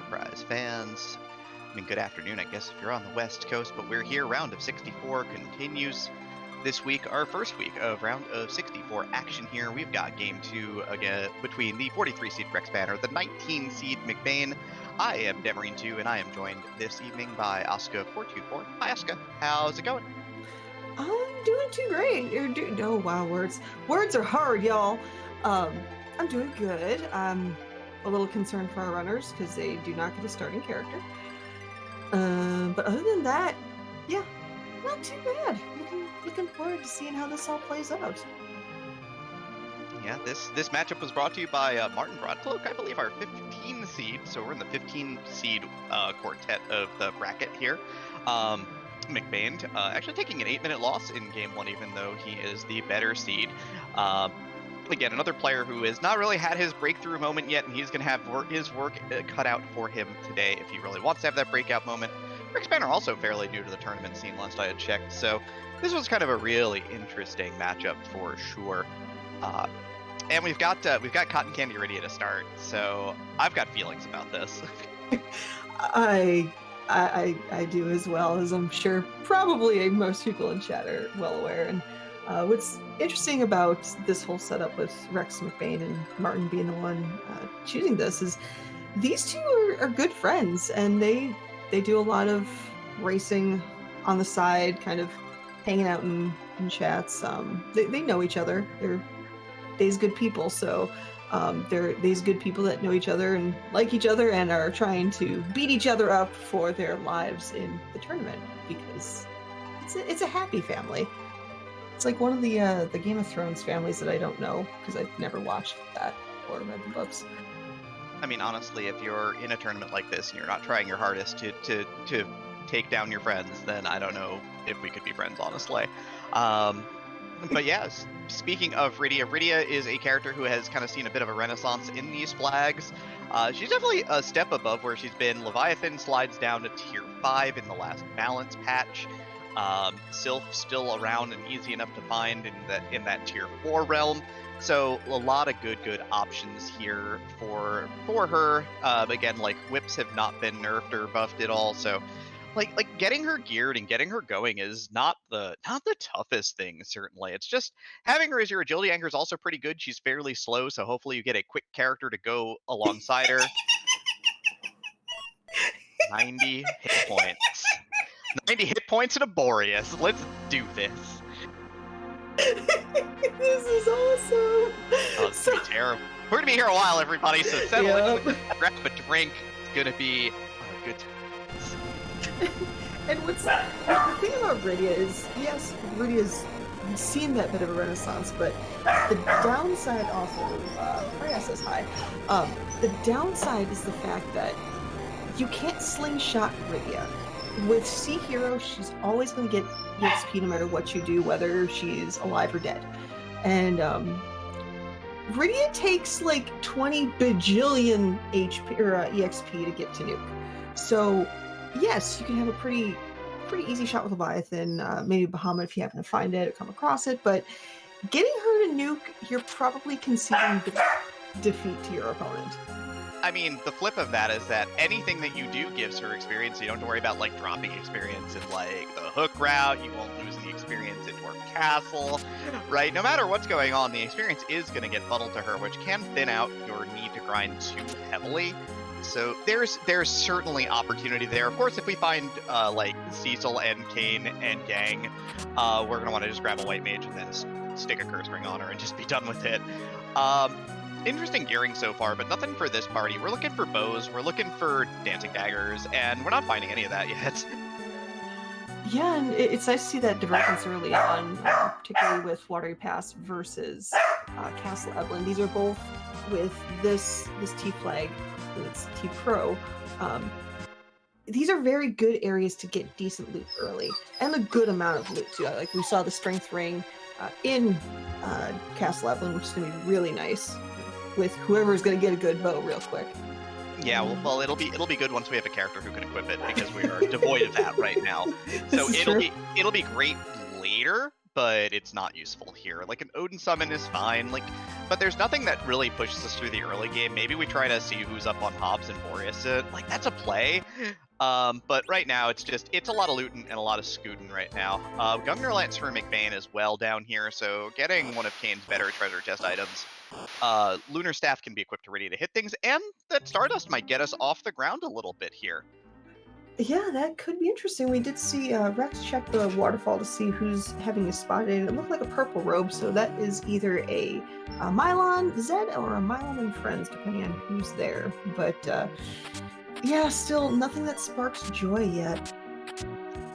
Enterprise fans. I mean, good afternoon, I guess, if you're on the West Coast, but we're here. Round of 64 continues this week, our first week of Round of 64 action here. We've got Game 2 again between the 43 seed Rexbanner, the 19 seed McBain. I am Demarine2, and I am joined this evening by Asuka424. Hi, Asuka. How's it going? I'm doing too great. Oh wow, words are hard, y'all. I'm doing good. I'm a little concerned for our runners because they do not get a starting character. But other than that, yeah, not too bad. Looking forward to seeing how this all plays out. Yeah, this matchup was brought to you by Martin Broadcloak, I believe our 15 seed. So we're in the 15 seed quartet of the bracket here. McBain actually taking an 8-minute loss in game 1, even though he is the better seed. Again, another player who has not really had his breakthrough moment yet, and he's going to have his work cut out for him today if he really wants to have that breakout moment. Rexbanner also fairly new to the tournament scene last I had checked, so this was kind of a really interesting matchup for sure. And we've got Cotton Candy ready to start, so I've got feelings about this. I do as well, as I'm sure probably most people in chat are well aware. And what's interesting about this whole setup with Rex McBain and Martin being the one choosing this is these two are good friends, and they do a lot of racing on the side, kind of hanging out in chats. They know each other. They're these good people, so they're these good people that know each other and like each other and are trying to beat each other up for their lives in the tournament, because it's a happy family. It's like one of the Game of Thrones families that I don't know because I've never watched that or read the books. I mean, honestly, if you're in a tournament like this and you're not trying your hardest to take down your friends, then I don't know if we could be friends, honestly. But yes, speaking of Rydia is a character who has kind of seen a bit of a renaissance in these flags. She's definitely a step above where she's been. Leviathan slides down to tier 5 in the last balance patch. Sylph still around and easy enough to find in that tier 4 realm. So a lot of good options here for her. Again, like whips have not been nerfed or buffed at all, so like getting her geared and getting her going is not the toughest thing, certainly. It's just having her as your agility anchor is also pretty good. She's fairly slow, so hopefully you get a quick character to go alongside her. 90 hit points. 90 hit points and a Boreas. Let's do this. This is awesome. Oh, it's gonna be terrible. We're gonna be here a while, everybody, so settle in, grab a drink. It's gonna be a good time. And the thing about Rydia is, yes, Rydia's seen that bit of a renaissance, but the downside also, Freya says hi, the downside is the fact that you can't slingshot Rydia. With Sea Hero, she's always going to get EXP no matter what you do, whether she's alive or dead. And Rydia takes like 20 bajillion HP or EXP to get to nuke. So yes, you can have a pretty easy shot with Leviathan, maybe Bahamut if you happen to find it or come across it, but getting her to nuke, you're probably conceding defeat to your opponent. I mean, the flip of that is that anything that you do gives her experience, so you don't have to worry about like dropping experience in like the hook route. You won't lose any experience in Dwarf Castle, right? No matter what's going on, the experience is going to get funneled to her, which can thin out your need to grind too heavily. So there's certainly opportunity there. Of course, if we find like Cecil and Kane and Gang, we're gonna want to just grab a white mage and then stick a curse ring on her and just be done with it. Interesting gearing so far, but nothing for this party. We're looking for bows, we're looking for dancing daggers, and we're not finding any of that yet. Yeah, and it's nice to see that divergence early on, particularly with Watery Pass versus Castle Evelyn. These are both with this T flag. It's T Pro. These are very good areas to get decent loot early, and a good amount of loot too. Like we saw the strength ring in Castle Evelyn, which is going to be really nice with whoever's going to get a good bow real quick. Yeah, well, it'll be good once we have a character who can equip it, because we are devoid of that right now. So it'll be great later, but it's not useful here. Like, an Odin summon is fine, like, but there's nothing that really pushes us through the early game. Maybe we try to see who's up on Hobbs and Boreas it. Like, that's a play. But right now, it's a lot of looting and a lot of scooting right now. Governor Lance for McBain is well down here, so getting one of Kane's better treasure chest items. Lunar Staff can be equipped to ready to hit things, and that Stardust might get us off the ground a little bit here. Yeah, that could be interesting. We did see Rex check the waterfall to see who's having a spot in. It looked like a purple robe, so that is either a Mylon Zed or a Mylon and Friends, depending on who's there. But yeah, still nothing that sparks joy yet.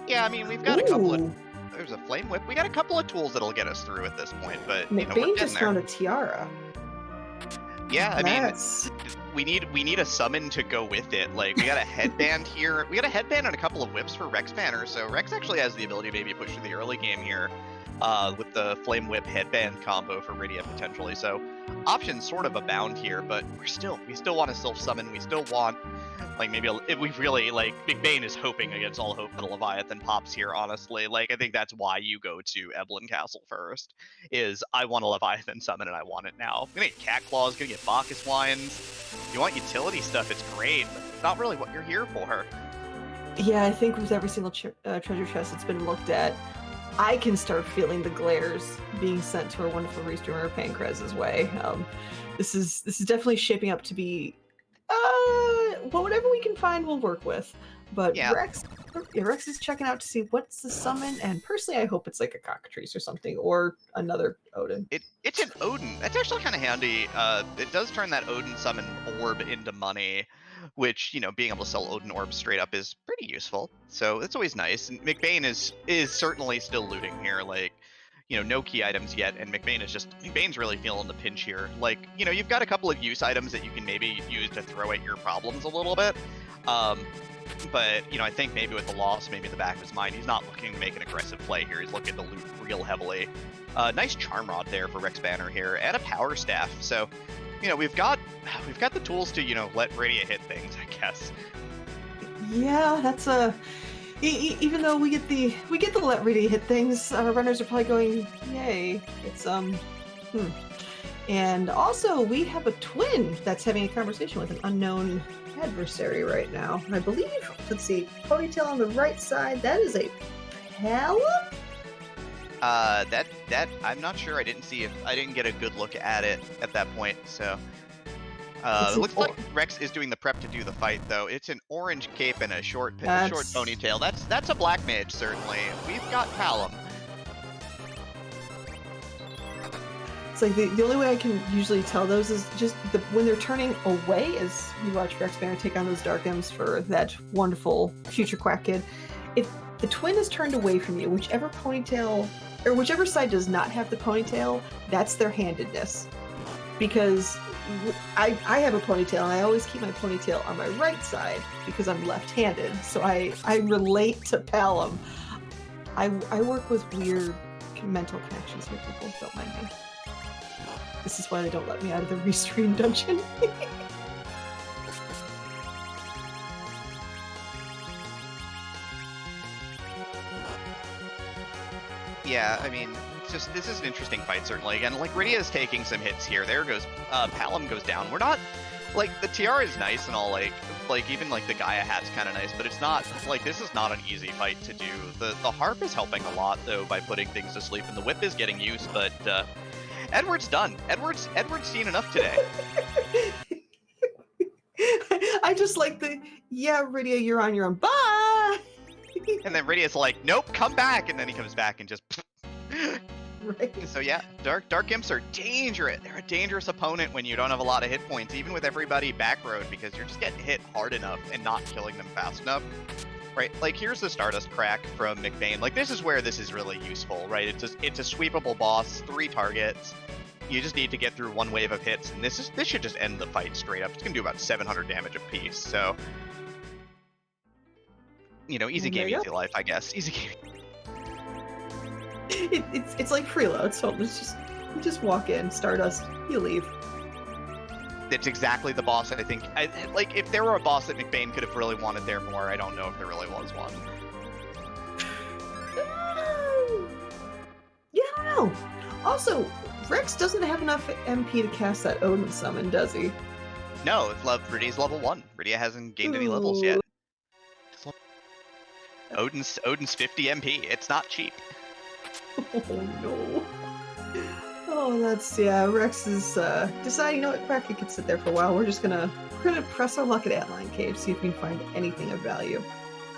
Yeah, I mean, we've got a couple of... There's a Flame Whip. We got a couple of tools that'll get us through at this point, but McBain you know, we're getting just there. found a tiara. Yeah, I mean, we need a summon to go with it. Like, we got a headband here. We got a headband and a couple of whips for Rexbanner, so Rex actually has the ability to maybe push through the early game here with the Flame Whip headband combo for Rydia potentially. So options sort of abound here, but we still want to self-summon. We still want, like, maybe if we really, like, McBain is hoping against all hope that a Leviathan pops here, honestly. Like, I think that's why you go to Evelyn Castle first, is I want a Leviathan summon and I want it now. I'm gonna get Cat Claws, gonna get Bacchus Wines. If you want utility stuff, it's great, but it's not really what you're here for. Yeah, I think with every single treasure chest that's been looked at, I can start feeling the glares being sent to our wonderful restreamer Pancrez's way. This is definitely shaping up to be well, whatever we can find, we'll work with. But yeah. Rex is checking out to see what's the summon, and personally, I hope it's like a Cockatrice or something, or another Odin. It's an Odin. That's actually kind of handy. It does turn that Odin summon orb into money, which, you know, being able to sell Odin orbs straight up is pretty useful. So it's always nice. And McBain is certainly still looting here. Like, you know, no key items yet, and McBain's really feeling the pinch here. Like, you know, you've got a couple of use items that you can maybe use to throw at your problems a little bit. But, you know, I think maybe with the loss, maybe in the back of his mind, he's not looking to make an aggressive play here. He's looking to loot real heavily. Nice Charm Rod there for Rexbanner here, and a Power Staff. So, you know, we've got the tools to, you know, let Rydia hit things, I guess. Yeah, that's a... Even though we get the let Rydia hit things, our runners are probably going, yay. It's And also, we have a twin that's having a conversation with an unknown adversary right now. I believe, let's see, Ponytail on the right side, that is a Palom? That I'm not sure. I didn't get a good look at it at that point, so... it looks like Rex is doing the prep to do the fight, though. It's an orange cape and a short ponytail. That's a black mage, certainly. We've got Palom. It's like the only way I can usually tell those is just when they're turning away, as you watch Rexbanner take on those Dark Imps for that wonderful future Quack Kid. If the twin is turned away from you, whichever ponytail, or whichever side does not have the ponytail, that's their handedness. Because I have a ponytail, and I always keep my ponytail on my right side because I'm left-handed, so I relate to Palom. I work with weird mental connections here, people. Don't mind me. This is why they don't let me out of the restream dungeon. Yeah, I mean, this is an interesting fight, certainly. Again, like, Rydia is taking some hits here. There goes, Palom goes down. We're not, like, the tiara is nice and all, like even, like, the Gaia hat's kind of nice, but it's not, like, this is not an easy fight to do. The harp is helping a lot, though, by putting things to sleep, and the whip is getting used, but, Edward's done. Edward's seen enough today. I just like yeah, Rydia, you're on your own. Bye! And then Rydia's like, nope, come back! And then he comes back and just... Right. So yeah, Dark Imps are dangerous. They're a dangerous opponent when you don't have a lot of hit points, even with everybody back road, because you're just getting hit hard enough and not killing them fast enough. Right, like, here's the Stardust crack from McBain. Like, this is where this is really useful, right? It's a sweepable boss, 3 targets. You just need to get through 1 wave of hits, and this should just end the fight straight up. It's gonna do about 700 damage apiece, so... You know, easy game, easy life, I guess. Easy game. It's like preload, so it's just walk in, Stardust, you leave. It's exactly the boss I think. Like, if there were a boss that McBain could have really wanted there more, I don't know if there really was one. Yeah, Oh, also, Rex doesn't have enough MP to cast that Odin summon, does he? No, Rydia's level 1. Rydia hasn't gained any levels Ooh. yet. Odin's 50 MP. It's not cheap. Oh no. Oh, yeah. Rex is deciding, you know what, Cracky could sit there for a while. We're gonna press our luck at Antlion Cave, see if we can find anything of value.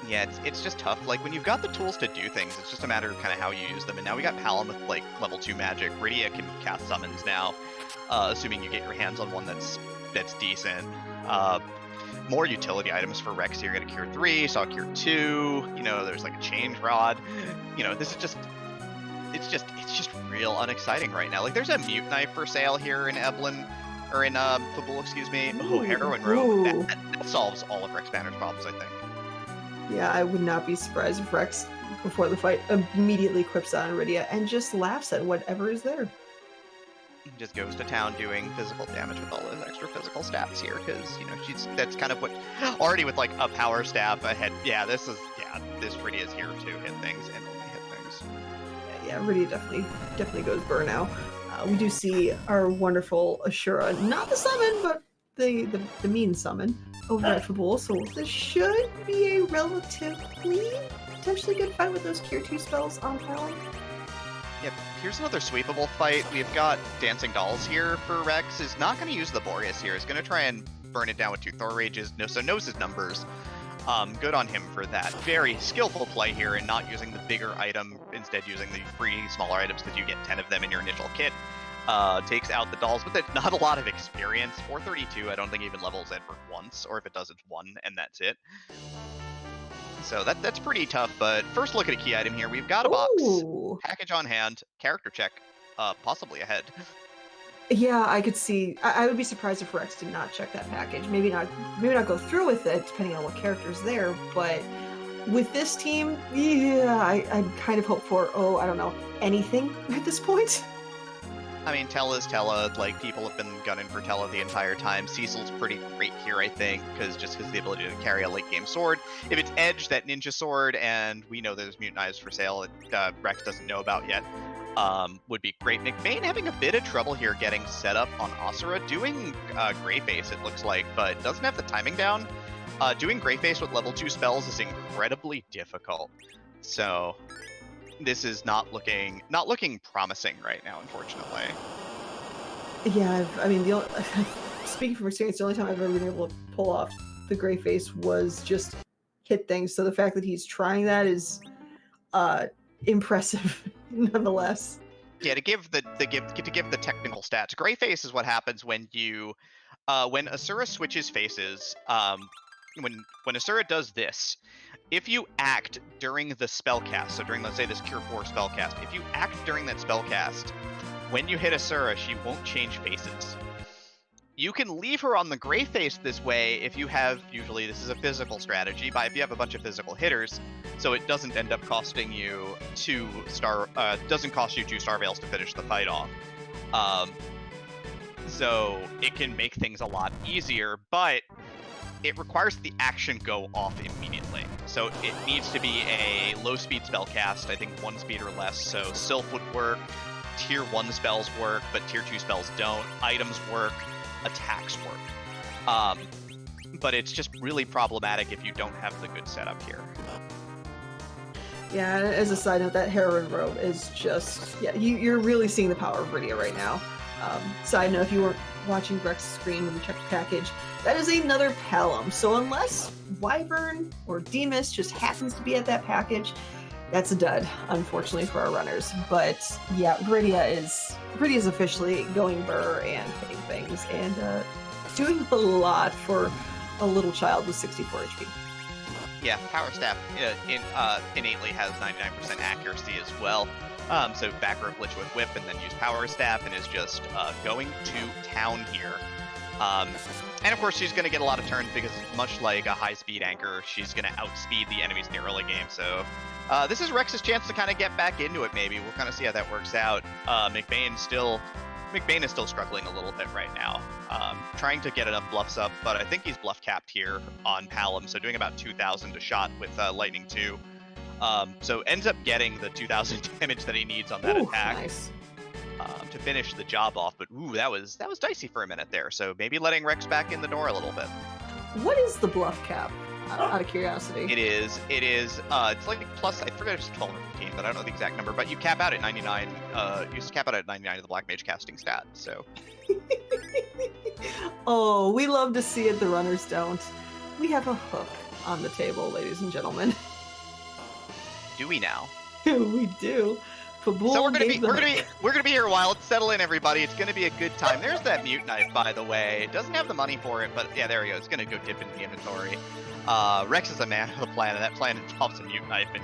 Yeah, it's just tough. Like when you've got the tools to do things, it's just a matter of kind of how you use them. And now we got Palom with like level 2 magic. Rydia can cast summons now, assuming you get your hands on one that's decent. More utility items for Rex here. You got a Cure 3, saw Cure 2. You know, there's like a Change Rod. You know, this is just it's just real unexciting right now. Like there's a Mute Knife for sale here in Eblin, or in Fabul, excuse me. Oh, Heroin Robe. That solves all of Rexbanner's problems, I think. Yeah, I would not be surprised if Rex, before the fight, immediately equips on Rydia and just laughs at whatever is there. Just goes to town doing physical damage with all those extra physical stats here, because you know that's kind of what already with like a power staff ahead. Yeah, this Rydia is here to hit things and only hit things. Yeah, Rydia definitely goes burnout. We do see our wonderful Ashura, not the summon, but the mean summon over at Fabul. So this should be a relatively potentially good fight with those Cure 2 spells on Palom. Yep, here's another sweepable fight. We've got Dancing Dolls here for Rex. Is not going to use the Boreas here. Is going to try and burn it down with 2 Thor Rages. So knows his numbers. Good on him for that. Very skillful play here and not using the bigger item, instead using the free smaller items because you get 10 of them in your initial kit. Takes out the dolls with it. Not a lot of experience. 432, I don't think even levels it for once, or if it does, it's 1, and that's it. So that's pretty tough, but first look at a key item here. We've got a box, package on hand, character check, possibly ahead. Yeah, I could see. I would be surprised if Rex did not check that package. Maybe not go through with it, depending on what character's there. But with this team, yeah, I'd kind of hope for, I don't know, anything at this point. I mean, Tella's Tella. Like, people have been gunning for Tella the entire time. Cecil's pretty great here, I think, because the ability to carry a late-game sword. If it's Edge, that ninja sword, and we know there's Mute Knives for sale that Rex doesn't know about yet, would be great. McBain having a bit of trouble here getting set up on Asura. Doing Greyface, it looks like, but doesn't have the timing down. Doing Greyface with level 2 spells is incredibly difficult. So this is not looking promising right now, unfortunately. Yeah, I mean, speaking from experience, the only time I've ever been able to pull off the Greyface was just hit things. So the fact that he's trying that is impressive, nonetheless. Yeah, to give the technical stats, Greyface is what happens when when Asura switches faces. When Asura does this, if you act during the spellcast, so during, let's say, this Cure 4 spellcast, if you act during that spellcast, when you hit Asura, she won't change faces. You can leave her on the Greyface this way if you have, usually this is a physical strategy, but if you have a bunch of physical hitters, so it doesn't end up costing you 2 star veils to finish the fight off. So it can make things a lot easier, but it requires the action go off immediately. So it needs to be a low speed spell cast, I think 1 speed or less. So Sylph would work, tier 1 spells work, but tier 2 spells don't. Items work, attacks work. But it's just really problematic if you don't have the good setup here. Yeah, as a side note, that Heroin Robe is just, yeah, you're really seeing the power of Rydia right now. Side note, if you weren't watching Rex's screen when you checked the package, that is another Palom. So unless Wyvern or Demus just happens to be at that package, that's a dud, unfortunately, for our runners. But yeah, Rydia is officially going burr and hitting things and doing a lot for a little child with 64 HP. Yeah, Power Staff innately has 99% accuracy as well. So back row glitch with Whip and then use Power Staff and is just going to town here. And of course she's going to get a lot of turns because much like a high-speed anchor, she's going to outspeed the enemies in the early game. So this is Rex's chance to kind of get back into it maybe. We'll kind of see how that works out. McBain is still struggling a little bit right now. Trying to get enough bluffs up, but I think he's bluff capped here on Palom, so doing about 2,000 a shot with Lightning 2. So ends up getting the 2,000 damage that he needs on that attack. Nice. To finish the job off, but ooh, that was dicey for a minute there. So maybe letting Rex back in the door a little bit. What is the bluff cap? Out of curiosity. It is. It's like plus. I forget if it's 12 or 15, but I don't know the exact number. But you cap out at 99. You cap out at 99 of the Black Mage casting stat. So. Oh, we love to see it. The runners don't. We have a hook on the table, ladies and gentlemen. Do we now? We do. So we're gonna be here a while. Settle in, everybody. It's gonna be a good time. There's that mute knife, by the way. It doesn't have the money for it, but yeah, there we go. It's gonna go dip into the inventory. Rex is a man of the plan, and that plan involves a mute knife, and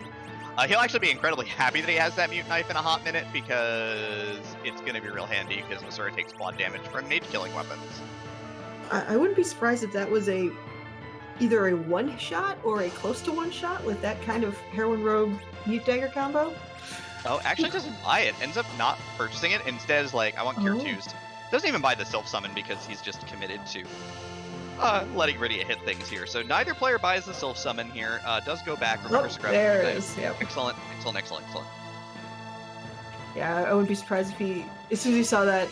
he'll actually be incredibly happy that he has that mute knife in a hot minute because it's gonna be real handy because Masura takes quad damage from mage killing weapons. I wouldn't be surprised if that was either a one shot or a close to one shot with that kind of heroin rogue mute dagger combo. Oh, actually doesn't buy it. Ends up not purchasing it. Instead is like, I want Cure 2s. Doesn't even buy the Self Summon because he's just committed to letting Rydia hit things here. So neither player buys the Self Summon here. Does go back. Remembers to grab there it is. Yep. Excellent. Yeah, I wouldn't be surprised if he, as soon as he saw that,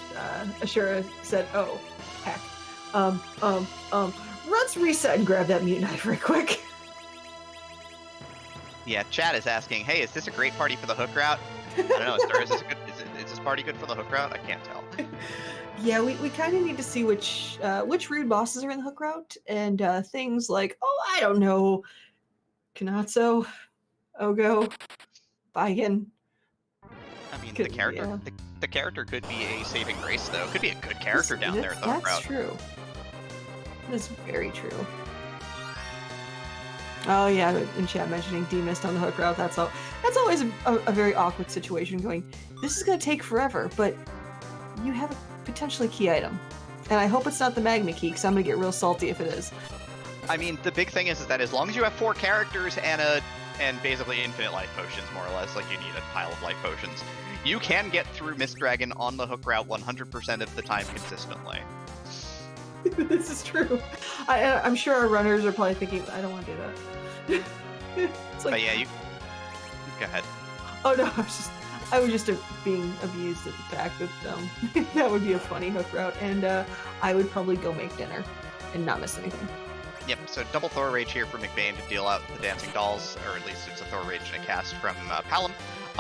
Ashura said, "Oh, heck, let's reset and grab that mute knife right quick." Yeah, chat is asking, hey, is this a great party for the hook route? I don't know, Star, is this party good for the hook route? I can't tell. Yeah, we kind of need to see which rude bosses are in the hook route, and things like, I don't know, Kanatsu, Ogo, Baigen. I mean, the character could be a saving grace, though. Could be a good character down there at the hook route. That's true. That's very true. Oh yeah, in chat mentioning D-Mist on the hook route. That's always a very awkward situation. Going, this is gonna take forever, but you have a potentially key item, and I hope it's not the magma key, because I'm gonna get real salty if it is. I mean, the big thing is that as long as you have 4 characters and basically infinite life potions, more or less, like you need a pile of life potions, you can get through Mist Dragon on the hook route 100% of the time consistently. This is true. I'm sure our runners are probably thinking, I don't want to do that. It's like, but yeah, you go ahead. Oh no, I was just being abused at the fact that that would be a funny hook route, and I would probably go make dinner and not miss anything. Yep, so double Thor Rage here for McBain to deal out the Dancing Dolls, or at least it's a Thor Rage and a cast from Palom.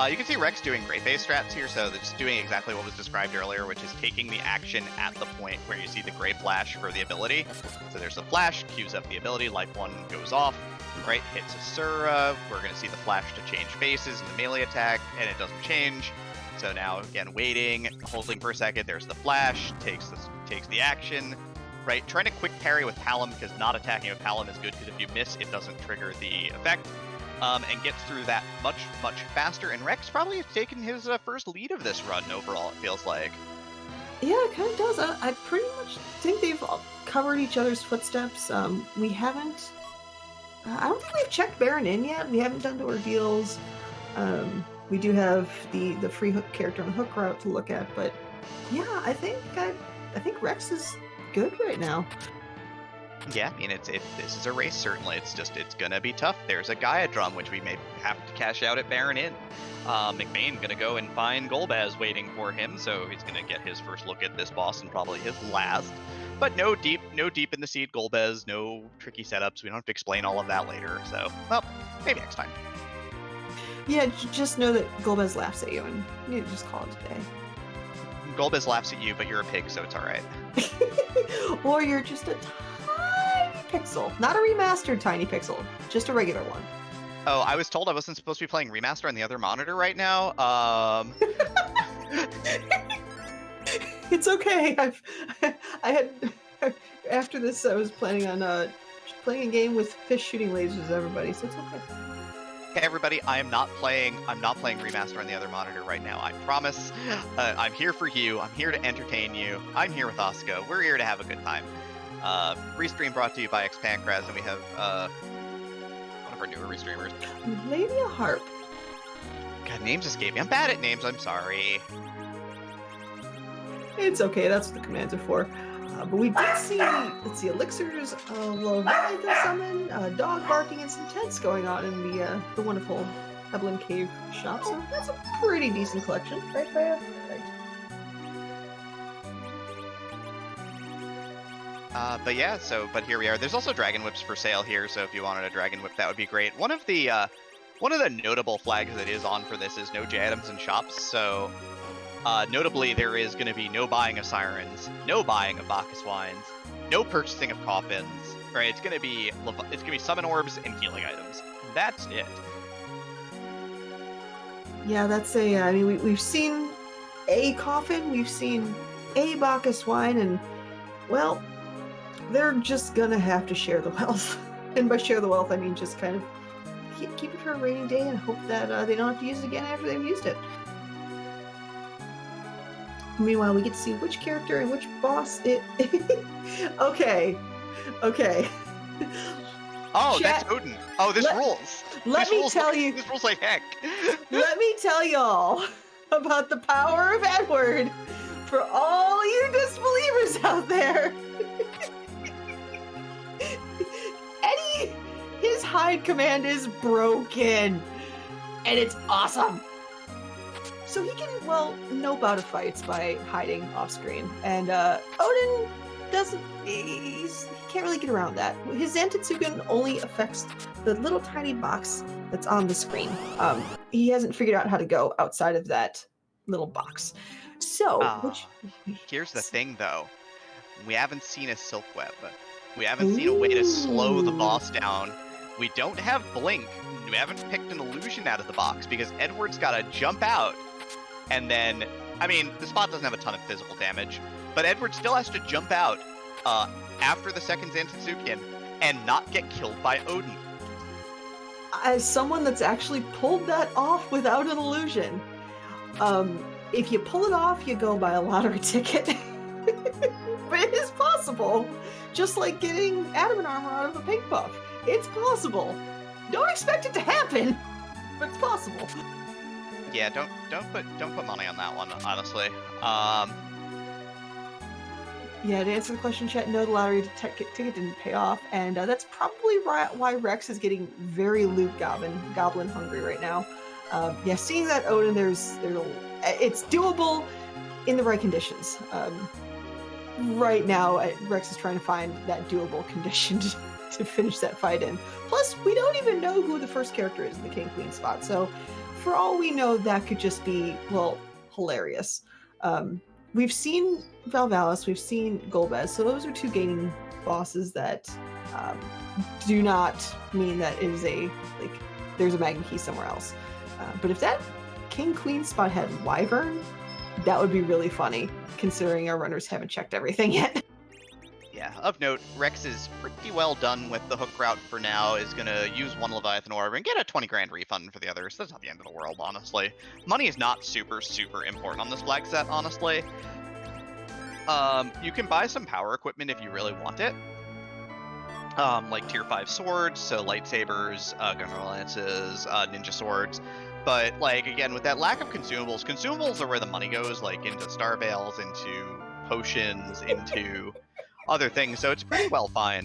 You can see Rex doing Grey Phase strats here, so it's doing exactly what was described earlier, which is taking the action at the point where you see the Grey Flash for the ability. So there's the Flash, queues up the ability, Life 1 goes off, right, hits Asura, we're going to see the Flash to change faces in the melee attack, and it doesn't change. So now, again, waiting, holding for a second, there's the Flash, takes the action, right, trying to quick parry with Palom, because not attacking with Palom is good, because if you miss, it doesn't trigger the effect. And gets through that much faster. And Rex probably has taken his first lead of this run overall, it feels like. Yeah, it kind of does. I pretty much think they've covered each other's footsteps. We haven't... I don't think we've checked Baron in yet. We haven't done door deals. We do have the free hook character on the hook route to look at. But yeah, I think Rex is good right now. Yeah, I mean, if this is a race, certainly. It's gonna be tough. There's a Gaia drum, which we may have to cash out at Baron Inn. McBain gonna go and find Golbaz waiting for him, so he's gonna get his first look at this boss and probably his last. But no deep in the seed Golbaz, no tricky setups. We don't have to explain all of that later. So, well, maybe next time. Yeah, just know that Golbaz laughs at you, and you need to just call it a day. Golbaz laughs at you, but you're a pig, so it's all right. Or you're just a tiny pixel. Not a remastered tiny pixel, just a regular one. Oh, I was told I wasn't supposed to be playing remaster on the other monitor right now. It's okay. I had after this I was planning on playing a game with fish shooting lasers at everybody, so it's okay. Hey everybody, I'm not playing remaster on the other monitor right now, I promise. I'm here for you, I'm here to entertain you, I'm here with Osco, we're here to have a good time. Restream brought to you by Xpancraz, and we have one of our newer restreamers. Maybe a harp. God, names escape me. I'm bad at names, I'm sorry. It's okay, that's what the commands are for. But we did see, let's see, elixirs of Leviathan summon, dog barking, and some tents going on in the wonderful Evelyn Cave shop, so that's a pretty decent collection, right, Freya? Right. But yeah, but here we are. There's also dragon whips for sale here, so if you wanted a dragon whip, that would be great. One of the notable flags that is on for this is no J items in shops. So notably, there is going to be no buying of sirens, no buying of Bacchus wines, no purchasing of coffins. Right? It's gonna be summon orbs and healing items. That's it. Yeah, that's a. I mean, we've seen a coffin, we've seen a Bacchus wine, and well, they're just gonna have to share the wealth. And by share the wealth, I mean just kind of keep it for a rainy day and hope that they don't have to use it again after they've used it. Meanwhile, we get to see which character and which boss it. Okay. Oh, that's Odin. Oh, this rules. Let me tell you. This rules like heck. Let me tell y'all about the power of Edward for all you disbelievers out there. Eddie, his hide command is broken, and it's awesome. So he can, well, nope out of fights by hiding off screen, and Odin doesn't. He can't really get around that. His Zantetsuken only affects the little tiny box that's on the screen. He hasn't figured out how to go outside of that little box. So, here's the thing, though. We haven't seen a silk web. We haven't seen a way to slow the boss down. We don't have blink. We haven't picked an illusion out of the box because Edward's got to jump out. And then, I mean, the spot doesn't have a ton of physical damage, but Edward still has to jump out after the second Zantetsuken and not get killed by Odin. As someone that's actually pulled that off without an illusion, if you pull it off, you go buy a lottery ticket. But it is possible, just like getting adamant armor out of a pink buff. It's possible. Don't expect it to happen, but it's possible. Yeah, don't put money on that one, honestly. Yeah, to answer the question, chat, no, the lottery ticket didn't pay off, and that's probably why Rex is getting very loot goblin hungry right now. Yeah, seeing that Odin, it's doable in the right conditions. Right now, Rex is trying to find that doable condition to finish that fight in. Plus, we don't even know who the first character is in the King Queen spot, so for all we know, that could just be, well, hilarious. We've seen Valvalis, we've seen Golbez, so those are two gaining bosses that do not mean that it is there's a Magna Key somewhere else. But if that King Queen spot had Wyvern, that would be really funny, considering our runners haven't checked everything yet. Yeah, of note, Rex is pretty well done with the hook route for now, is going to use one Leviathan Orb and get a 20 grand refund for the others. That's not the end of the world, honestly. Money is not super important on this flag set, honestly. You can buy some power equipment if you really want it. Like tier 5 swords, so lightsabers, gunner lances, ninja swords. But, like, again, with that lack of consumables are where the money goes, like into star veils, into potions, into other things, so it's pretty well fine.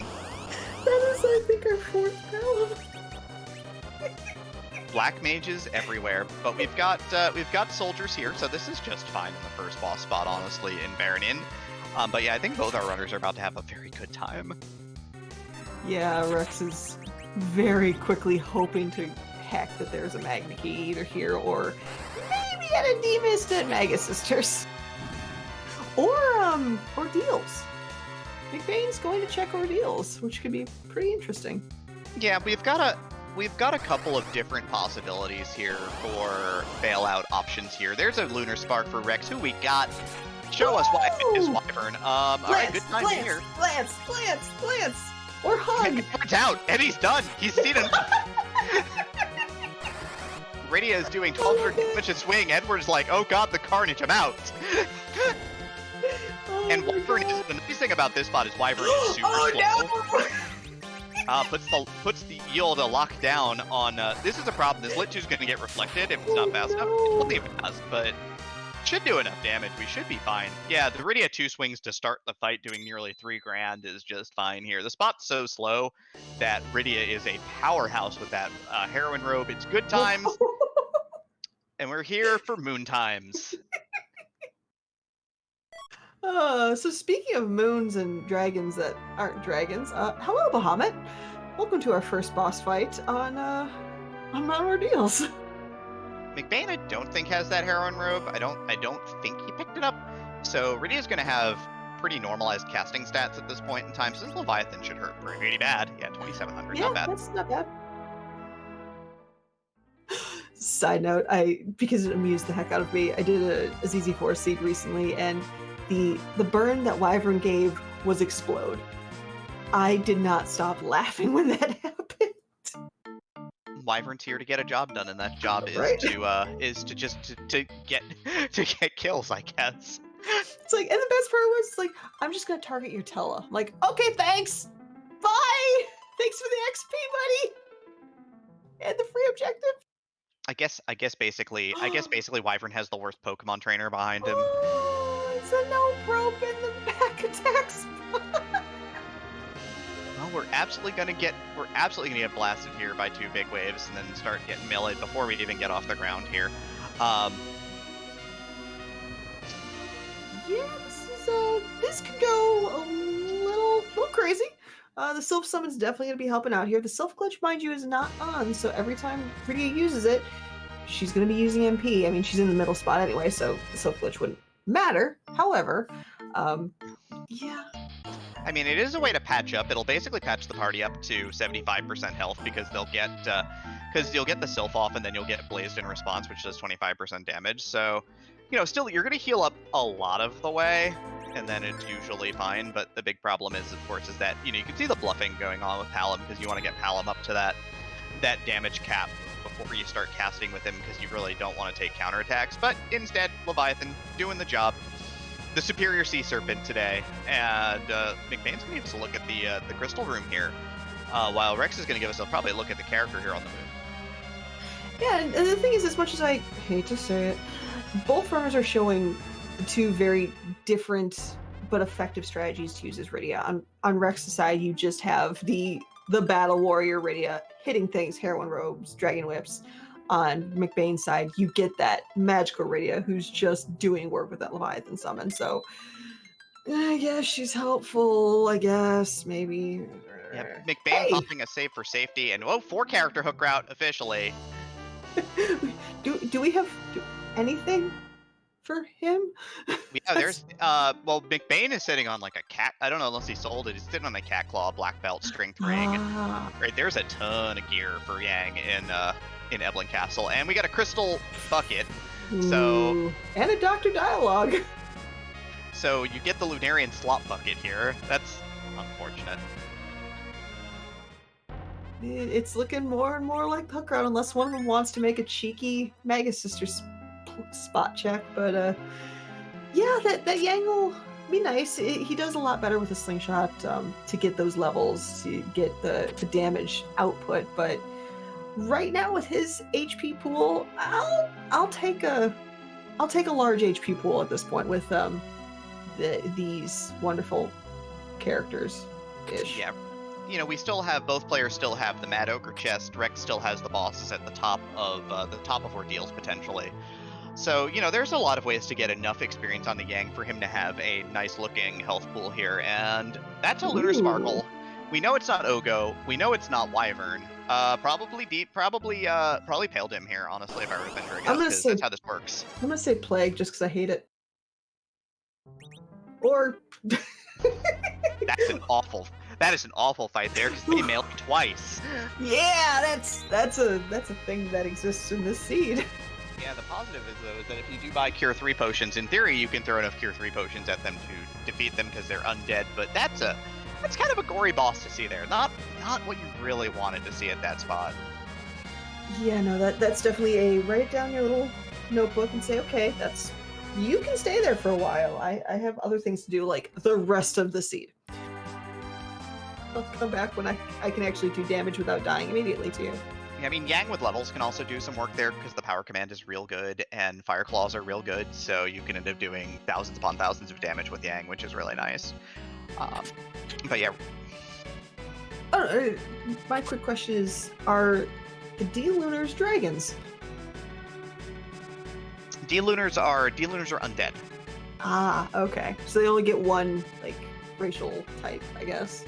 That is, I think, our fourth problem. Black mages everywhere, but we've got soldiers here, so this is just fine in the first boss spot, honestly, in Baron Inn. But yeah, I think both our runners are about to have a very good time. Yeah, Rex is very quickly hoping to hack that there's a Magna Key either here or maybe at a Demist at Magus Sisters. Or ordeals. McBain's going to check ordeals, which could be pretty interesting. Yeah, we've got a couple of different possibilities here for bailout options here. There's a Lunar Spark for Rex, who we got. Show us why it is Wyvern. Alright, good time here. Glance! Or hug! Edward's out! Eddie's done! He's seen it! Radia is doing 1200 damage a swing. Edward's like, oh god, the carnage, I'm out! And Wyvern is, the nice thing about this spot is Wyvern is super slow. No! Puts the yield to lock down on, this is a problem, this Lit 2 is going to get reflected if it's not fast enough. We'll leave it as, but should do enough damage, we should be fine. Yeah, the Rydia 2 swings to start the fight doing nearly 3 grand is just fine here. The spot's so slow that Rydia is a powerhouse with that heroin robe. It's good times. and we're here for Moon Times. So speaking of moons and dragons that aren't dragons, hello Bahamut. Welcome to our first boss fight on Mount Ordeals. McBain, I don't think has that heroine robe. I don't think he picked it up. So Rydia's gonna have pretty normalized casting stats at this point in time. So this Leviathan should hurt pretty bad. Yeah, 2,700, Yeah, not bad. that's not bad. Side note, because it amused the heck out of me, I did a ZZ4 seed recently, and the burn that Wyvern gave was explode. I did not stop laughing when that happened. Wyvern's here to get a job done, and that job is Right. to get kills, I guess. It's like, and the best part was like, I'm just gonna target your Tella. I'm like, okay, thanks. Bye. Thanks for the XP, buddy. And the free objective. I guess basically Wyvern has the worst Pokemon trainer behind him. Oh, it's a no broke in the back attack spot. Well, we're absolutely gonna get blasted here by 2 big waves, and then start getting meleeed before we even get off the ground here. Yeah, this could go a little crazy. The Sylph Summon's definitely going to be helping out here. The Sylph Glitch, mind you, is not on, so every time Rydia uses it, she's going to be using MP. I mean, she's in the middle spot anyway, so the Sylph Glitch wouldn't matter. However, yeah. I mean, it is a way to patch up. It'll basically patch the party up to 75% health, because they'll get you'll get the Sylph off, and then you'll get Blazed in response, which does 25% damage. So, still you're going to heal up a lot of the way, and then it's usually fine. But the big problem is, of course, is that you can see the bluffing going on with Palom, because you want to get Palom up to that damage cap before you start casting with him, because you really don't want to take counterattacks. But instead, Leviathan doing the job. The Superior Sea Serpent today, and McBain's going to give us a look at the Crystal Room here, while Rex is going to give us probably a look at the character here on the moon. Yeah, and the thing is, as much as I hate to say it, both runners are showing 2 very different but effective strategies to use as Rydia. On Rex's side, you just have the Battle Warrior Rydia hitting things, Heroine Robes, Dragon Whips. On McBain's side, you get that magical Rydia who's just doing work with that Leviathan summon. So I guess she's helpful, I guess, maybe. Yeah, McBain popping a save for safety, and 4 character hook route officially. do we have anything for him? Yeah, there's McBain is sitting on like a cat. I don't know unless he sold it. He's sitting on a cat claw, black belt, strength ring. Right, there's a ton of gear for Yang in Evelyn Castle, and we got a crystal bucket. So and a Doctor Dialogue. So you get the Lunarian slop bucket here. That's unfortunate. It's looking more and more like Hook Route, unless one of them wants to make a cheeky Magus Sisters spot check. But yeah, that Yang will be nice. He does a lot better with a slingshot to get those levels, to get the damage output. But right now with his HP pool, I'll take a large HP pool at this point with these wonderful characters ish. Yeah. We still have, both players still have the Mad Ogre chest. Rex still has the bosses at the top of Ordeals potentially. So, there's a lot of ways to get enough experience on the Yang for him to have a nice looking health pool here. And that's a Lunar Sparkle. We know it's not Ogo. We know it's not Wyvern. Probably Pale Dim here, honestly, if I were to venture a guess, because that's how this works. I'm gonna say Plague just because I hate it. Or That is an awful fight there, because they mailed twice. Yeah, that's a thing that exists in this seed. Yeah, the positive is, though, is that if you do buy Cure 3 potions, in theory you can throw enough Cure 3 potions at them to defeat them because they're undead, but that's kind of a gory boss to see there. Not what you really wanted to see at that spot. Yeah, no, that's definitely a write it down your little notebook and say, okay, you can stay there for a while. I have other things to do, like the rest of the seed. I'll come back when I can actually do damage without dying immediately to you. Yeah, I mean, Yang with levels can also do some work there, because the power command is real good and Fire Claws are real good, so you can end up doing thousands upon thousands of damage with Yang, which is really nice. But yeah. My quick question is, are the D-Lunars dragons? D-Lunars are undead. Ah, okay. So they only get one, like, racial type, I guess.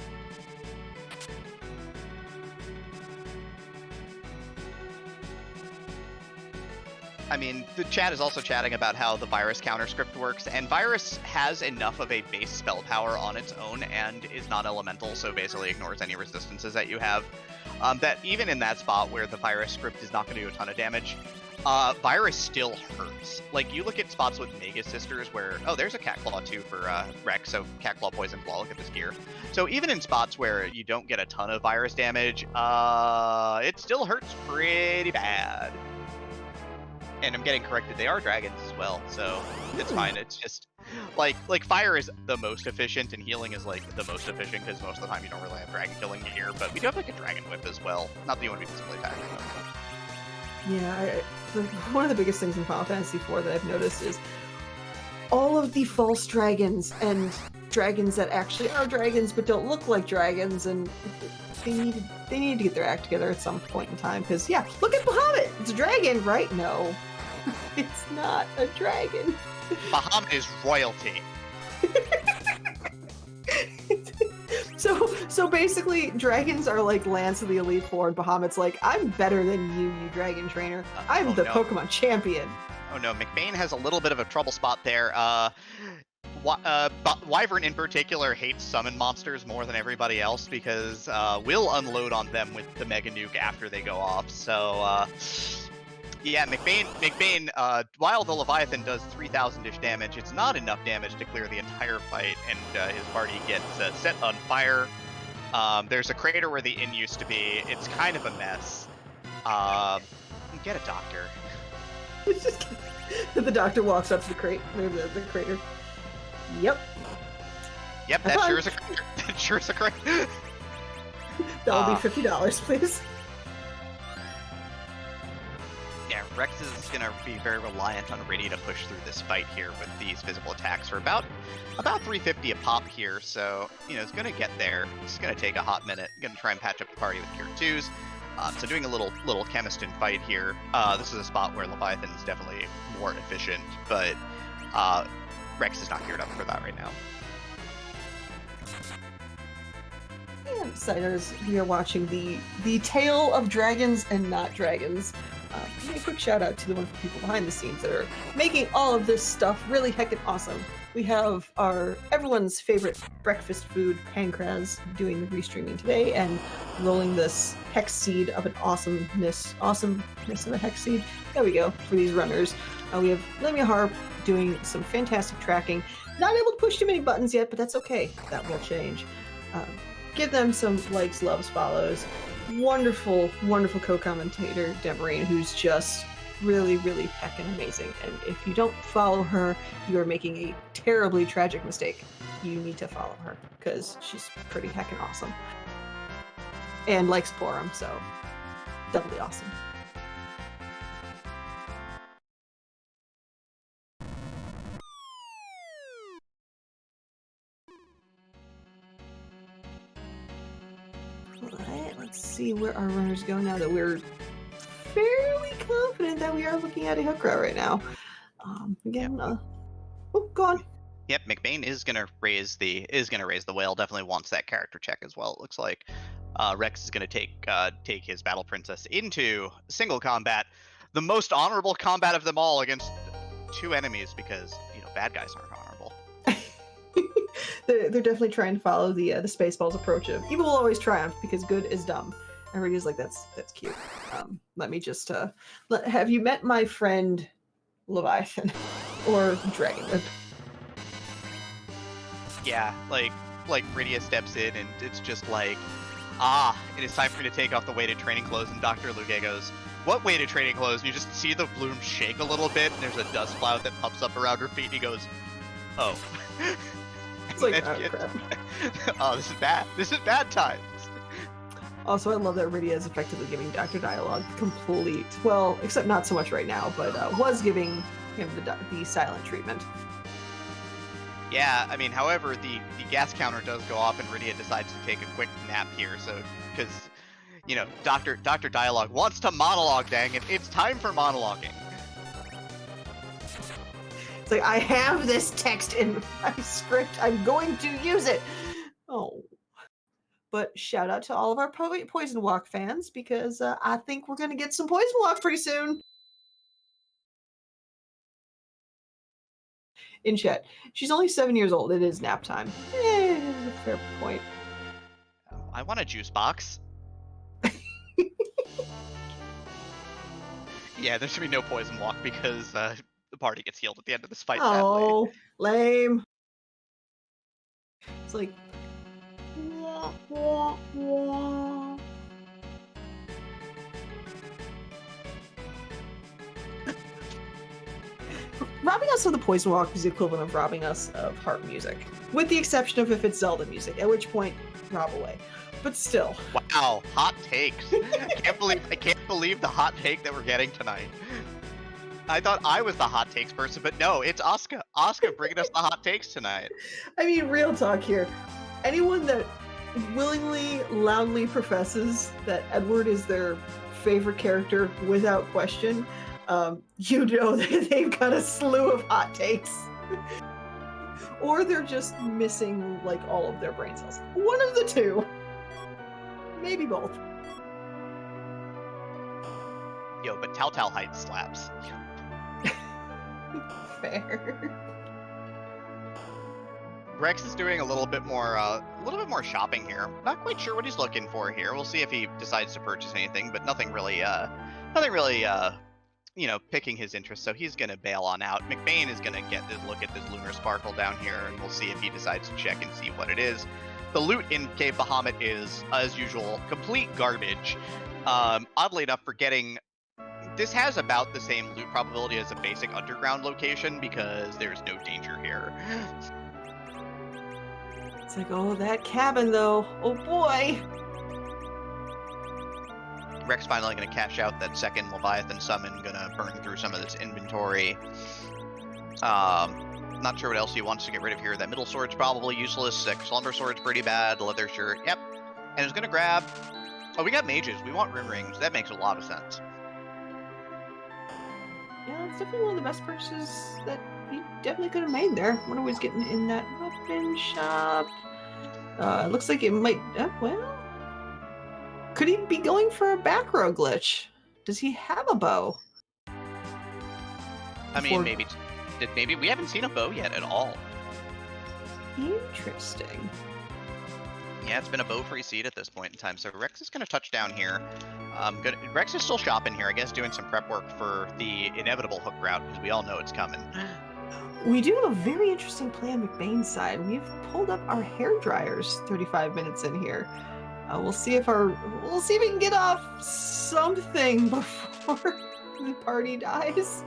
I mean, the chat is also chatting about how the virus counter script works, and virus has enough of a base spell power on its own and is not elemental, so basically ignores any resistances that you have. That even in that spot where the virus script is not going to do a ton of damage, virus still hurts. Like, you look at spots with Mega Sisters where, oh, there's a Cat Claw too for Rex, so Cat Claw, Poison Claw, look at this gear. So even in spots where you don't get a ton of virus damage, it still hurts pretty bad. And I'm getting corrected, they are dragons as well, so it's fine. It's just, like fire is the most efficient, and healing is, like, the most efficient, because most of the time you don't really have dragon killing gear, but we do have, like, a dragon whip as well. Not that you want to be physically attacking them. Yeah, one of the biggest things in Final Fantasy IV that I've noticed is all of the false dragons and dragons that actually are dragons but don't look like dragons, and they needed to get their act together at some point in time, because, yeah, look at Bahamut! It's a dragon, right? No. It's not a dragon. Bahamut is royalty. So basically, dragons are like Lance of the Elite Four, and Bahamut's like, I'm better than you dragon trainer. I'm the Pokemon champion. Oh no, McBain has a little bit of a trouble spot there. Wyvern in particular hates summon monsters more than everybody else because we'll unload on them with the Mega Nuke after they go off. So yeah, McBain, while the Leviathan does 3,000-ish damage, it's not enough damage to clear the entire fight, and his party gets set on fire. There's a crater where the inn used to be. It's kind of a mess. Get a doctor. It's just the doctor walks up to the crater. Yep. Yep, that sure is a crater. That sure is a crater. That'll be $50, please. Yeah, Rex is gonna be very reliant on Riddy to push through this fight here with these physical attacks for about 350 a pop here. So it's gonna get there. It's gonna take a hot minute. Gonna try and patch up the party with tier 2s. So doing a little Chemiston fight here. This is a spot where Leviathan is definitely more efficient, but Rex is not geared up for that right now. And Siders, we are watching the Tale of Dragons and Not Dragons. A quick shout out to the wonderful people behind the scenes that are making all of this stuff really heckin' awesome. We have everyone's favorite breakfast food, Pancraz, doing the restreaming today and rolling this hex seed of an awesomeness of a hex seed. There we go, for these runners. We have Lemia Harp doing some fantastic tracking. Not able to push too many buttons yet, but that's okay. That will change. Give them some likes, loves, follows. Wonderful, wonderful co-commentator, Demarine, who's just really, really heckin' amazing. And if you don't follow her, you are making a terribly tragic mistake. You need to follow her, because she's pretty heckin' awesome. And likes Porum, so doubly awesome. Let's see where our runners go now that we're fairly confident that we are looking at a Hookra right now. Again, oh, go on. Yep, McBain is gonna raise the whale. Definitely wants that character check as well. It looks like Rex is gonna take his battle princess into single combat, the most honorable combat of them all against 2 enemies, because bad guys aren't honorable. They're definitely trying to follow the Spaceballs approach of evil will always triumph because good is dumb. Everybody's like, that's cute. Let me just have you met my friend Leviathan or Dragonwood? Yeah, like Rydia steps in and it's just like, it is time for you to take off the weighted training clothes, and Dr. Luge goes, what weighted training clothes? And you just see the bloom shake a little bit, and there's a dust cloud that pops up around her feet, and he goes, oh. It's like, oh, crap. Oh, this is bad. This is bad times. Also, I love that Rydia is effectively giving Dr. Dialogue complete, well, except not so much right now, but was giving him the silent treatment. Yeah, I mean, however, the gas counter does go off, and Rydia decides to take a quick nap here, so, because, Dr. Dialogue wants to monologue, dang it. It's time for monologuing. It's like, I have this text in my script. I'm going to use it. Oh. But shout out to all of our Poison Walk fans, because I think we're going to get some Poison Walk pretty soon. In chat, she's only 7 years old. It is nap time. It's a fair point. I want a juice box. Yeah, there should be no poison walk because the party gets healed at the end of this fight, sadly. Oh, lame. It's like... Wah, wah, wah. Robbing us of the Poison Walk is the equivalent of robbing us of harp music, with the exception of if it's Zelda music, at which point, rob away. But still. Wow, hot takes. I can't believe the hot take that we're getting tonight. I thought I was the hot takes person, but no, it's Asuka. Asuka bringing us the hot takes tonight. I mean, real talk here. Anyone that willingly, loudly professes that Edward is their favorite character without question, you know that they've got a slew of hot takes. Or they're just missing, like, all of their brain cells. One of the two. Maybe both. Yo, but Telltale Heights slaps. Fair. Rex is doing a little bit more shopping here. Not quite sure what he's looking for here. We'll see if he decides to purchase anything, but nothing really, picking his interest. So he's gonna bail on out. McBain is gonna get this look at this lunar sparkle down here, and we'll see if he decides to check and see what it is. The loot in Cave Bahamut is, as usual, complete garbage. Oddly enough, this has about the same loot probability as a basic underground location because there's no danger here. It's like, oh, that cabin though. Oh boy. Rex finally gonna cash out that second Leviathan summon, gonna burn through some of this inventory. Not sure what else he wants to get rid of here. That middle sword's probably useless. That slumber sword's pretty bad. The leather shirt, yep. And he's gonna grab... Oh, we got mages. We want rune rings. That makes a lot of sense. Yeah, it's definitely one of the best purchases that he definitely could have made there. Wonder what he's getting in that weapon shop. It looks like it might... well... Could he be going for a back row glitch? Does he have a bow? I mean, maybe we haven't seen a bow yet at all. Interesting. Yeah, it's been a bow-free seat at this point in time. So Rex is going to touch down here. Rex is still shopping here, I guess, doing some prep work for the inevitable hook route, because we all know it's coming. We do have a very interesting play on McBain's side. We've pulled up our hair dryers 35 minutes in here. We'll see if we can get off something before the party dies.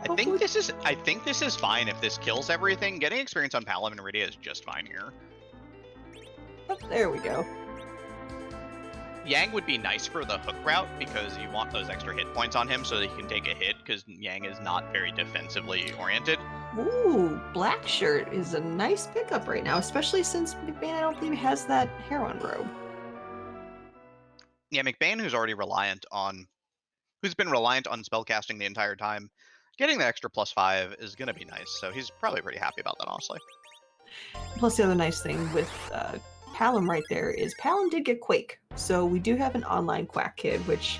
I think this is fine if this kills everything. Getting experience on Palom and Iridia is just fine here. Oh, there we go. Yang would be nice for the hook route because you want those extra hit points on him so that he can take a hit, because Yang is not very defensively oriented. Ooh, black shirt is a nice pickup right now, especially since McBain, I don't believe, has that heron robe. Yeah, McBain, who's been reliant on spellcasting the entire time, getting the extra +5 is going to be nice, so he's probably pretty happy about that, honestly. Plus, the other nice thing with Palom right there is Palom did get Quake, so we do have an online Quack Kid, which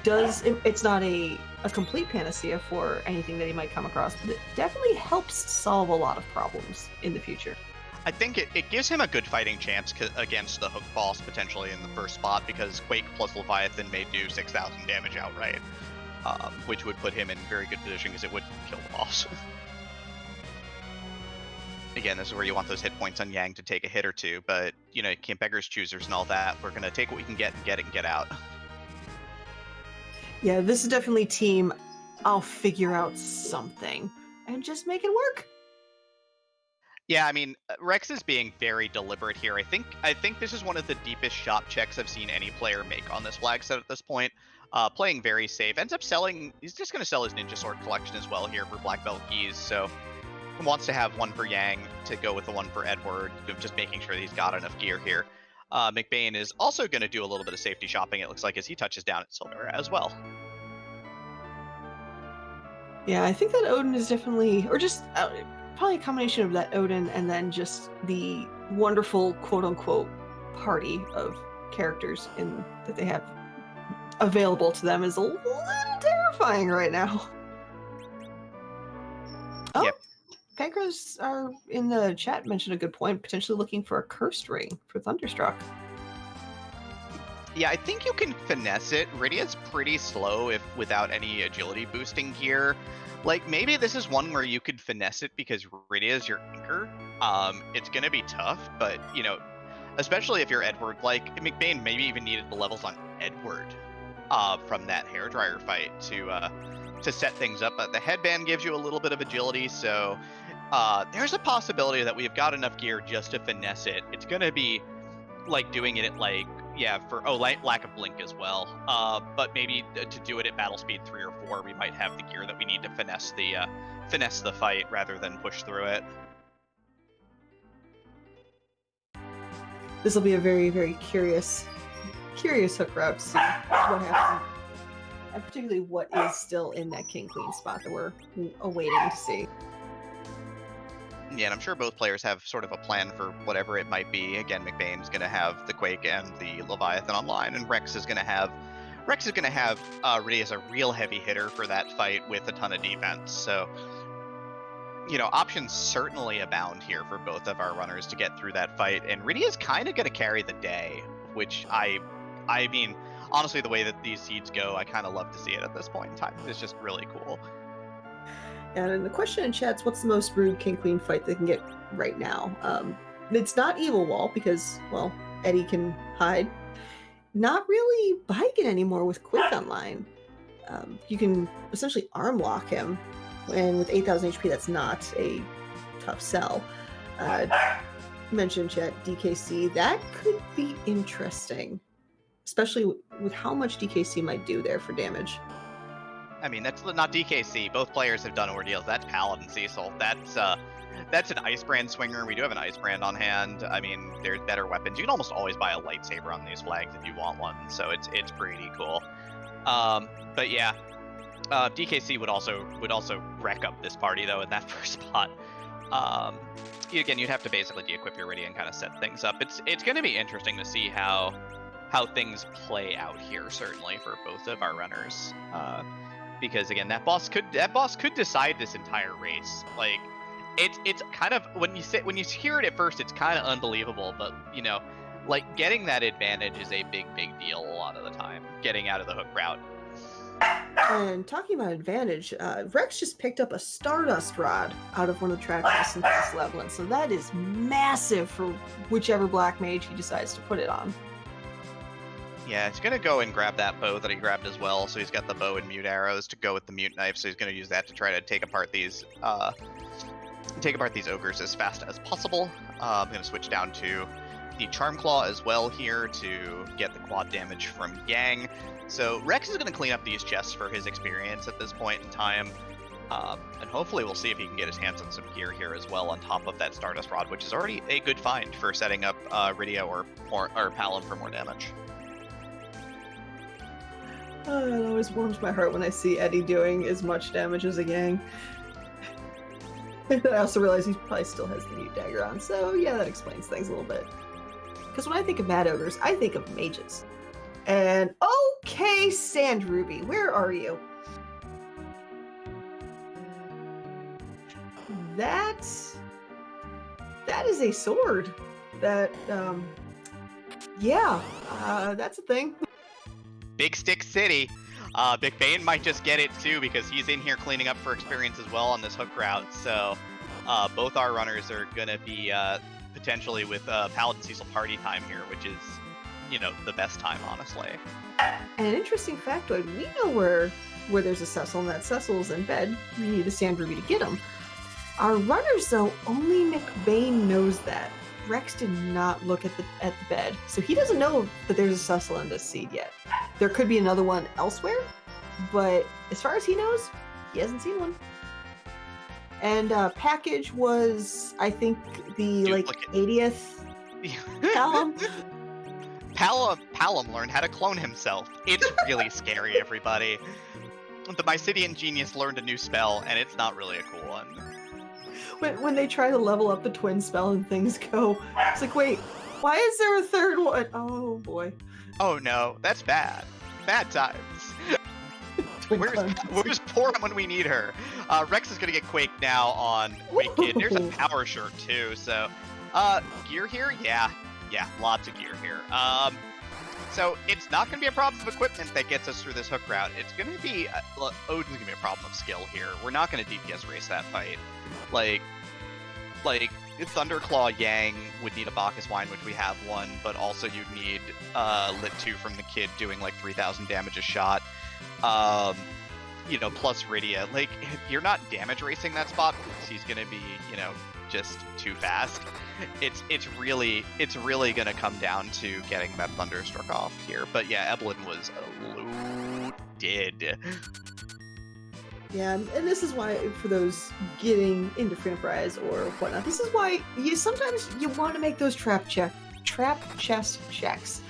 it's not a complete panacea for anything that he might come across, but it definitely helps solve a lot of problems in the future. I think it gives him a good fighting chance against the hook boss potentially in the first spot, because Quake plus Leviathan may do 6,000 damage outright, which would put him in very good position because it would kill the boss. Again, this is where you want those hit points on Yang to take a hit or two, but, you know, can't beggars choosers and all that. We're going to take what we can get and get it and get out. Yeah, this is definitely team, I'll figure out something and just make it work. Yeah, I mean, Rex is being very deliberate here. I think this is one of the deepest shop checks I've seen any player make on this flag set at this point. Playing very safe. Ends up selling... He's just going to sell his Ninja Sword collection as well here for Black Belt keys, so... Wants to have one for Yang to go with the one for Edward, just making sure that he's got enough gear here. McBain is also going to do a little bit of safety shopping, it looks like, as he touches down at Silver as well. Yeah, I think that Odin is definitely, or just probably a combination of that Odin and then just the wonderful quote-unquote party of characters that they have available to them is a little terrifying right now. Oh, Yep. Pankras are in the chat mentioned a good point, potentially looking for a cursed ring for Thunderstruck. Yeah, I think you can finesse it. Rydia's pretty slow if without any agility boosting gear. Like, maybe this is one where you could finesse it because Rydia's your anchor. It's gonna be tough, but, you know, especially if you're Edward, like, McBain maybe even needed the levels on Edward from that hairdryer fight to set things up. But the headband gives you a little bit of agility, so there's a possibility that we've got enough gear just to finesse it. It's gonna be like doing it at like, yeah, for lack of blink as well. But maybe to do it at battle speed 3 or 4, we might have the gear that we need to finesse the fight rather than push through it. This will be a very, very curious hook route to see what happens, and particularly what is still in that King Queen spot that we're awaiting to see. Yeah, and I'm sure both players have sort of a plan for whatever it might be. Again, McBain's going to have the Quake and the Leviathan online, and Rex is going to have Rydia as a real heavy hitter for that fight with a ton of defense. So, you know, options certainly abound here for both of our runners to get through that fight, and Rydia's kind of going to carry the day, which I mean, honestly, the way that these seeds go, I kind of love to see it at this point in time. It's just really cool. And the question in chat's, what's the most rude King Queen fight they can get right now? It's not Evil Wall because, well, Eddie can hide. Not really Biken anymore with Quick online. You can essentially arm lock him, and with 8,000 HP, that's not a tough sell. Mentioned chat DKC, that could be interesting, especially with how much DKC might do there for damage. I mean, that's not DKC. Both players have done ordeals. That's Paladin Cecil. That's an Ice Brand swinger. We do have an Ice Brand on hand. I mean, there's better weapons. You can almost always buy a lightsaber on these flags if you want one, so it's pretty cool. But yeah, DKC would also wreck up this party though in that first spot. Again, you'd have to basically de-equip your Rydia and kind of set things up. It's going to be interesting to see how things play out here, certainly for both of our runners. Because again, that boss could decide this entire race. Like, it's kind of, when you hear it at first, it's kind of unbelievable, but you know, like, getting that advantage is a big deal a lot of the time, getting out of the hook route. And talking about advantage, Rex just picked up a Stardust Rod out of one of the track synthesis leveling, so that is massive for whichever black mage he decides to put it on. Yeah, he's gonna go and grab that bow that he grabbed as well. So he's got the bow and mute arrows to go with the mute knife. So he's gonna use that to try to take apart these ogres as fast as possible. I'm gonna switch down to the Charm Claw as well here to get the quad damage from Yang. So Rex is gonna clean up these chests for his experience at this point in time, and hopefully we'll see if he can get his hands on some gear here as well on top of that Stardust Rod, which is already a good find for setting up Rydia or Palom for more damage. It always warms my heart when I see Eddie doing as much damage as a Yang. And I also realize he probably still has the mute dagger on, so yeah, that explains things a little bit. Because when I think of Mad Ogres, I think of mages. And okay, Sand Ruby, where are you? That is a sword. That, yeah, that's a thing. Big Stick City. McBain might just get it too because he's in here cleaning up for experience as well on this hook route. So both our runners are going to be potentially with Paladin Cecil party time here, which is, you know, the best time, honestly. And an interesting factoid, we know where there's a Cecil, and that Cecil's in bed. We need the Sand Ruby to get him. Our runners, though, only McBain knows that. Rex did not look at the bed, so he doesn't know that there's a Cecil in this seed yet. There could be another one elsewhere, but as far as he knows, he hasn't seen one. And package was, I think, the Duplicate. 80th Palom. Palom learned how to clone himself. It's really scary, everybody. the Mysidian genius learned a new spell, and it's not really a cool one. When they try to level up the twin spell and things go, it's like, wait, why is there a third one? Oh boy. Oh no, that's bad. Bad times. Where's Porum when we need her? Rex is gonna get Quake now on Quake Kid. There's a power shirt too, so gear here? Yeah, lots of gear here. So it's not gonna be a problem of equipment that gets us through this hook route. It's gonna be Odin's gonna be a problem of skill here. We're not gonna DPS race that fight. Like Thunderclaw Yang would need a Bacchus Wine, which we have one, but also you'd need Lit 2 from the Kid doing like 3,000 damage a shot. You know, plus Rydia. Like, you're not damage racing that spot because he's gonna be, you know, just too fast. It's really gonna come down to getting that Thunderstruck off here. But yeah, Evelyn was looted. Yeah, and this is why, for those getting into Free Enterprise or whatnot, this is why sometimes you want to make those trap chest checks.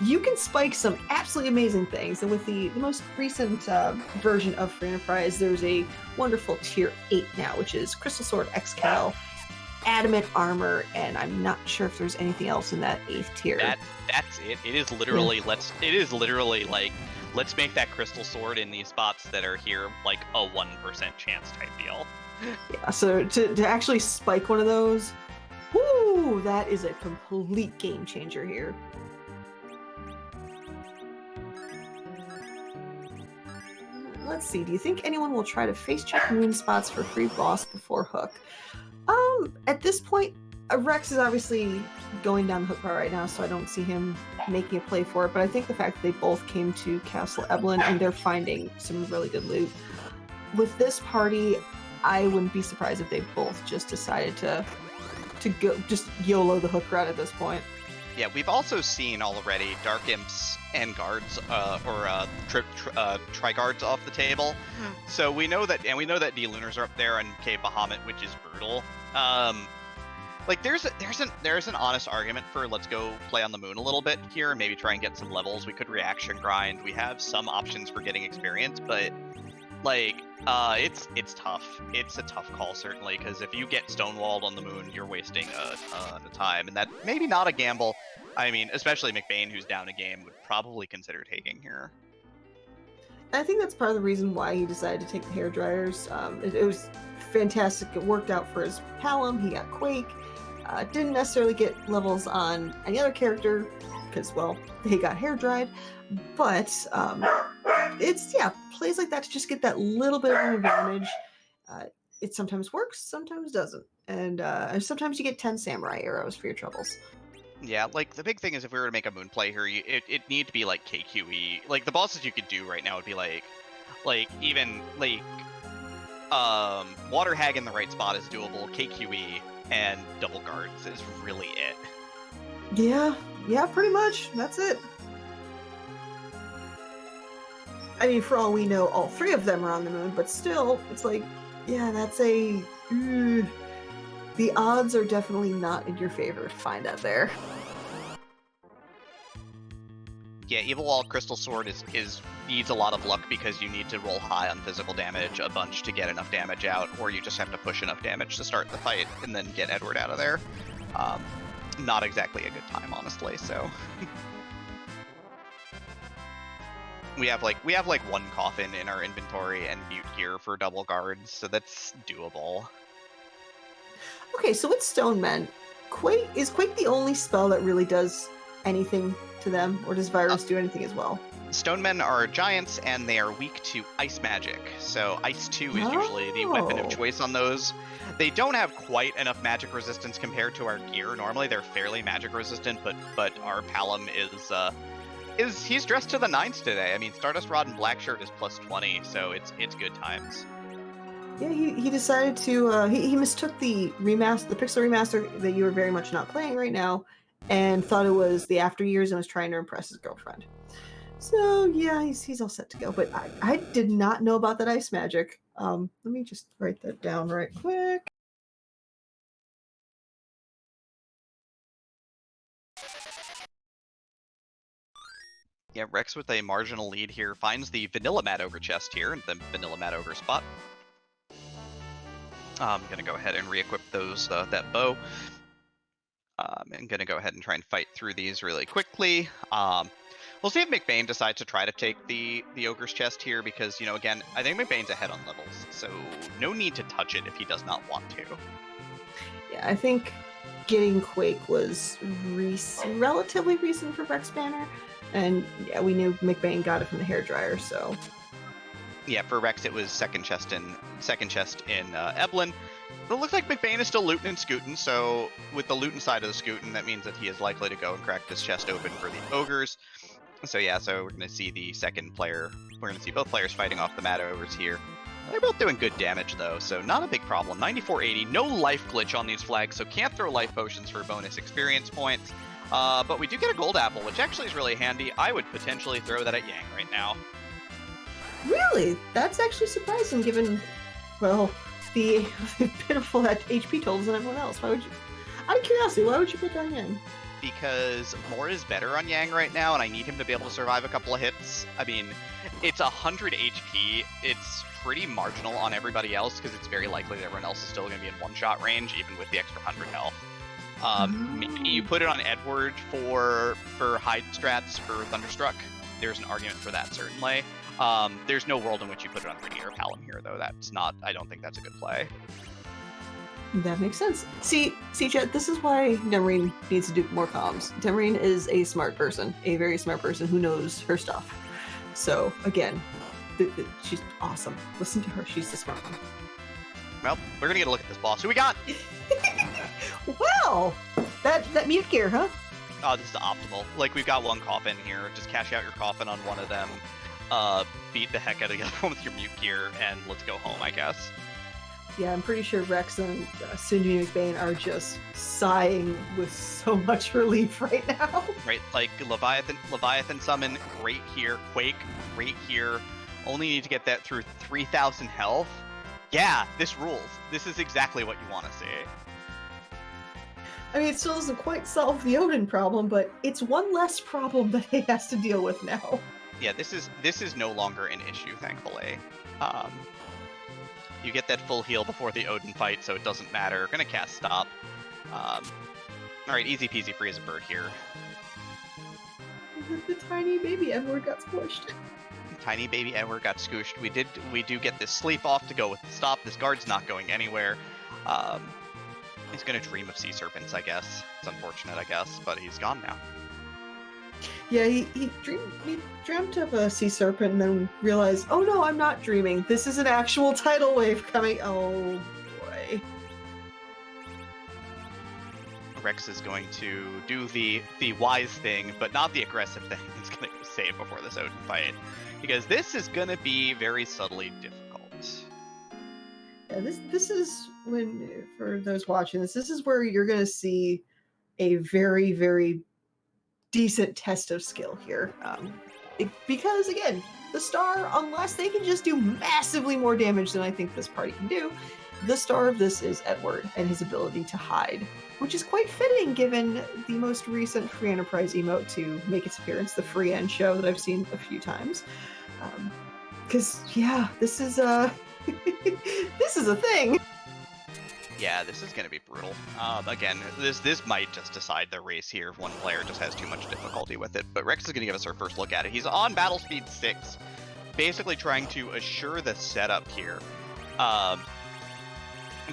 You can spike some absolutely amazing things, and with the most recent version of Free Enterprise, there's a wonderful Tier 8 now, which is Crystal Sword XCal, Adamant Armor, and I'm not sure if there's anything else in that 8th tier. That's it. It is literally let's make that Crystal Sword in these spots that are here like a 1% chance type deal. Yeah, so to actually spike one of those, whoo, that is a complete game changer here. Let's see, do you think anyone will try to face check moon spots for free boss before hook? At this point, Rex is obviously going down the hook bar right now, so I don't see him making a play for it, but I think the fact that they both came to Castle Evelyn and they're finding some really good loot. With this party, I wouldn't be surprised if they both just decided to go just YOLO the hook route at this point. Yeah, we've also seen already Dark Imps and guards, Tri-guards off the table. So we know that D-Lunars are up there and Cave Bahamut, which is brutal. Like there's an honest argument for let's go play on the moon a little bit here and maybe try and get some levels. We could reaction grind. We have some options for getting experience, but like it's tough. It's a tough call certainly, because if you get stonewalled on the moon, you're wasting a ton of time, and that maybe not a gamble. I mean, especially McBain, who's down a game, would probably consider taking here. I think that's part of the reason why he decided to take the hair dryers. It was fantastic. It worked out for his Palom. He got Quake. Didn't necessarily get levels on any other character because, well, they got hair dried. But it's, plays like that to just get that little bit of an advantage. It sometimes works, sometimes doesn't. And sometimes you get 10 samurai arrows for your troubles. Yeah, like the big thing is if we were to make a moon play here, it need to be like KQE. Like the bosses you could do right now would be like even like Water Hag in the right spot is doable. KQE and double guards is really it. Yeah, pretty much. That's it. I mean, for all we know, all three of them are on the moon, but still, it's like, yeah, that's a... the odds are definitely not in your favor to find out there. Yeah, Evil Wall Crystal Sword needs a lot of luck because you need to roll high on physical damage a bunch to get enough damage out, or you just have to push enough damage to start the fight and then get Edward out of there. Not exactly a good time, honestly, so... We have one coffin in our inventory and mute gear for double guards, so that's doable. Okay, so with Stonemen, is Quake the only spell that really does anything to them, or does Virus do anything as well? Stonemen are giants, and they are weak to ice magic, so Ice 2 is usually the weapon of choice on those. They don't have quite enough magic resistance compared to our gear. Normally they're fairly magic resistant, but our Palom he's dressed to the nines today. I mean, Stardust Rod and Black Shirt is plus 20, so it's good times. Yeah, he decided to he mistook the pixel remaster that you are very much not playing right now, and thought it was the After Years and was trying to impress his girlfriend. So yeah, he's all set to go. But I did not know about that ice magic. Let me just write that down right quick. Yeah, Rex with a marginal lead here finds the Vanilla Mad Ogre chest here, the Vanilla Mad Ogre spot. I'm gonna go ahead and re-equip those that bow. I'm gonna go ahead and try and fight through these really quickly. We'll see if McBain decides to try to take the Ogre's chest here, because, you know, again, I think McBain's ahead on levels, so no need to touch it if he does not want to. Yeah, I think getting Quake was relatively recent for Rexbanner, and yeah, we knew McBain got it from the hairdryer, so. Yeah, for Rex it was second chest in Eblin. But it looks like McBain is still looting and scooting, so with the looting side of the scooting, that means that he is likely to go and crack this chest open for the Ogres. So yeah, so we're going to see the second player. We're going to see both players fighting off the Mad Ogres here. They're both doing good damage though, so not a big problem. 9480, no life glitch on these flags, so can't throw life potions for bonus experience points. But we do get a gold apple, which actually is really handy. I would potentially throw that at Yang right now. Really? That's actually surprising given, well, the pitiful HP totals and everyone else. Why would you, out of curiosity, why would you put that on Yang? Because more is better on Yang right now, and I need him to be able to survive a couple of hits. I mean, it's 100 HP. It's pretty marginal on everybody else, because it's very likely that everyone else is still going to be in one-shot range, even with the extra 100 health. Maybe you put it on Edward for hide strats for Thunderstruck. There's an argument for that, certainly. There's no world in which you put it on Rainier or Palom here, though. That's not, I don't think that's a good play. That makes sense. See, Chet, this is why Demarine needs to do more comms. Demarine is a smart person, a very smart person who knows her stuff. So, again, she's awesome. Listen to her, she's the smart one. Well, we're gonna get a look at this boss. Who we got? Well, that mute gear, huh? Oh, this is optimal. Like, we've got one coffin here. Just cash out your coffin on one of them. Beat the heck out of the other one with your mute gear, and let's go home, I guess. Yeah, I'm pretty sure Rex and Sunji McBain are just sighing with so much relief right now. Right, like Leviathan summon, great here. Quake, great here. Only need to get that through 3,000 health. Yeah, this rules. This is exactly what you want to see. I mean, it still doesn't quite solve the Odin problem, but it's one less problem that he has to deal with now. Yeah, this is no longer an issue, thankfully. You get that full heal before the Odin fight, so it doesn't matter. Gonna cast Stop. Alright, easy peasy free as a bird here. The tiny baby Edward got squished. Tiny baby Edward got scooshed. We do get this sleep off to go with the Stop. This guard's not going anywhere. He's gonna dream of sea serpents, I guess. It's unfortunate, I guess, but he's gone now. Yeah, he dreamt of a sea serpent and then realized, oh no, I'm not dreaming. This is an actual tidal wave coming. Oh boy. Rex is going to do the wise thing, but not the aggressive thing. He's going to save before this Odin fight, because this is going to be very subtly difficult. Yeah, this is when, for those watching this is where you're going to see a very, very decent test of skill here. Because, again, the star, unless they can just do massively more damage than I think this party can do, the star of this is Edward and his ability to hide, which is quite fitting given the most recent Free Enterprise emote to make its appearance, the Free End show that I've seen a few times. Because, yeah, this is a thing. Yeah, this is going to be brutal. Again, this might just decide the race here if one player just has too much difficulty with it. But Rex is going to give us our first look at it. He's on battle speed 6, basically trying to assure the setup here.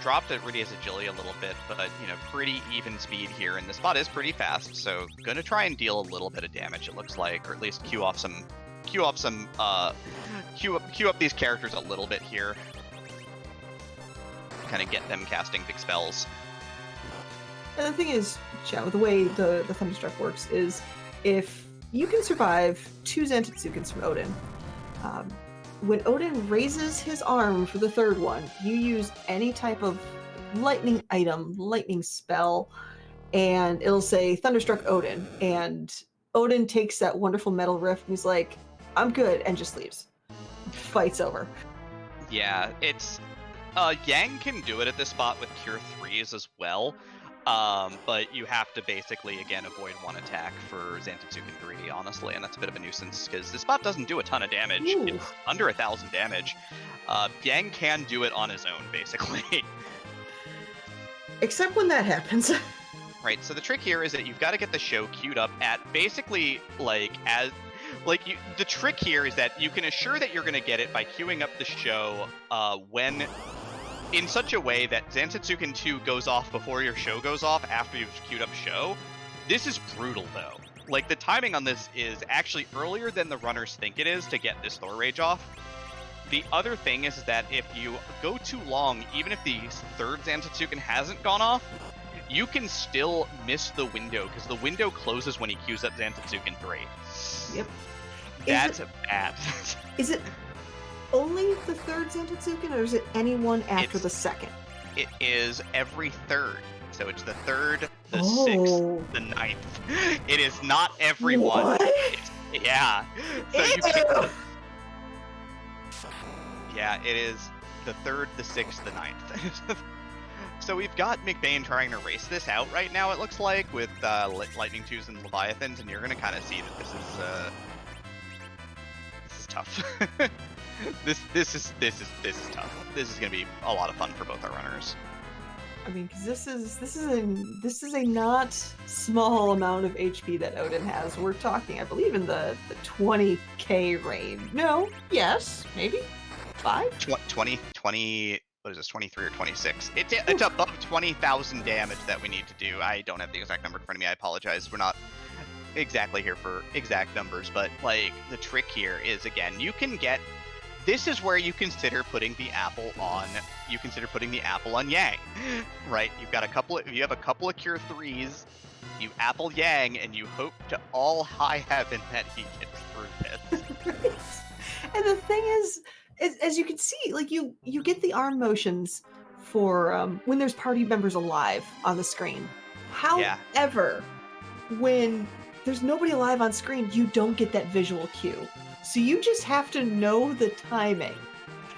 Dropped at Rydia's agility a little bit, but, you know, pretty even speed here. And the spot is pretty fast, so going to try and deal a little bit of damage, it looks like, or at least queue up these characters a little bit here. Kind of get them casting big spells. And the thing is, Chow, the way the Thunderstruck works is if you can survive 2 Zantatsukins from Odin, when Odin raises his arm for the third one, you use any type of lightning item, lightning spell, and it'll say Thunderstruck Odin, and Odin takes that wonderful metal riff and he's like, I'm good, and just leaves. Fight's over. Yeah, it's... Yang can do it at this spot with Cure 3s as well. But you have to basically, again, avoid one attack for Zantetsuken 3, honestly, and that's a bit of a nuisance, because this bot doesn't do a ton of damage. Ooh. It's under 1,000 damage. Yang can do it on his own, basically. Except when that happens. Right, so the trick here is that you've got to get the show queued up at basically, like, the trick here is that you can assure that you're going to get it by queuing up the show when in such a way that Zantetsuken 2 goes off before your show goes off after you've queued up show. This is brutal, though. Like, the timing on this is actually earlier than the runners think it is to get this Thor Rage off. The other thing is that if you go too long, even if the third Zantetsuken hasn't gone off, you can still miss the window, because the window closes when he queues up Zantetsuken 3. Yep. That's bad. Is it only the third Zantetsuken, or is it anyone after the second? It is every third. So it's the third, the sixth, the ninth. It is not everyone. What? Yeah. So you can, yeah, it is the third, the sixth, the ninth. So we've got McBain trying to race this out right now, it looks like, with Lightning 2s and Leviathans, and you're going to kind of see that this is tough. This is tough. This is going to be a lot of fun for both our runners. I mean, because this is a not small amount of HP that Odin has. We're talking, I believe, in the 20k range. No, yes, maybe 5. 20. What is this? 23 or 26? It's above 20,000 damage that we need to do. I don't have the exact number in front of me. I apologize. We're not exactly here for exact numbers, but like the trick here is, again, you can get. This is where you consider putting the apple on. You consider putting the apple on Yang, right? You've got a couple. You have a couple of cure 3s. You apple Yang, and you hope to all high heaven that he gets through this. And the thing is, as you can see, like you get the arm motions for when there's party members alive on the screen. However, when there's nobody alive on screen, you don't get that visual cue. So you just have to know the timing.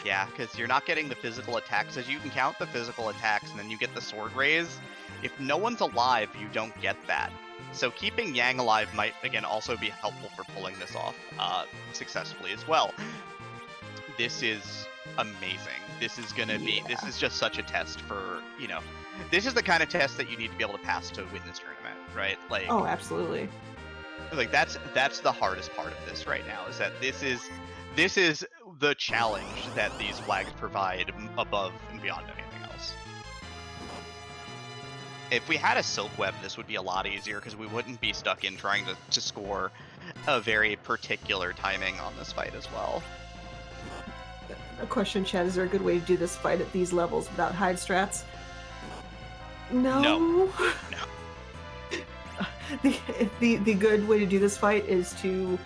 Yeah, because you're not getting the physical attacks. As you can count the physical attacks, and then you get the sword raise. If no one's alive, you don't get that. So keeping Yang alive might, again, also be helpful for pulling this off successfully as well. This is amazing. This is going to be, this is just such a test for, this is the kind of test that you need to be able to pass to win this tournament, right? Like, oh, absolutely. Like, that's the hardest part of this right now, is that this is the challenge that these flags provide above and beyond anything else. If we had a Silk Web, this would be a lot easier, because we wouldn't be stuck in trying to score a very particular timing on this fight as well. A question, Chad, is there a good way to do this fight at these levels without hide strats? No. The good way to do this fight is to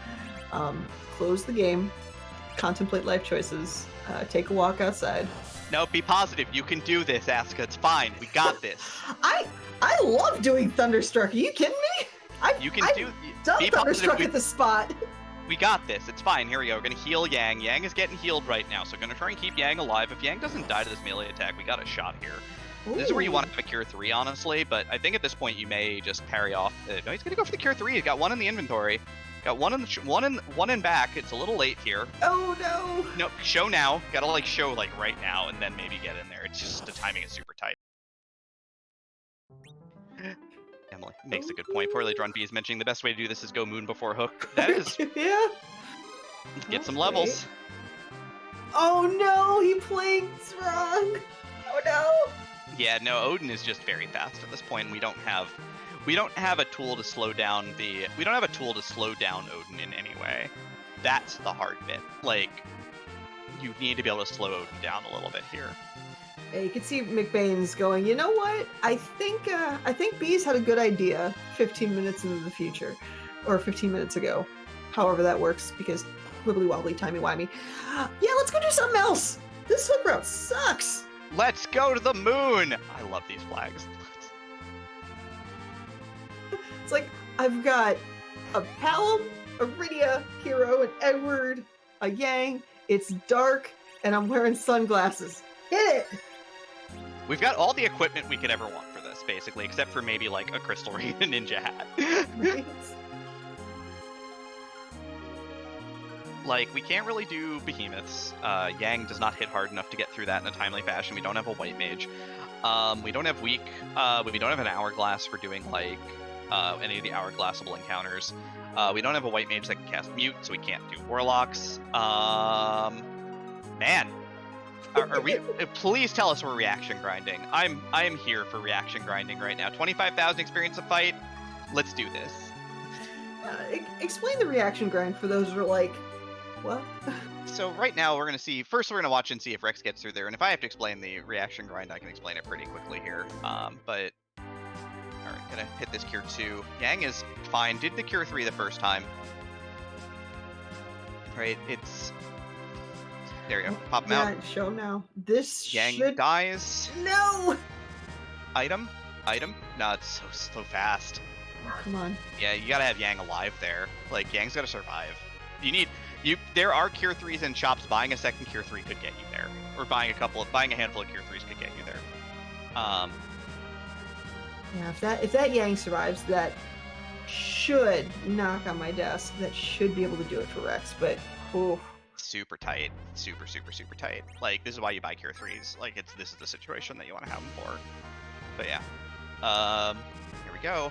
close the game, contemplate life choices, take a walk outside. No, be positive. You can do this, Asuka. It's fine. We got this. I love doing Thunderstruck. Are you kidding me? I've done Thunderstruck at the spot. We got this. It's fine. Here we go. We're going to heal Yang. Yang is getting healed right now, so we're going to try and keep Yang alive. If Yang doesn't die to this melee attack, we got a shot here. Ooh. This is where you want to have a Cure 3, honestly, but I think at this point you may just parry off. No, he's going to go for the Cure 3. He's got one in the inventory. Got one in back. It's a little late here. Oh, no. No, show now. Got to, show, right now, and then maybe get in there. It's just the timing is super tight. Emily makes a good point. Poorly Drawn B is mentioning the best way to do this is go Moon before Hook. That is. Yeah. Get some levels. Oh no, he blinked wrong. Oh no. Yeah, no, Odin is just very fast at this point. We don't have a tool to slow down Odin in any way. That's the hard bit. You need to be able to slow Odin down a little bit here. Yeah, you can see McBain's going, you know what? I think Bees had a good idea 15 minutes into the future. Or 15 minutes ago. However that works, because wibbly wobbly, timey wimey. Yeah, let's go do something else. This hook route sucks. Let's go to the moon. I love these flags. It's like I've got a Palom, a Rydia hero, an Edward, a Yang. It's dark, and I'm wearing sunglasses. Hit it. We've got all the equipment we could ever want for this, basically, except for maybe like a crystal ring and a ninja hat. Right? Like, we can't really do behemoths. Yang does not hit hard enough to get through that in a timely fashion. We don't have a white mage. We don't have weak. We don't have an hourglass for doing like any of the hourglassable encounters. We don't have a white mage that can cast mute, so we can't do warlocks. Man, are we? Please tell us we're reaction grinding. I am here for reaction grinding right now. 25,000 experience of fight. Let's do this. Explain the reaction grind for those who are like, what? So right now we're gonna see. First, we're gonna watch and see if Rex gets through there, and if I have to explain the reaction grind, I can explain it pretty quickly here. But all right, gonna hit this cure 2. Yang is fine. Did the cure 3 the first time. Right, it's there. You go. Pop him out. Show now. This Yang should dies. no. Item. No, it's so fast. Oh, come on. Yeah, you gotta have Yang alive there. Like Yang's gotta survive. There are cure 3s in shops. Buying a second cure 3 could get you there, or buying a handful of cure 3s could get you there. Yeah, if that Yang survives, that should knock on my desk. That should be able to do it for Rex, but oh. Super tight, super tight. Like, this is why you buy cure 3s. Like, this is the situation that you want to have them for. But yeah, here we go.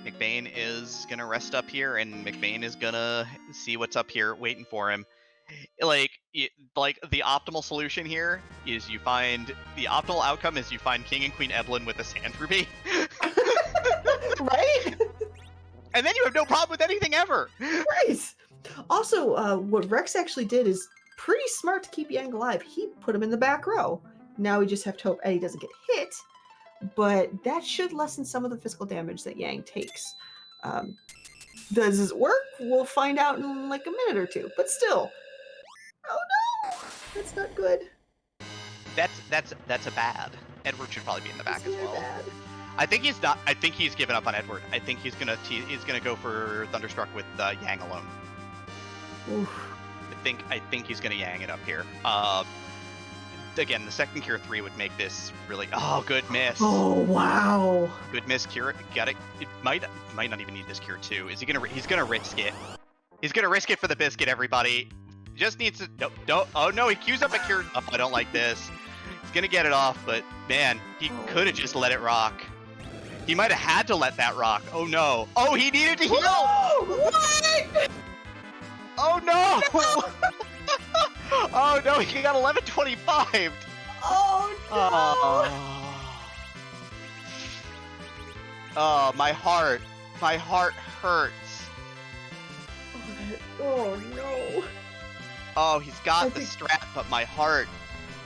McBain is gonna rest up here, and McBain is gonna see what's up here waiting for him. Like the optimal solution here is the optimal outcome is you find King and Queen Evelyn with a sand ruby. Right? And then you have no problem with anything ever. Right. Also, what Rex actually did is pretty smart to keep Yang alive. He put him in the back row. Now we just have to hope Eddie doesn't get hit. But that should lessen some of the physical damage that Yang takes. Does it work? We'll find out in like a minute or two. But still, oh no, that's not good. That's a bad. Edward should probably be in the back as well. Bad. I think he's not. I think he's given up on Edward. I think he's gonna go for Thunderstruck with Yang alone. Oof. I think he's gonna Yang it up here. Again, the second cure 3 would make this really. Oh, good miss. Oh wow. Good miss. Cure. Got it. It might not even need this cure 2. Is he gonna? He's gonna risk it. He's gonna risk it for the biscuit. Everybody. Just needs to. Don't. Oh no, he queues up a cure. Oh, I don't like this. He's gonna get it off, but man, he could have just let it rock. He might have had to let that rock. Oh no. Oh, he needed to heal. What? Oh no. Oh no, he got 1125. Oh no. Oh, my heart hurts. Oh no. Oh, he's got the strat, but my heart.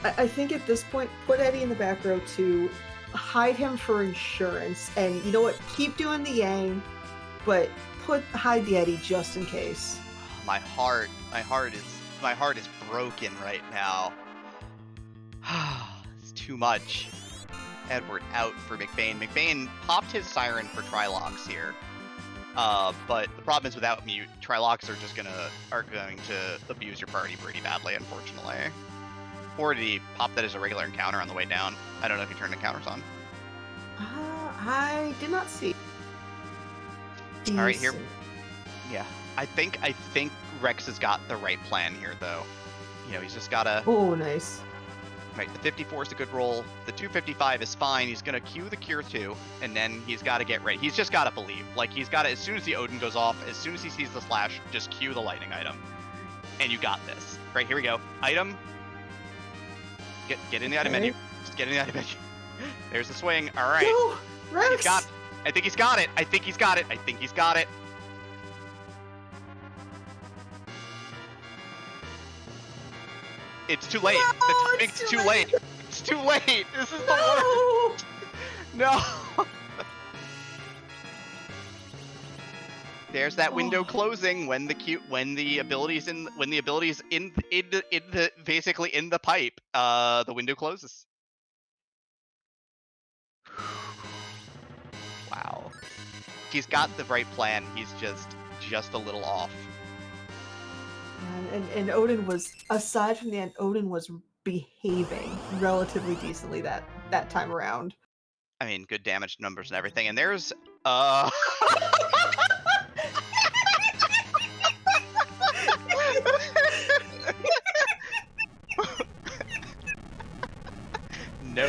I think at this point, put Eddie in the back row to hide him for insurance, and you know what? Keep doing the Yang, but hide the Eddie just in case. My heart is broken right now. It's too much. Edward out for McBain. McBain popped his siren for Trilocks here. But the problem is without mute, Trilocks are going to abuse your party pretty badly, unfortunately. Or did he pop that as a regular encounter on the way down? I don't know if he turned encounters on. I did not see. All right, here. Yeah, I think Rex has got the right plan here, though. You know, he's just gotta. Oh, nice. Right, the 54 is a good roll. The 255 is fine. He's gonna queue the cure 2, and then he's got to get ready. He's just gotta believe. Like, he's gotta, as soon as the Odin goes off, as soon as he sees the slash, just queue the lightning item, and you got this. Right, here we go. Item. Get in the item menu. Just get in the item menu. There's the swing. All right. No, Rex. I think he's got it. I think he's got it. It's too late. No, The timing's too late. It's too late. This is the worst. No. There's that window closing when the ability's basically in the pipe. The window closes. Wow. He's got the right plan. He's just a little off. And Odin was, aside from the end, Odin was behaving relatively decently that time around. I mean, good damage numbers and everything. And there's uh no.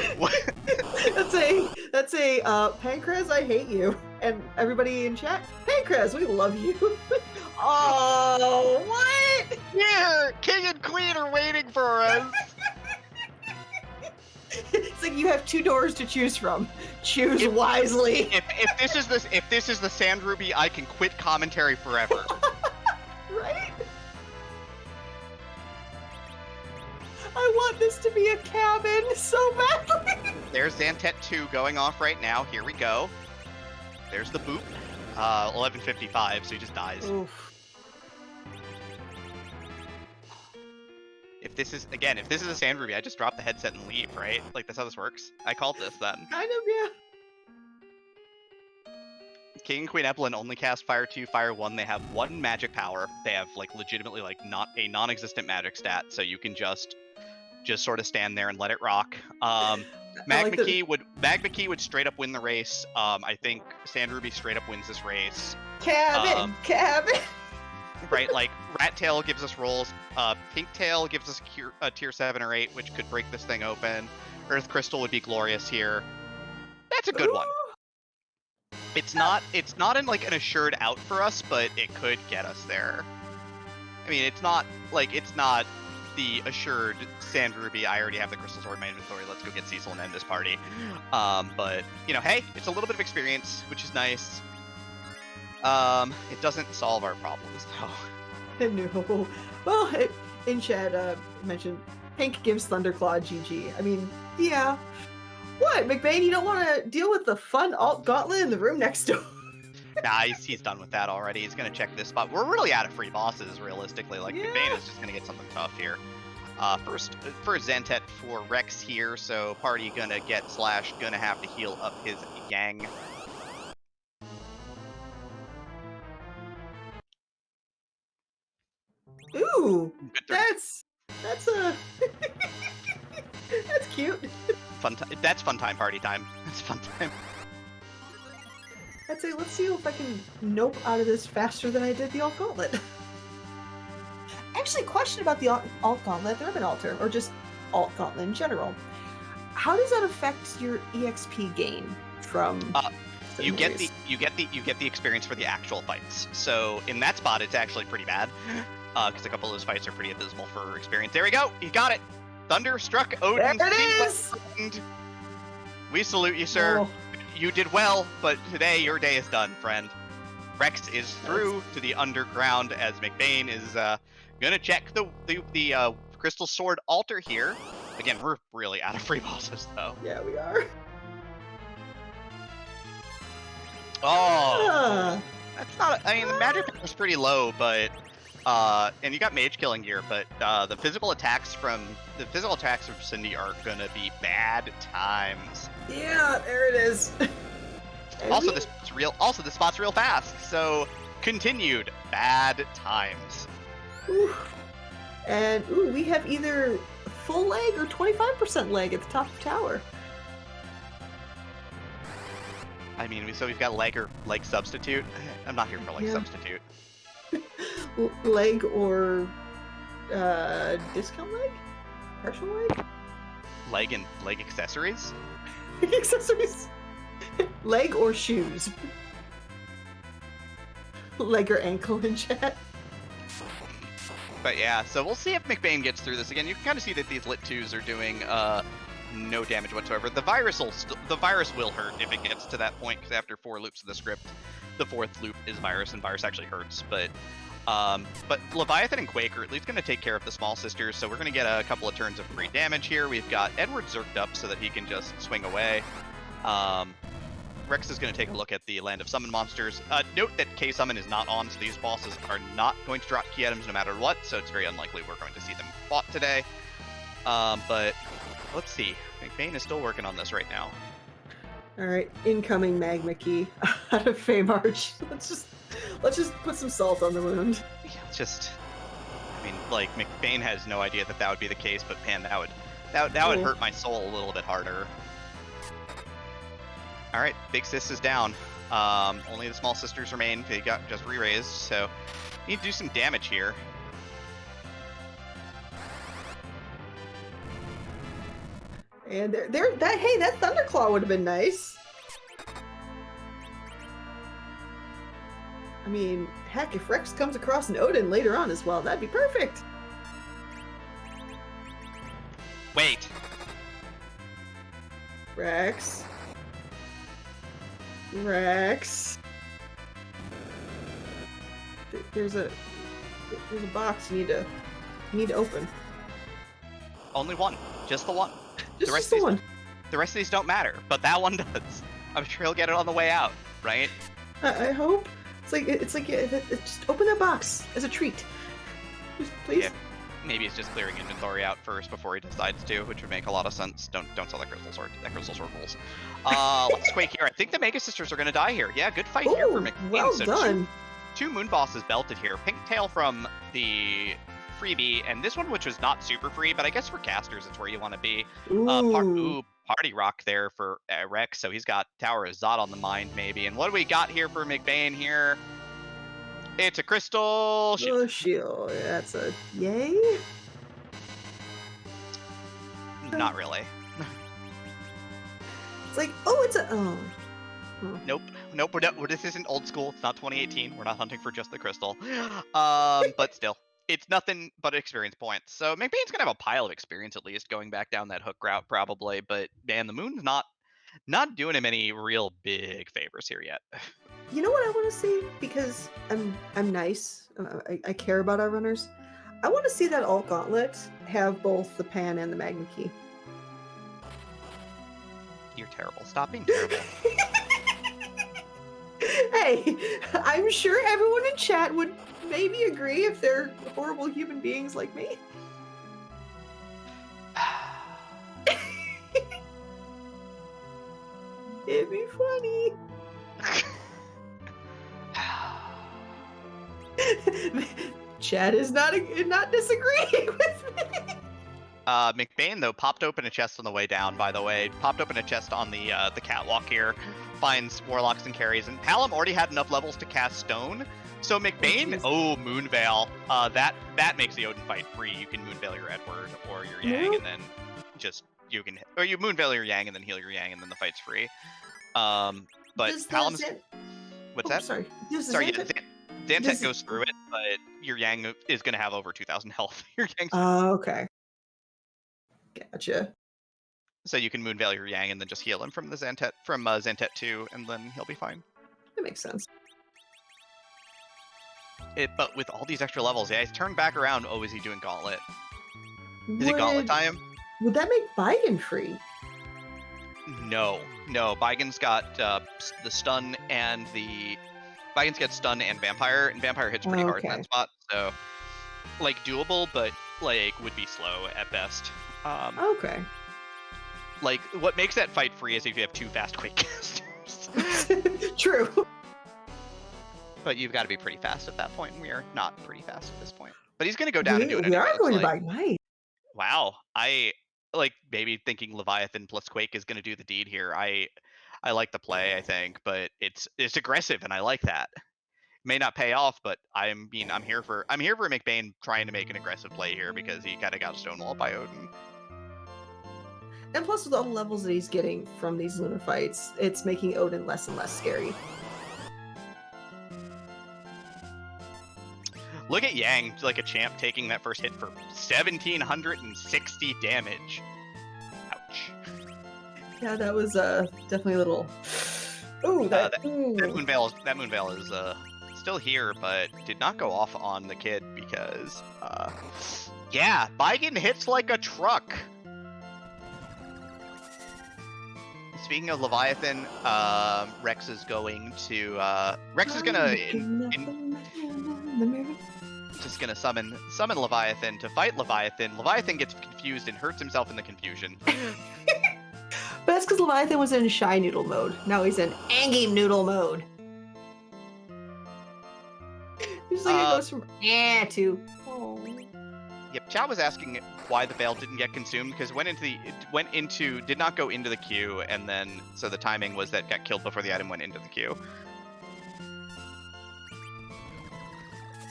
That's a Pancrez, I hate you. And everybody in chat, Pancrez, we love you. Oh, what? Here, King and Queen are waiting for us. It's like you have 2 doors to choose from. Choose wisely. If this is the Sand Ruby, I can quit commentary forever. Right? I want this to be a cabin so badly. There's Zantet 2 going off right now. Here we go. There's the boop. 11:55, so he just dies. Oof. If this is a Sand Ruby, I just drop the headset and leave, right? Like, that's how this works. I called this then. Kind of, yeah. King and Queen Eplin only cast Fire 2, Fire 1. They have 1 magic power. They have, like, legitimately, like, not a non-existent magic stat, so you can just sort of stand there and let it rock. Magma Key would straight up win the race. I think Sand Ruby straight up wins this race. Cabin. Right, like Rat Tail gives us rolls. Pink Tail gives us a tier 7 or 8, which could break this thing open. Earth Crystal would be glorious here. That's a good one. It's not in like an assured out for us, but it could get us there. I mean, it's not the assured Sand Ruby. I already have the Crystal Sword in my inventory. Let's go get Cecil and end this party. But you know, hey, it's a little bit of experience, which is nice. It doesn't solve our problems though. No. Well, in chat mentioned Pink gives Thunderclaw GG. I mean, yeah. What, McBain? You don't want to deal with the fun alt gauntlet in the room next door? Nah, he's done with that already. He's gonna check this spot. We're really out of free bosses, realistically. Like, yeah. McBain is just gonna get something tough here. First Zantet for Rex here, so party gonna get / gonna have to heal up his gang. Ooh, that's a that's cute. That's fun time, party time. That's fun time. I'd say let's see if I can nope out of this faster than I did the alt gauntlet. Actually, question about the alt gauntlet, the Urban Altar, or just alt gauntlet in general. How does that affect your EXP gain from? You get the experience for the actual fights. So in that spot, it's actually pretty bad, because a couple of those fights are pretty abysmal for experience. There we go. You got it. Thunderstruck Odin. There it is. We salute you, sir. Oh. You did well, but today your day is done, friend. Rex is through to the underground as McBain is gonna check the Crystal Sword altar here. Again, we're really out of free bosses though. Yeah, we are. Oh, that's not. I mean, the magic is pretty low, but and you got mage killing gear, but the physical attacks from Cindy are gonna be bad times. Yeah, there it is. Also, this spot's real fast, so continued bad times. Ooh. And we have either full leg or 25% leg at the top of the tower. I mean, we've got leg substitute. I'm not here for substitute. Leg or discount leg? Partial leg? Leg accessories? Accessories. Leg or shoes? Leg or ankle in chat? But yeah, so we'll see if McBain gets through this again. You can kind of see that these lit 2s are doing no damage whatsoever. The virus will hurt if it gets to that point, because after 4 loops of the script, the 4th loop is virus, and virus actually hurts. But Leviathan and Quake are at least going to take care of the small sisters, so we're going to get a couple of turns of free damage here. We've got Edward zerked up so that he can just swing away. Rex is going to take a look at the Land of Summon monsters. Note that K-Summon is not on, so these bosses are not going to drop key items no matter what, so it's very unlikely we're going to see them fought today. But let's see. McBain is still working on this right now. Alright, incoming magma key out of Fame Arch. Let's just put some salt on the wound. Yeah, I mean, like, McBain has no idea that would be the case, but man, that would hurt my soul a little bit harder. All right, big sis is down. Only the small sisters remain. They got just re-raised, so need to do some damage here. And that Thunderclaw would have been nice. I mean, heck, if Rex comes across an Odin later on as well, that'd be perfect. Wait. Rex. There's a box you need to open. Only one. Just the one. Just the one. The rest of these don't matter, but that one does. I'm sure he'll get it on the way out, right? I hope. It's like just open that box as a treat. Please. Yeah. Maybe he's just clearing inventory out first before he decides to, which would make a lot of sense. Don't sell that crystal sword. That crystal sword rules. Let's quake here. I think the Mega Sisters are going to die here. Yeah, good fight here for McBain. Well done. Two Moon Bosses belted here. Pink Tail from the freebie, and this one, which was not super free, but I guess for casters, it's where you want to be. Party Rock there for Rex, so he's got Tower of Zod on the mind, maybe. And what do we got here for McBain here? It's a crystal shield. Oh, shield. That's a yay? Not really. It's like, oh, it's a... Oh. Nope. This isn't old school. It's not 2018. We're not hunting for just the crystal. But still, it's nothing but experience points. So McBain's gonna have a pile of experience at least going back down that hook route probably. But man, the moon's not doing him any real big favors here yet. You know what I want to see? Because I'm nice. I care about our runners. I want to see that alt gauntlet have both the pan and the magma key. You're terrible. Stop being terrible. Hey, I'm sure everyone in chat would maybe agree if they're horrible human beings like me. It'd be funny. Chad is not disagreeing with me. McBain though popped open a chest on the way down. By the way, popped open a chest on the catwalk here. Finds warlocks and carries, and Palom already had enough levels to cast stone. So McBain, Moonveil, that makes the Odin fight free. You can Moonveil your Edward or your Yang, and then you Moonveil your Yang and then heal your Yang, and then the fight's free. But Palom's what's that? Sorry. Zantet goes through it, but your Yang is going to have over 2,000 health. Your Yang's okay. Gotcha. So you can Moonveil your Yang and then just heal him from the Zantet 2, and then he'll be fine. That makes sense. But with all these extra levels, yeah, he's turned back around. Oh, is he doing Gauntlet? Is it Gauntlet time? Would that make Baigen free? No. Baigen's got the stun and Baigen's got stun and Vampire, and Vampire hits pretty hard in that spot. So, doable, but would be slow at best. Okay. What makes that fight free is if you have two fast quick casters. True. But you've got to be pretty fast at that point, and we are not pretty fast at this point. But he's going to go down and do it anyway. We are going to buy nice. Wow. I maybe thinking Leviathan plus Quake is going to do the deed here. I like the play, I think, but it's aggressive, and I like that. May not pay off, but I'm here for McBain trying to make an aggressive play here because he kind of got stonewalled by Odin. And plus, with all the levels that he's getting from these lunar fights, it's making Odin less and less scary. Look at Yang, like a champ, taking that first hit for 1,760 damage. Ouch. Yeah, that was definitely a little. Ooh, that Moonveil is still here, but did not go off on the kid because, Baigen hits like a truck. Speaking of Leviathan, Rex is gonna summon Leviathan to fight Leviathan. Leviathan gets confused and hurts himself in the confusion. But that's because Leviathan was in Shy Noodle mode. Now he's in Angie Noodle mode. He's it goes from to. Oh. Yep, Chow was asking why the veil didn't get consumed because did not go into the queue, and then so the timing was that got killed before the item went into the queue.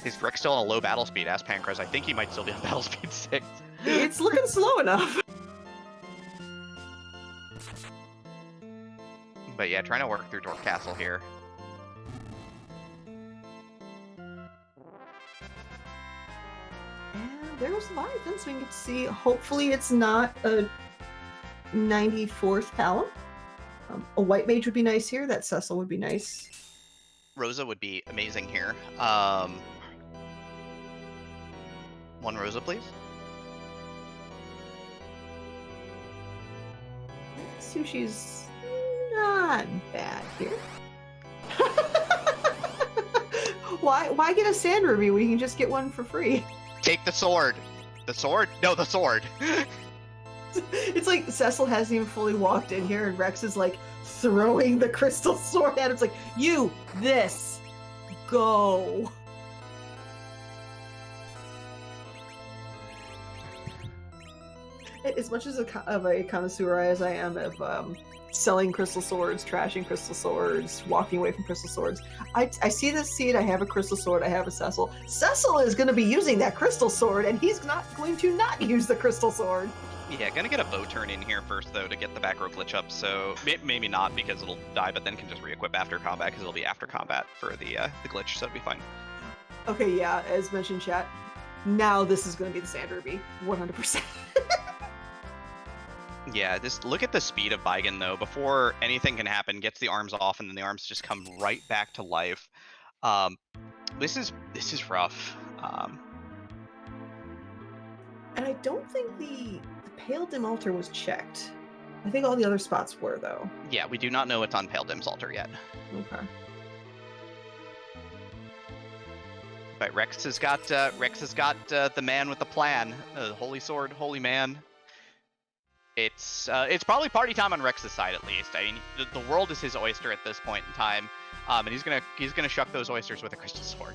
Is Rex still on a low battle speed? Asked Pancras. I think he might still be on battle speed 6. It's looking slow enough. But yeah, trying to work through Dwarf Castle here. And there's Leviathan, so we can get to see. Hopefully, it's not a 94th Talon. A white mage would be nice here. That Cecil would be nice. Rosa would be amazing here. One Rosa, please. Sushi's not bad here. Why get a sand ruby when you can just get one for free? Take the sword. The sword? No, the sword. It's like Cecil hasn't even fully walked in here, and Rex is like throwing the crystal sword at him. It's like, you, this, go. As much of a connoisseur as I am of selling crystal swords, trashing crystal swords, walking away from crystal swords, I see this seed, I have a crystal sword, I have a Cecil. Cecil is going to be using that crystal sword, and he's not going to not use the crystal sword. Yeah, gonna get a bow turn in here first, though, to get the back row glitch up, so maybe not because it'll die, but then can just re-equip after combat, because it'll be after combat for the glitch, so it'll be fine. Okay, yeah, as mentioned, chat, now this is going to be the Sand Ruby, 100%. Yeah, just look at the speed of Baigen, though. Before anything can happen, gets the arms off, and then the arms just come right back to life. This is rough. And I don't think the Pale Dim Altar was checked. I think all the other spots were, though. Yeah, we do not know it's on Pale Dim's altar yet. Okay. But Rex has got the man with the plan. Holy Sword, Holy Man. It's probably party time on Rex's side, at least. I mean, the world is his oyster at this point in time, and he's gonna shuck those oysters with a crystal sword.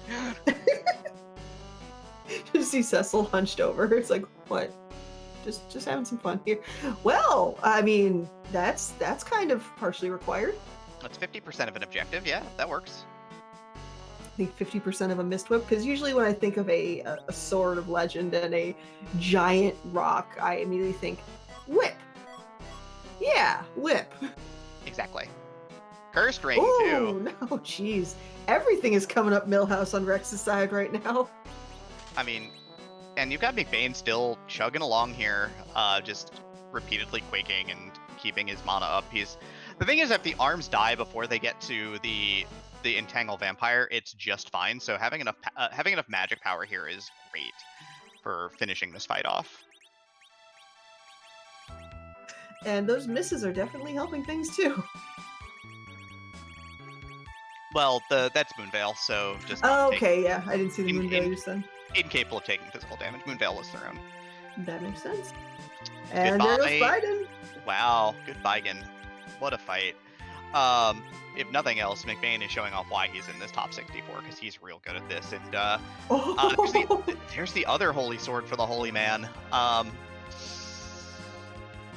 Just see Cecil hunched over. It's like, what? Just having some fun here. Well, I mean, that's kind of partially required. That's 50% of an objective. Yeah, that works. I think 50% of a mist whip, because usually when I think of a sword of legend and a giant rock, I immediately think whip. Yeah, whip. Exactly. Cursed ring, Ooh, too. No, jeez. Everything is coming up Millhouse on Rex's side right now. I mean, and you've got McBain still chugging along here, just repeatedly quaking and keeping his mana up. The thing is, if the arms die before they get to the Entangle Vampire, it's just fine. So having enough magic power here is great for finishing this fight off. And those misses are definitely helping things too. Well, that's Moonveil, so just. Oh, okay, yeah, I didn't see the Moonveil you said. Incapable of taking physical damage. Moonveil is their own. That makes sense. And there goes Biden. Wow, good Biden. What a fight. If nothing else, McBain is showing off why he's in this top 64, because he's real good at this. And there's the other Holy Sword for the Holy Man.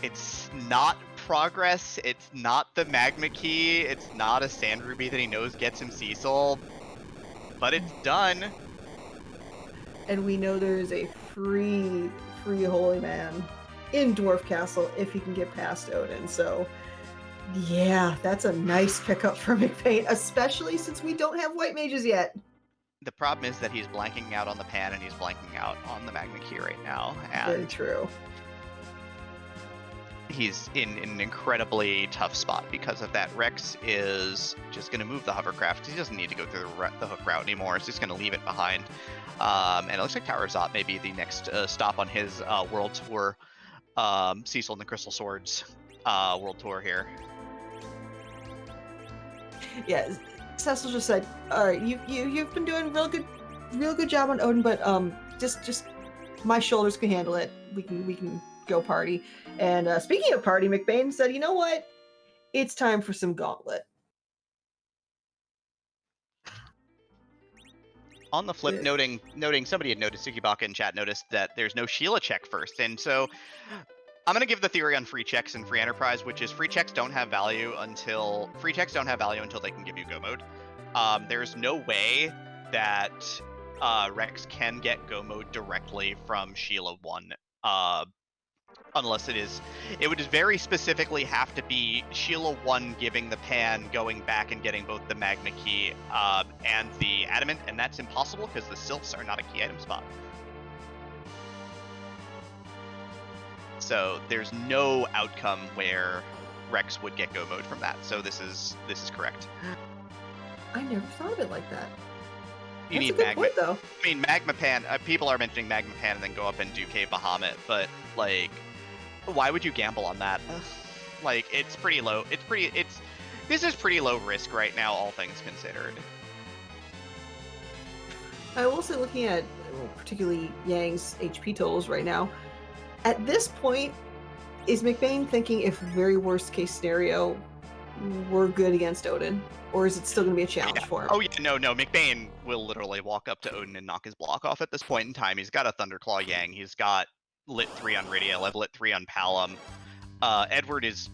It's not progress, it's not the Magma Key, it's not a Sand Ruby that he knows gets him Cecil, but it's done. And we know there's a free Holy Man in Dwarf Castle if he can get past Odin, so yeah, that's a nice pickup for McBain, especially since we don't have white mages yet. The problem is that he's blanking out on the pan and he's blanking out on the Magma Key right now. And very true. He's in an incredibly tough spot because of that. Rex is just going to move the hovercraft. He doesn't need to go through the hook route anymore. He's just going to leave it behind. And it looks like Tower Zot may be the next stop on his world tour, Cecil and the Crystal Swords world tour here. Yeah, Cecil just said, "All right, you've been doing real good job on Odin, but just my shoulders can handle it. We can go party." And speaking of party, McBain said, "You know what? It's time for some Gauntlet." On the flip, noting somebody had noticed, Sukibaka in chat noticed that there's no Sheila check first, and so I'm gonna give the theory on free checks and free enterprise, which is free checks don't have value until they can give you go mode. There's no way that Rex can get go mode directly from Sheila 1, unless it would very specifically have to be Sheila 1 giving the pan, going back and getting both the magma key and the adamant, and that's impossible because the sylphs are not a key item spot. So there's no outcome where Rex would get go mode from that. So this is correct. I never thought of it like that. You That's need a good magma. point, though. I mean, magma pan. People are mentioning magma pan and then go up and do Cave Bahamut, but like, why would you gamble on that? Like, it's pretty low. This is pretty low risk right now, all things considered. I'm also looking at particularly Yang's HP totals right now. At this point, is McBain thinking if very worst case scenario, we're good against Odin? Or is it still going to be a challenge for him? Oh, yeah, no. McBain will literally walk up to Odin and knock his block off at this point in time. He's got a Thunderclaw Yang. He's got Lit 3 on Rydia, level Lit 3 on Palom. Edward's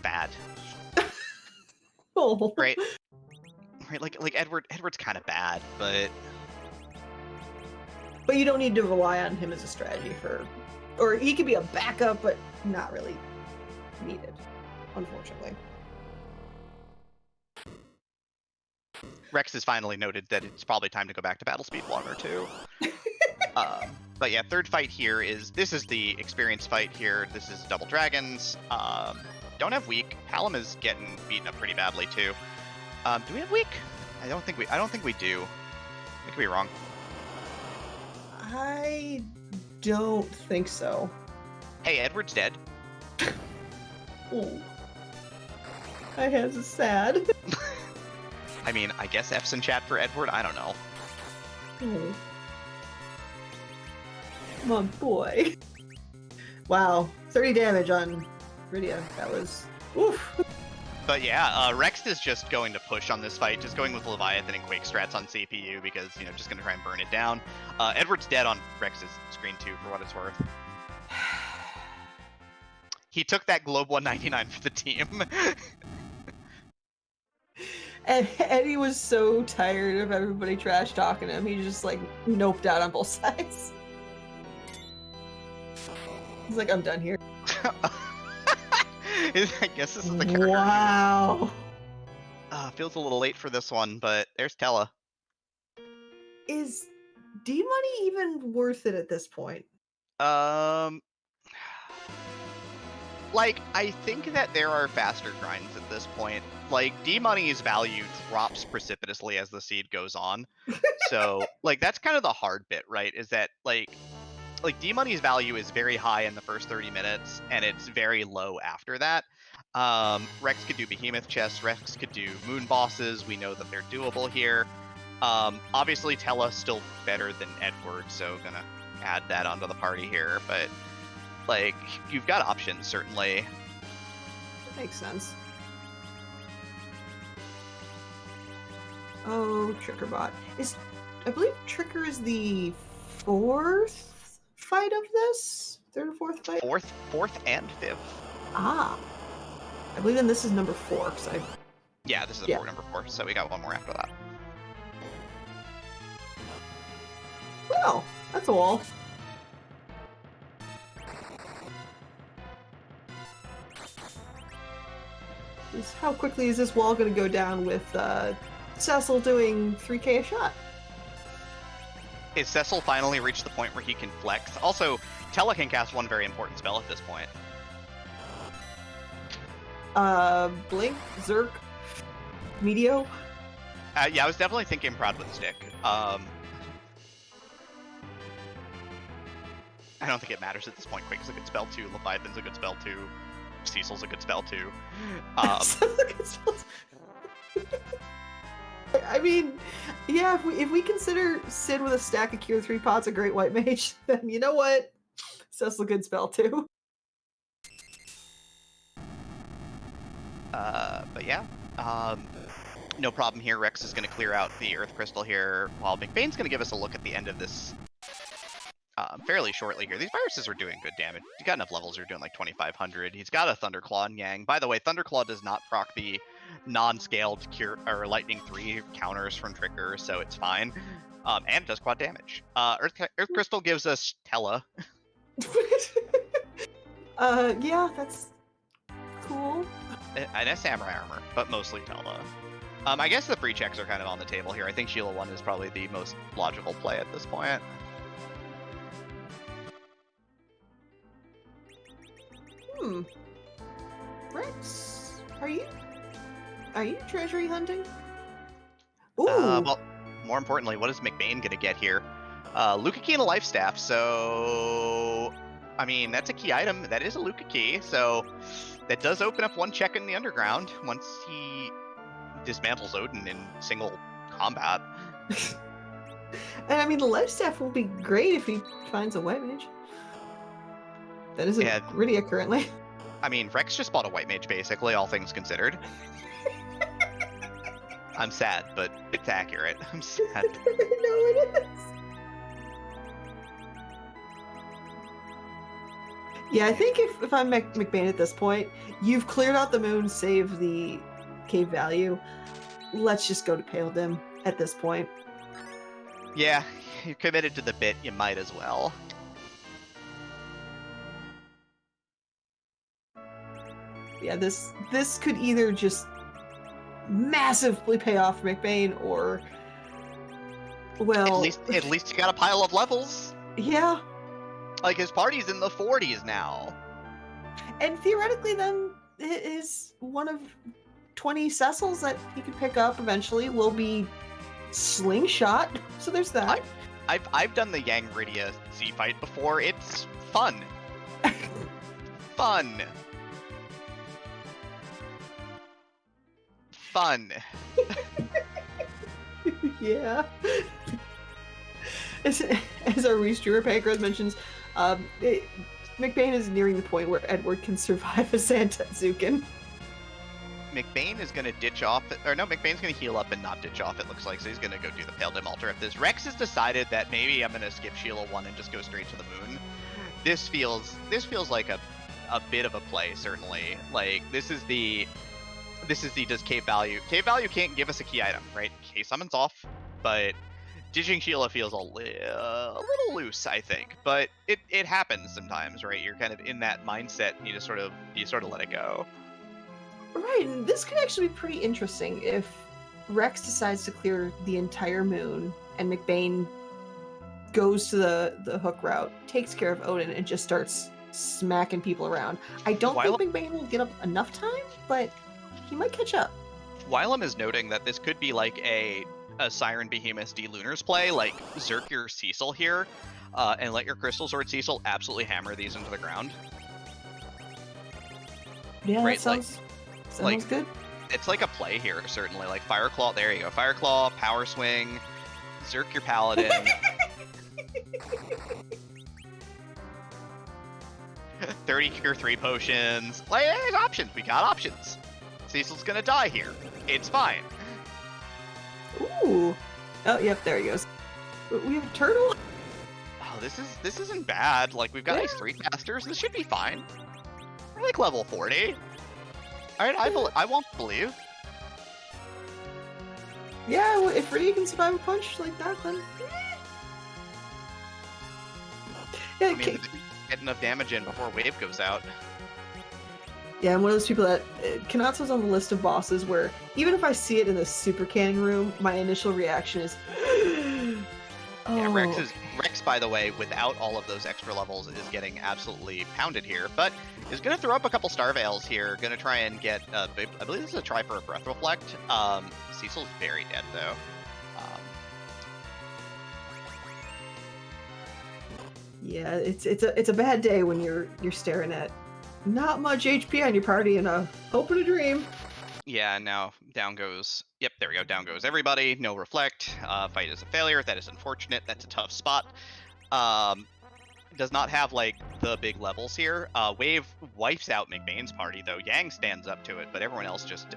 bad. Oh. Right? Like Edward's kind of bad, but you don't need to rely on him as a strategy or he could be a backup, but not really needed, unfortunately. Rex has finally noted that it's probably time to go back to battle speed 1 or 2. But yeah, third fight here this is the experience fight here. This is Double Dragons. Don't have weak. Palom is getting beaten up pretty badly too. Do we have weak? I don't think we do. I could be wrong. I don't think so. Hey, Edward's dead. Oh. My hands are sad. I mean, I guess F's in chat for Edward. I don't know. Oh. My boy. Wow, 30 damage on Rydia. That was oof. But yeah, Rex is just going to push on this fight, just going with Leviathan and Quake strats on CPU because, just going to try and burn it down. Edward's dead on Rex's screen too, for what it's worth. He took that Globe 199 for the team. And Eddie was so tired of everybody trash talking him, he just like noped out on both sides. He's like, I'm done here. I guess this is the character. Wow. Feels a little late for this one, but there's Tella. Is D-Money even worth it at this point? Like, I think that there are faster grinds at this point. Like, D-Money's value drops precipitously as the seed goes on. So, like, that's kind of the hard bit, right? Is that, like D-Money's value is very high in the first 30 minutes, and it's very low after that. Rex could do Behemoth chests, Rex could do Moon bosses. We know that they're doable here. Obviously, Tella's still better than Edward, so gonna add that onto the party here. But, like, you've got options, certainly. That makes sense. Oh, Trickerbot. I believe Tricker is the fourth fight of this? Third or fourth fight? Fourth and fifth. Ah. I believe then this is number 4. Yeah, this is number 4, so we got one more after that. Well, that's a wall. How quickly is this wall going to go down with Cecil doing 3k a shot? Is Cecil finally reached the point where he can flex? Also, Tella can cast one very important spell at this point. Blink, Zerk, Meteo. Yeah, I was definitely thinking Proud with Stick. I don't think it matters at this point. Quake's a good spell too. Leviathan's a good spell too. Cecil's a good spell too. I mean, yeah, if we consider Sid with a stack of Cure 3 pots a great white mage, then you know what? Cecil's a good spell too. But yeah. No problem here. Rex is going to clear out the Earth Crystal here, while McBain's going to give us a look at the end of this fairly shortly here. These viruses are doing good damage. You got enough levels, you're doing like 2,500. He's got a Thunderclaw and Yang. By the way, Thunderclaw does not proc the non-scaled cure or Lightning 3 counters from Trigger, so it's fine. And it does quad damage. Earth Crystal gives us Tella. Yeah, that's cool. And a Samurai Armor, but mostly Tella. I guess the free checks are kind of on the table here. I think Sheila 1 is probably the most logical play at this point. Rex, are you treasury hunting? Ooh. Well, more importantly, what is McBain gonna get here? Luca Key and a Life Staff. So, I mean, that's a key item. That is a Luca Key. So that does open up one check in the underground once he dismantles Odin in single combat. And I mean, the Life Staff will be great if he finds a White Mage. That isn't Rydia currently. I mean, Rex just bought a White Mage, basically, all things considered. I'm sad, but it's accurate. I'm sad. No, it is. Yeah, I think if I'm McBain at this point, you've cleared out the moon, saved the cave value. Let's just go to Pale Dim at this point. Yeah, you're committed to the bit, you might as well. Yeah, this could either just massively pay off for McBain, or, well, at least you got a pile of levels. Yeah. Like, his party's in the 40s now. And theoretically, then, his one of 20 Cecils that he could pick up eventually will be Slingshot. So there's that. I've done the Yang Rydia Z fight before. It's fun. Fun. Fun. Yeah. As our restreamer Pancras mentions, McBain is nearing the point where Edward can survive a Santetsuken. McBain is going to ditch off, or no, McBain's going to heal up and not ditch off, it looks like, so he's going to go do the Pale Dim Altar. If this Rex has decided that maybe I'm going to skip Sheila 1 and just go straight to the moon, this feels like a bit of a play, certainly. Like, this is the does Cave Value can't give us a key item, right? K summons off, but ditching Sheila feels a little loose, I think. But it happens sometimes, right? You're kind of in that mindset, and you sort of let it go. Right, and this could actually be pretty interesting if Rex decides to clear the entire moon and McBain goes to the hook route, takes care of Odin, and just starts smacking people around. I don't think McBain will get up enough time, but he might catch up. Wylam is noting that this could be like a Siren Behemoth D Lunars play, like Zerk your Cecil here, and let your Crystal Sword Cecil absolutely hammer these into the ground. Yeah, right? Sounds good. It's like a play here, certainly. Like Fireclaw, there you go. Fireclaw, Power Swing, Zerk your Paladin. 30 Cure 3 potions. Like, there's options. We got options. Cecil's gonna die here. It's fine. Ooh. Oh, yep, there he goes. We have a turtle? Oh, this isn't bad. Like, we've got these 3 casters. This should be fine. We're like level 40. Alright, I won't believe. Yeah, well, if Rydia can survive a punch like that, then... Yeah, I mean, get enough damage in before Wave goes out. Yeah, I'm one of those people that... Kanatsu's on the list of bosses where, even if I see it in the super canning room, my initial reaction is... Oh. Yeah, Rex, by the way, without all of those extra levels, is getting absolutely pounded here, but is going to throw up a couple Star Veils here, going to try and get, I believe this is a try for a Breath Reflect. Cecil's very dead, though. Yeah, it's a bad day when you're staring at not much HP on your party and a hope and a dream. Yeah, now down goes. Yep, there we go. Down goes everybody. No reflect. Fight is a failure. That is unfortunate. That's a tough spot. does not have like the big levels here. Wave wipes out McBain's party though. Yang stands up to it, but everyone else just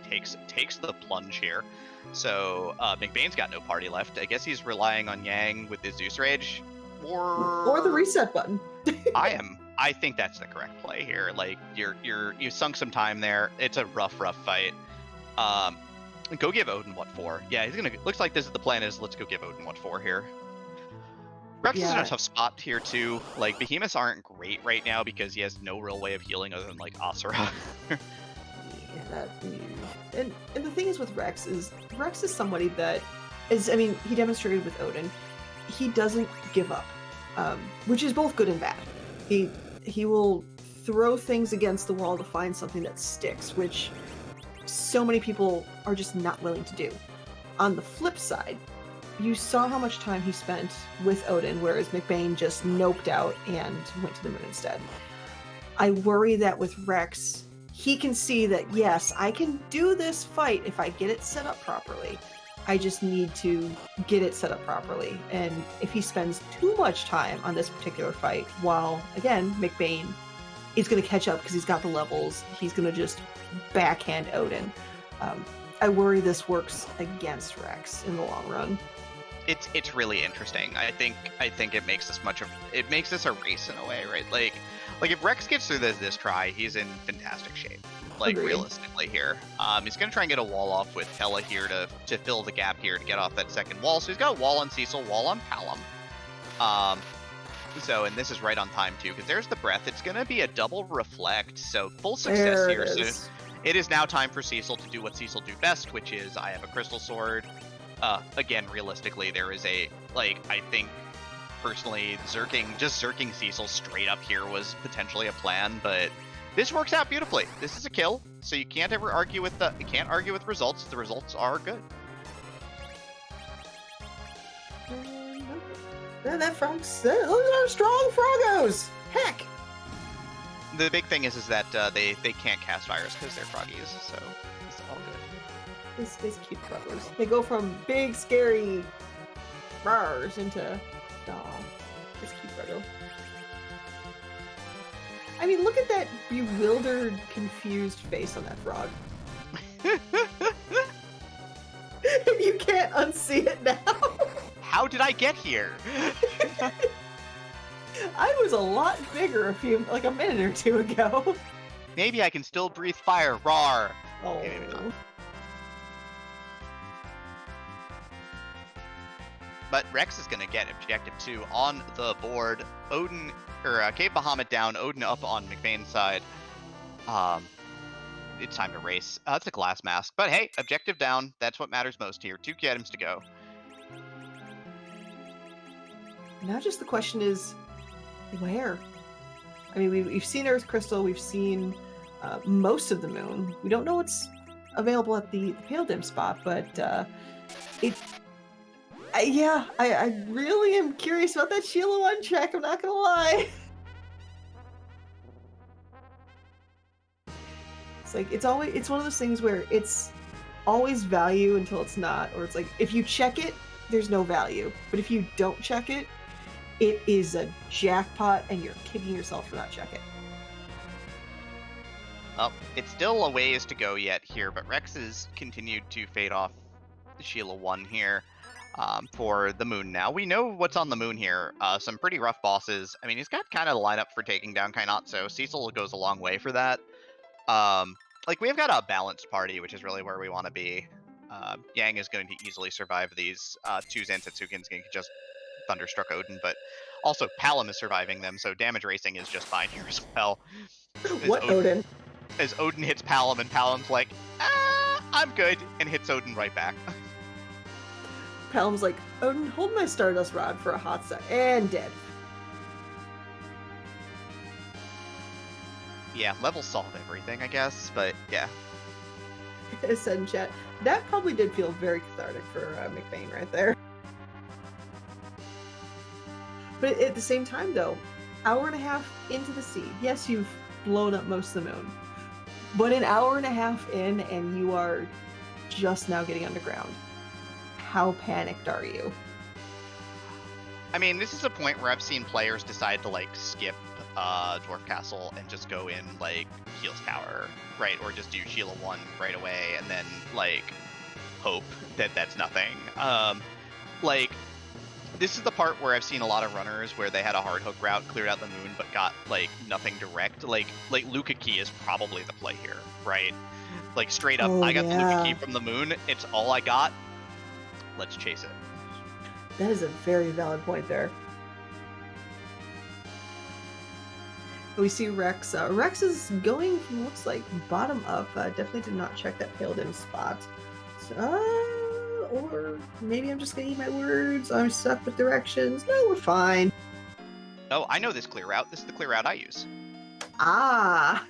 takes the plunge here. So McBain's got no party left. I guess he's relying on Yang with his Zeus Rage, or the reset button. I think that's the correct play here. Like you sunk some time there. It's a rough fight. Go give Odin what for. Yeah, he's gonna. Looks like this is the plan. Is let's go give Odin what for here. Rex is in a tough spot here too. Like behemoths aren't great right now because he has no real way of healing other than like Asura. And the thing is with Rex is somebody that is, I mean, he demonstrated with Odin, he doesn't give up, which is both good and bad. He will throw things against the wall to find something that sticks, which so many people are just not willing to do. On the flip side, you saw how much time he spent with Odin, whereas McBain just noped out and went to the moon instead. I worry that with Rex, he can see that, yes, I can do this fight if I get it set up properly. I just need to get it set up properly. And if he spends too much time on this particular fight, while, again, McBain is going to catch up because he's got the levels, he's going to just backhand Odin. I worry this works against Rex in the long run. It's really interesting. I think it makes this a race in a way, right? Like if Rex gets through this try, he's in fantastic shape. Like Agreed. Realistically here, he's gonna try and get a wall off with Hela here to fill the gap here to get off that second wall. So he's got a wall on Cecil, wall on Palom. So and this is right on time too because there's the breath. It's gonna be a double reflect. So full success here. So it is now time for Cecil to do what Cecil do best, which is I have a crystal sword. Again, realistically, there is I think personally, zerking Cecil straight up here was potentially a plan, but this works out beautifully. This is a kill, so you can't ever argue with results. The results are good. Man, that frog's look at how strong Frogos! Heck! The big thing is that they can't cast Virus because they're froggies, so it's all good. These cute Frogos. They go from big, scary bars into this cute Froggo. I mean, look at that bewildered, confused face on that frog. You can't unsee it now. How did I get here? I was a lot bigger a minute or two ago. Maybe I can still breathe fire. Rawr. Oh. Okay, maybe not. But Rex is going to get objective 2 on the board. Odin, or Cave Bahamut down, Odin up on McBain's side. It's time to race. It's a glass mask. But hey, objective down. That's what matters most here. 2 key items to go. Now just the question is, where? I mean, we've seen Earth Crystal. We've seen most of the moon. We don't know what's available at the Pale Dim spot, but I really am curious about that Sheila 1 check, I'm not gonna lie. It's one of those things where it's always value until it's not, or it's like, if you check it, there's no value. But if you don't check it, it is a jackpot and you're kicking yourself for not checking. Well, it's still a ways to go yet here, but Rex has continued to fade off the Sheila 1 here. For the moon now. We know what's on the moon here. Some pretty rough bosses. I mean, he's got kind of the lineup for taking down Kainat, so Cecil goes a long way for that. We've got a balanced party, which is really where we want to be. Yang is going to easily survive these 2 Zantatsukins can just Thunderstruck Odin, but also Palom is surviving them, so damage racing is just fine here as well. What Odin? As Odin hits Palom, and Palom's like, I'm good, and hits Odin right back. Palom's like, Odin, hold my Stardust Rod for a hot sec, and dead. Yeah, levels solve everything, I guess, but yeah. As said in chat, that probably did feel very cathartic for McBain right there. But at the same time, though, hour and a half into the sea, yes, you've blown up most of the moon, but an hour and a half in, and you are just now getting underground. How panicked are you? I mean, this is a point where I've seen players decide to like skip Dwarf Castle and just go in like Heal's Tower, right? Or just do Sheila 1 right away and then like hope that that's nothing. Like this is the part where I've seen a lot of runners where they had a hard hook route, cleared out the moon, but got like nothing direct. Like Luca Key is probably the play here, right? Like straight up, I got the Luca Key from the moon. It's all I got. Let's chase it. That is a very valid point there. We see Rex. Rex is going, looks like, bottom up. Definitely did not check that pale dim spot. So, or maybe I'm just going to eat my words. I'm stuck with directions. No, we're fine. Oh, I know this clear route. This is the clear route I use. Ah.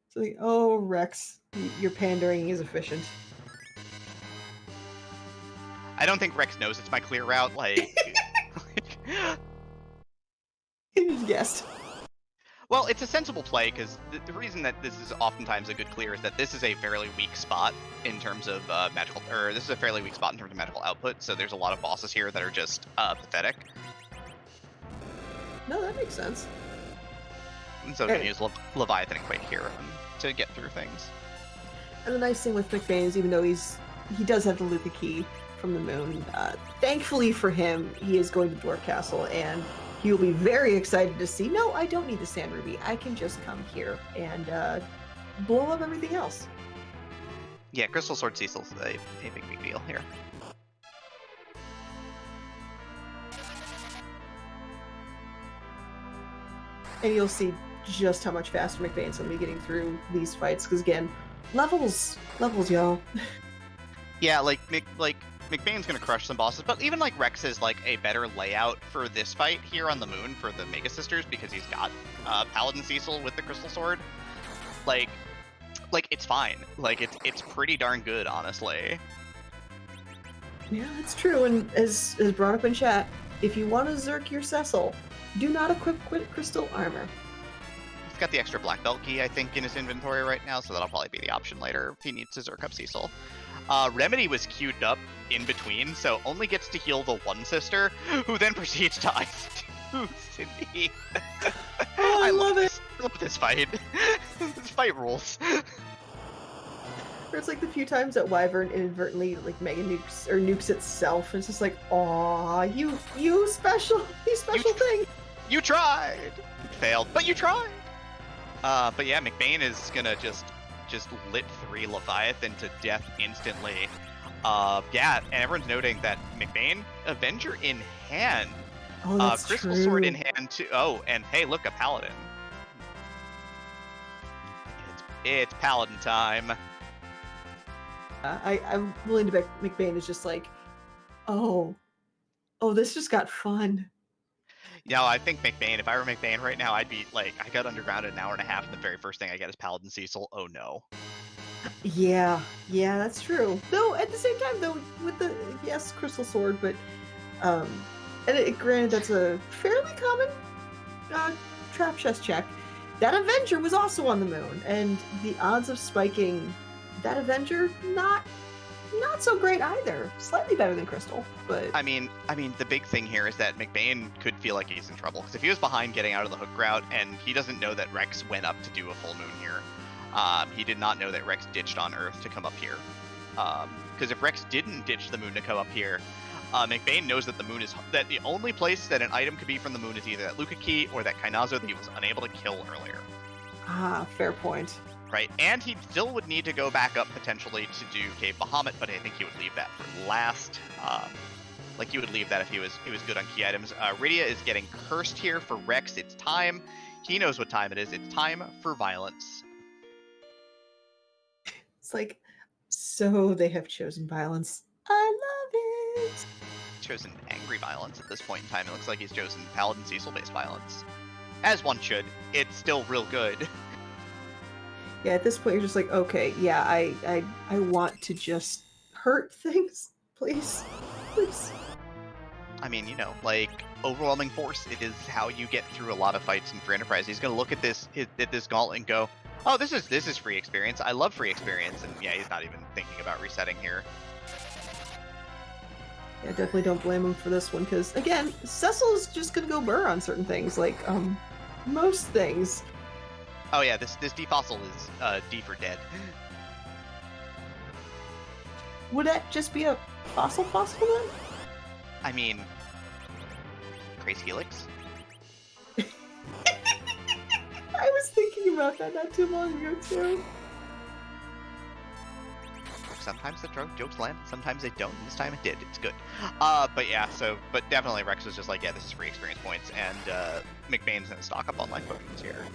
So, like, oh, Rex, your pandering is efficient. I don't think Rex knows it's my clear route. Like, You just guessed. well, it's a sensible play because the reason that this is oftentimes a good clear is that this is a fairly weak spot in terms of magical, or this is a fairly weak spot in terms of magical output. So there's a lot of bosses here that are just pathetic. No, that makes sense. And so we can use Leviathan and Quake here to get through things. And the nice thing with McBain is even though he does have the Luca Key from the moon, thankfully for him, he is going to Dwarf Castle and he will be very excited to see, no, I don't need the Sand Ruby. I can just come here and blow up everything else. Yeah, Crystal Sword Cecil's a big deal here. And you'll see just how much faster McBain's going to be getting through these fights, because again, levels, y'all. Yeah, like McBain's gonna crush some bosses, but even like Rex is like a better layout for this fight here on the moon for the Mega Sisters because he's got Paladin Cecil with the Crystal Sword. Like it's fine. Like it's pretty darn good, honestly. Yeah, that's true. And as brought up in chat, if you want to Zerk your Cecil, do not equip crystal armor. He's got the extra black belt key, I think, in his inventory right now, so that'll probably be the option later if he needs to Zerk up Cecil. Remedy was queued up in between, so only gets to heal the one sister, who then proceeds to ice two Cindy. Oh, I love it. I love this fight. This fight rules. Or it's like the few times that Wyvern inadvertently like mega nukes itself, and it's just like, aw, you special thing. You tried. Failed, but you tried. But yeah, McBain is gonna just lit 3 Leviathan to death instantly. Yeah, and everyone's noting that McBain, Avenger in hand. Oh, that's Crystal true. Sword in hand too. Oh, and hey, look, a Paladin. It's Paladin time. I'm willing to bet McBain is just like, oh, this just got fun. You know, I think McBain, if I were McBain right now, I'd be like, I got underground in an hour and a half, and the very first thing I get is Paladin Cecil. Oh no. Yeah, that's true. Though at the same time, though, with the Crystal Sword, but granted that's a fairly common trap chest check. That Avenger was also on the moon, and the odds of spiking that Avenger not so great either. Slightly better than Crystal, but I mean, the big thing here is that McBain could feel like he's in trouble because if he was behind getting out of the hook route and he doesn't know that Rex went up to do a full moon here, he did not know that Rex ditched on Earth to come up here. Because if Rex didn't ditch the moon to come up here, McBain knows that that the only place that an item could be from the moon is either that Luca Key or that Kainazo that he was unable to kill earlier. Fair point. Right, and he still would need to go back up potentially to do Cave Bahamut, but I think he would leave that for last. Like he would leave that if he was good on key items. Rydia is getting cursed here for Rex. It's time. He knows what time it is. It's time for violence. It's like, so they have chosen violence. I love it. Chosen angry violence at this point in time. It looks like he's chosen Paladin Cecil-based violence. As one should. It's still real good. Yeah, at this point you're just like, okay, yeah, I want to just hurt things, please. I mean, you know, like overwhelming force. It is how you get through a lot of fights in Free Enterprise. He's gonna look at this gauntlet and go, oh, this is free experience. I love free experience, and yeah, he's not even thinking about resetting here. Yeah, definitely don't blame him for this one, because, again, Cecil's just gonna go burr on certain things, like, most things. Oh yeah, this defossil is D for dead. Would that just be a fossil then? I mean, Trace Helix? I was thinking about that not too long ago, too. Sometimes the jokes land, sometimes they don't. This time it did. It's good. But yeah, but definitely Rex was just like, yeah, this is free experience points, and McBain's gonna stock up on life potions here.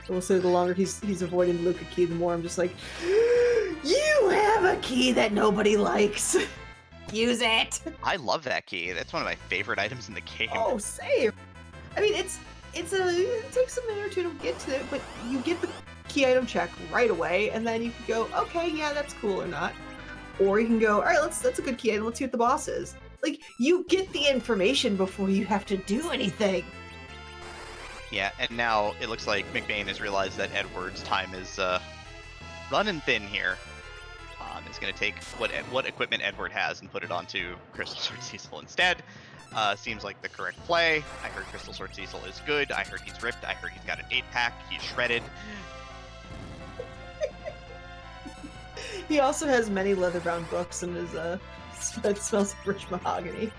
I will say the longer he's avoiding the Luca key, the more I'm just like, you have a key that nobody likes. Use it. I love that key. That's one of my favorite items in the game. Oh, same. I mean, it takes a minute or two to get to it, but you get the key item check right away, and then you can go, okay, yeah, that's cool or not. Or you can go, all right, that's a good key item. Let's see what the boss is. Like, you get the information before you have to do anything. Yeah, and now it looks like McBain has realized that Edward's time is running thin here. Is going to take what equipment Edward has and put it onto Crystal Sword Cecil instead. Seems like the correct play. I heard Crystal Sword Cecil is good. I heard he's ripped. I heard he's got an 8-pack. He's shredded. He also has many leather-bound books and his that smells like rich mahogany.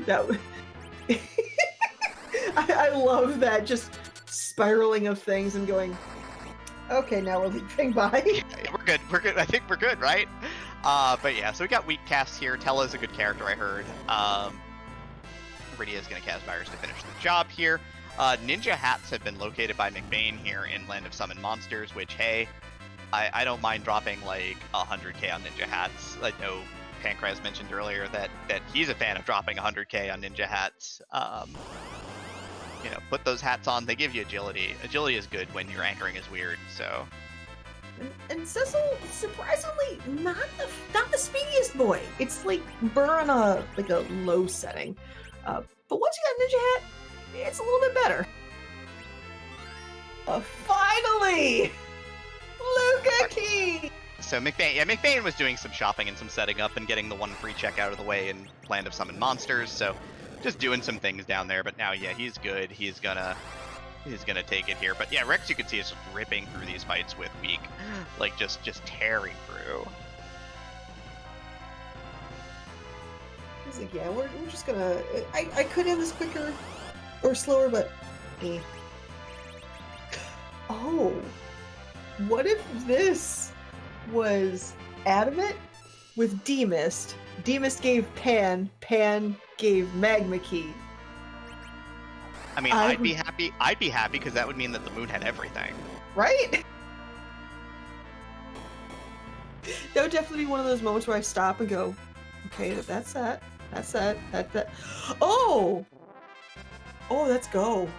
That I love that, just spiraling of things and going, okay, now we're leaving by. We're good. I think we're good, right? But yeah, so we got weak casts here. Tella's a good character, I heard. Rydia's going to cast Virus to finish the job here. Ninja hats have been located by McBain here in Land of Summon Monsters, which, hey, I don't mind dropping like 100k on Ninja hats. I know Pancraz mentioned earlier that he's a fan of dropping 100k on Ninja hats. You know, put those hats on. They give you agility. Agility is good when your anchoring is weird, so... And Cecil, surprisingly, not the speediest boy. It's like burr on a low setting. But once you got Ninja hat, it's a little bit better. Finally! Luca key! So McBain was doing some shopping and some setting up and getting the one free check out of the way in Land of Summon Monsters, so just doing some things down there. But now, yeah, he's good. He's gonna take it here. But yeah, Rex, you can see, is just ripping through these fights with weak, like just tearing through. He's like, yeah, we're just gonna. I could have this quicker or slower, but. Eh. Oh, what if this was Adamant with Demist? Demist gave Pan gave Magma Key. I mean, I'd be happy because that would mean that the moon had everything. Right? That would definitely be one of those moments where I stop and go, okay, that's that. Oh, let's go.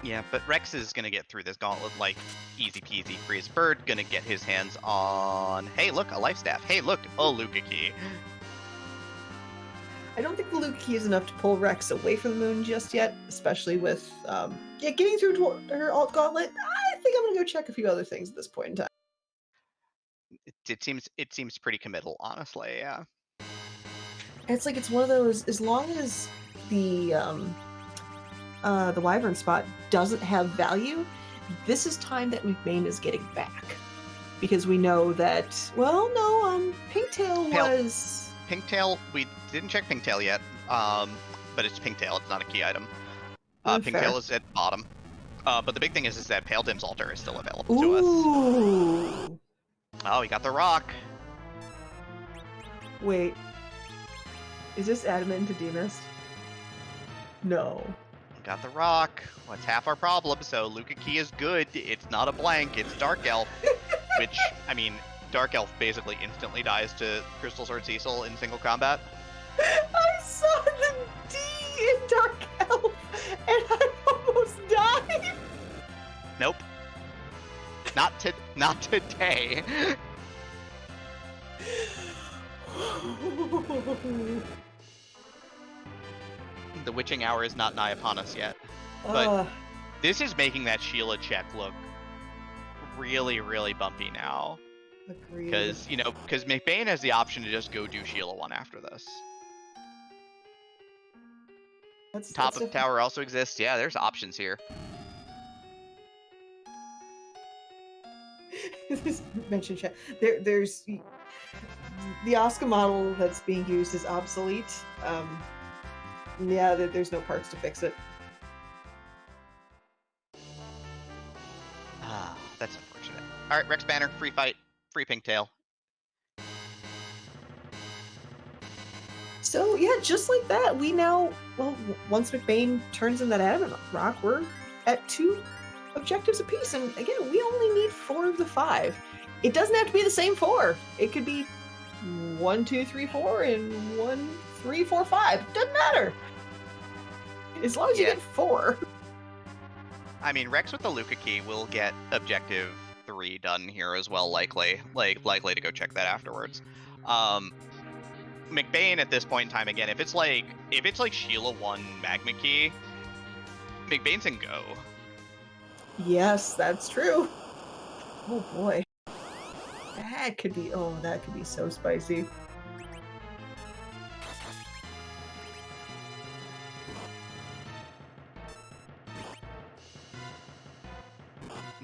Yeah, but Rex is gonna get through this gauntlet like easy peasy. Freeze Bird gonna get his hands on. Hey, look, a life staff. Hey, look, a Luca key. I don't think the Luca key is enough to pull Rex away from the moon just yet, especially with getting through to her alt gauntlet. I think I'm gonna go check a few other things at this point in time. It seems pretty committal, honestly. Yeah. It's like it's one of those. As long as the Wyvern spot doesn't have value, this is time that McBain is getting back, because we know that. Well, no, Pinktail was. Pinktail, we didn't check Pinktail yet, but it's Pinktail. It's not a key item. Pinktail is at the bottom. But the big thing is that Pale Dim's altar is still available to us. Ooh. Oh, he got the rock. Wait. Is this Adamant into Demist? No. Got the rock. Well, it's half our problem, so Luca Key is good. It's not a blank, it's Dark Elf. Which, I mean, Dark Elf basically instantly dies to Crystal Sword Cecil in single combat. I saw the D in Dark Elf, and I almost died! Nope. Not today. The witching hour is not nigh upon us yet. But this is making that Sheila check look really, really bumpy now. agreed. Because McBain has the option to just go do Sheila 1 after this. Top of tower also exists. Yeah, there's options here. Mention chat. There's the Oscar model that's being used is obsolete. Yeah, there's no parts to fix it. Ah, that's unfortunate. All right, Rexbanner, free fight, free pink tail. So yeah, just like that, we now, well, once McBain turns in that adamant rock, we're at 2 objectives apiece, and again, we only need 4 of the 5. It doesn't have to be the same 4. It could be 1, 2, 3, 4, and 1, 3, 4, 5. Doesn't matter. As long as you get 4. I mean, Rex with the Luca key will get objective 3 done here as well, likely to go check that afterwards. McBain at this point in time, again, if it's like Sheila 1 magma key, McBain's in go. Yes, that's true. Oh boy. That could be so spicy.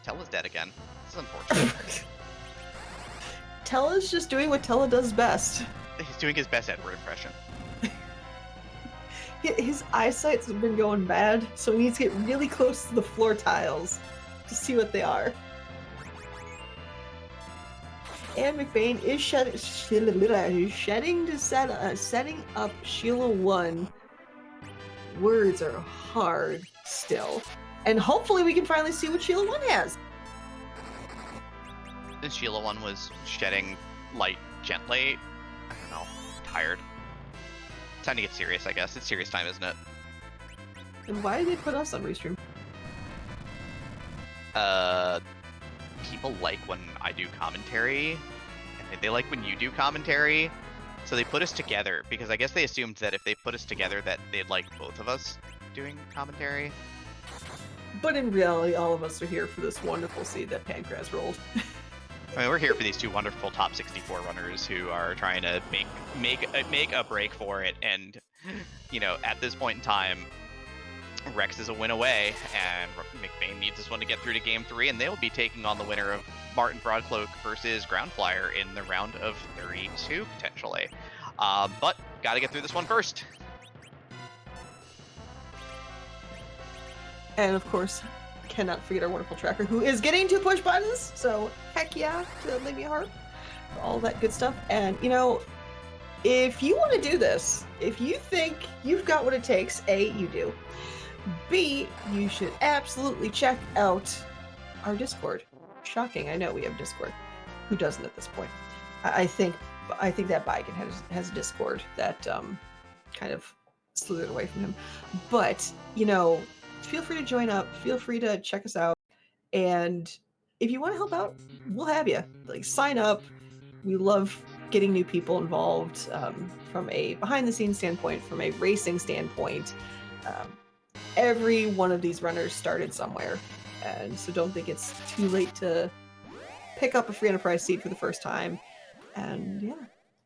Tella's dead again. This is unfortunate. Tella's just doing what Tella does best. He's doing his best Edward impression. His eyesight's been going bad, so he needs to get really close to the floor tiles to see what they are. And McBain is setting up Sheila 1. Words are hard still. And hopefully we can finally see what Sheila 1 has. And Sheila 1 was shedding light gently. I don't know. Tired. Time to get serious, I guess. It's serious time, isn't it? And why did they put us on Restream? People like when I do commentary, and they like when you do commentary, so they put us together, because I guess they assumed that if they put us together that they'd like both of us doing commentary. But in reality, all of us are here for this wonderful seed that Pancras rolled. I mean, we're here for these 2 wonderful top 64 runners who are trying to make a break for it, and at this point in time, Rex is a win away, and McBain needs this one to get through to Game 3, and they will be taking on the winner of Martin Broadcloak versus Ground Flyer in the round of 32, potentially. But gotta get through this one first. And of course, cannot forget our wonderful tracker, who is getting to push buttons, so heck yeah to leave me a heart, all that good stuff. And if you want to do this, if you think you've got what it takes, A, you do. B, you should absolutely check out our Discord. Shocking, I know we have Discord. Who doesn't at this point? I think that Baiken has a Discord that kind of slithered away from him. But, feel free to join up. Feel free to check us out. And if you want to help out, we'll have you. Sign up. We love getting new people involved from a behind-the-scenes standpoint, from a racing standpoint. Every one of these runners started somewhere, and so don't think it's too late to pick up a free enterprise seat for the first time. And yeah,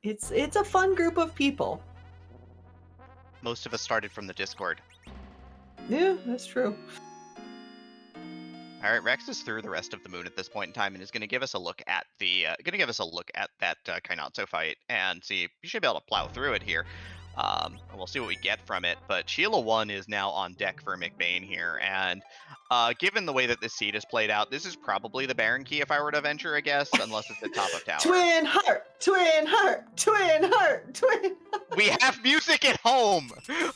it's a fun group of people. Most of us started from the Discord. Yeah, that's true. All right, Rex is through the rest of the moon at this point in time, and is going to give us a look at that Kainatsu fight, and see. You should be able to plow through it here. We'll see what we get from it, but Sheila 1 is now on deck for McBain here, and given the way that this seed is played out, this is probably the Baron key if I were to venture a guess, unless it's the top of tower. Twin heart, twin heart, twin heart, twin heart. We have music at home! I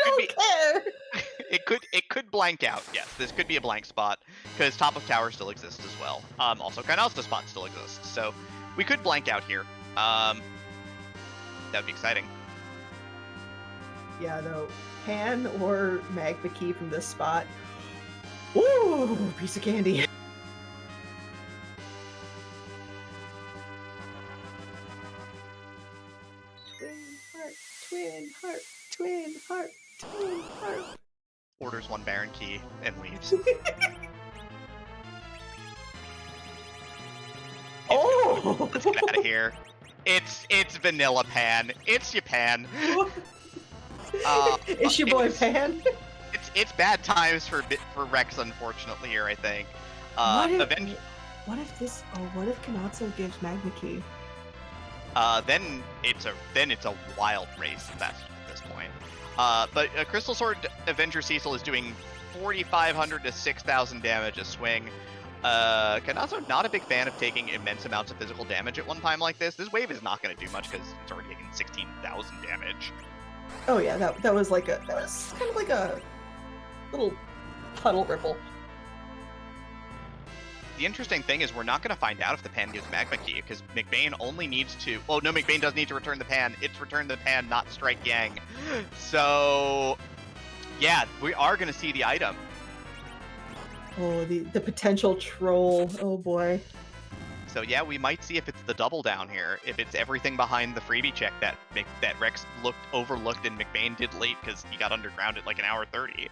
don't care! It could blank out, yes. This could be a blank spot, because top of tower still exists as well. Also, Kainatsu spot still exists, so we could blank out here. That would be exciting. Yeah, though, Pan or Magma Key from this spot. Woo! Piece of candy. Twin heart, twin heart. twin heart, twin heart. Orders 1 Baron key and leaves. Oh! Let's get out of here. It's Vanilla Pan. It's your Pan. It's your boy Pan. It's bad times for Rex, unfortunately, here, I think. What if this? Oh, what if Kanatsu gives Magma Key? Then it's a wild race at this point. But Crystal Sword Avenger Cecil is doing 4,500 to 6,000 damage a swing. Kanatsu not a big fan of taking immense amounts of physical damage at one time like this. This wave is not going to do much because it's already taking 16,000 damage. Oh yeah, that was kind of like a little puddle ripple. The interesting thing is we're not going to find out if the Pan gives Magma Key, because McBain only needs to... Oh, no, McBain does need to return the Pan. It's return the Pan, not strike Yang. So, yeah, we are going to see the item. Oh, the potential troll. Oh, boy. So, yeah, we might see if it's the double down here, if it's everything behind the freebie check that Rex overlooked and McBain did late because he got underground at like an hour 30.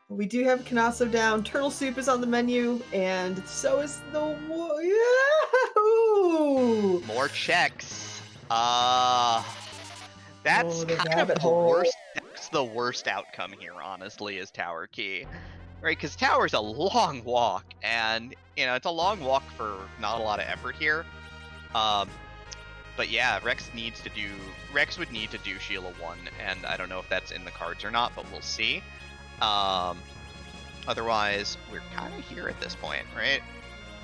We do have Kanaso down. Turtle soup is on the menu, and so is the Yahoo! More checks. That's kind of the worst. That's the worst outcome here, honestly, is Tower Key, right? Because Tower's a long walk, and it's a long walk for not a lot of effort here. But yeah, Rex would need to do Sheila 1, and I don't know if that's in the cards or not, but we'll see. Otherwise, we're kind of here at this point, right?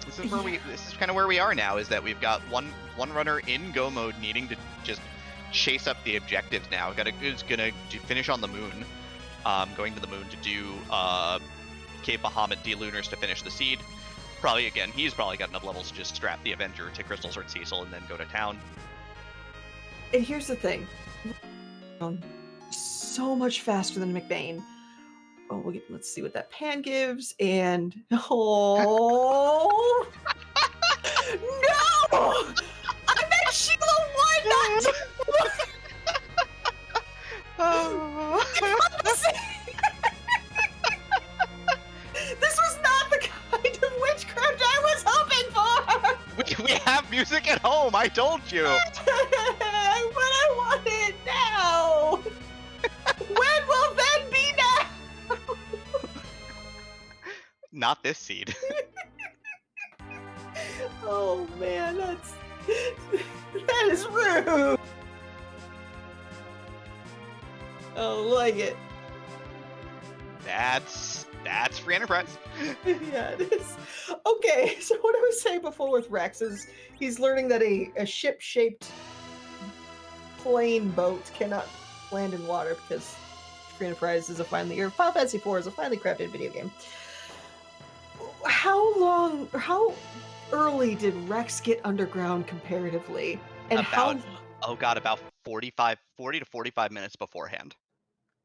This is kind of where we are now, is that we've got one runner in go mode needing to just chase up the objectives now. Who's gonna finish on the moon, going to the moon to do Cave Bahamut D-Lunars to finish the seed. He's probably got enough levels to just strap the Avenger to Crystal Sword Cecil and then go to town. And here's the thing. So much faster than McBain. Oh, let's see what that Pan gives, and oh no! I meant Sheila 1, not 2! This was not the kind of witchcraft I was hoping for! We have music at home, I told you! But I want it now! When will then be now? Not this seed. Oh man, that is rude. Oh, like it. That's free enterprise. Yeah, it is. Okay, so what I was saying before with Rex is he's learning that a ship-shaped plane boat cannot land in water because Free Enterprise is Final Fantasy IV is a finely crafted video game. How early did Rex get underground comparatively? And about 40 to 45 minutes beforehand.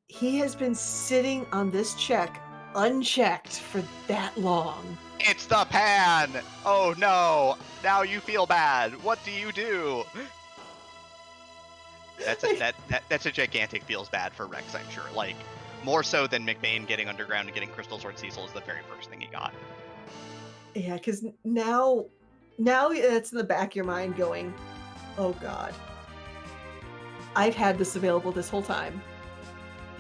He has been sitting on this check unchecked for that long. It's the Pan! Oh no! Now you feel bad. What do you do? That's a gigantic feels bad for Rex, I'm sure. Like, more so than McBain getting underground and getting Crystal Sword Cecil is the very first thing he got. Yeah, because now it's in the back of your mind going, oh god, I've had this available this whole time.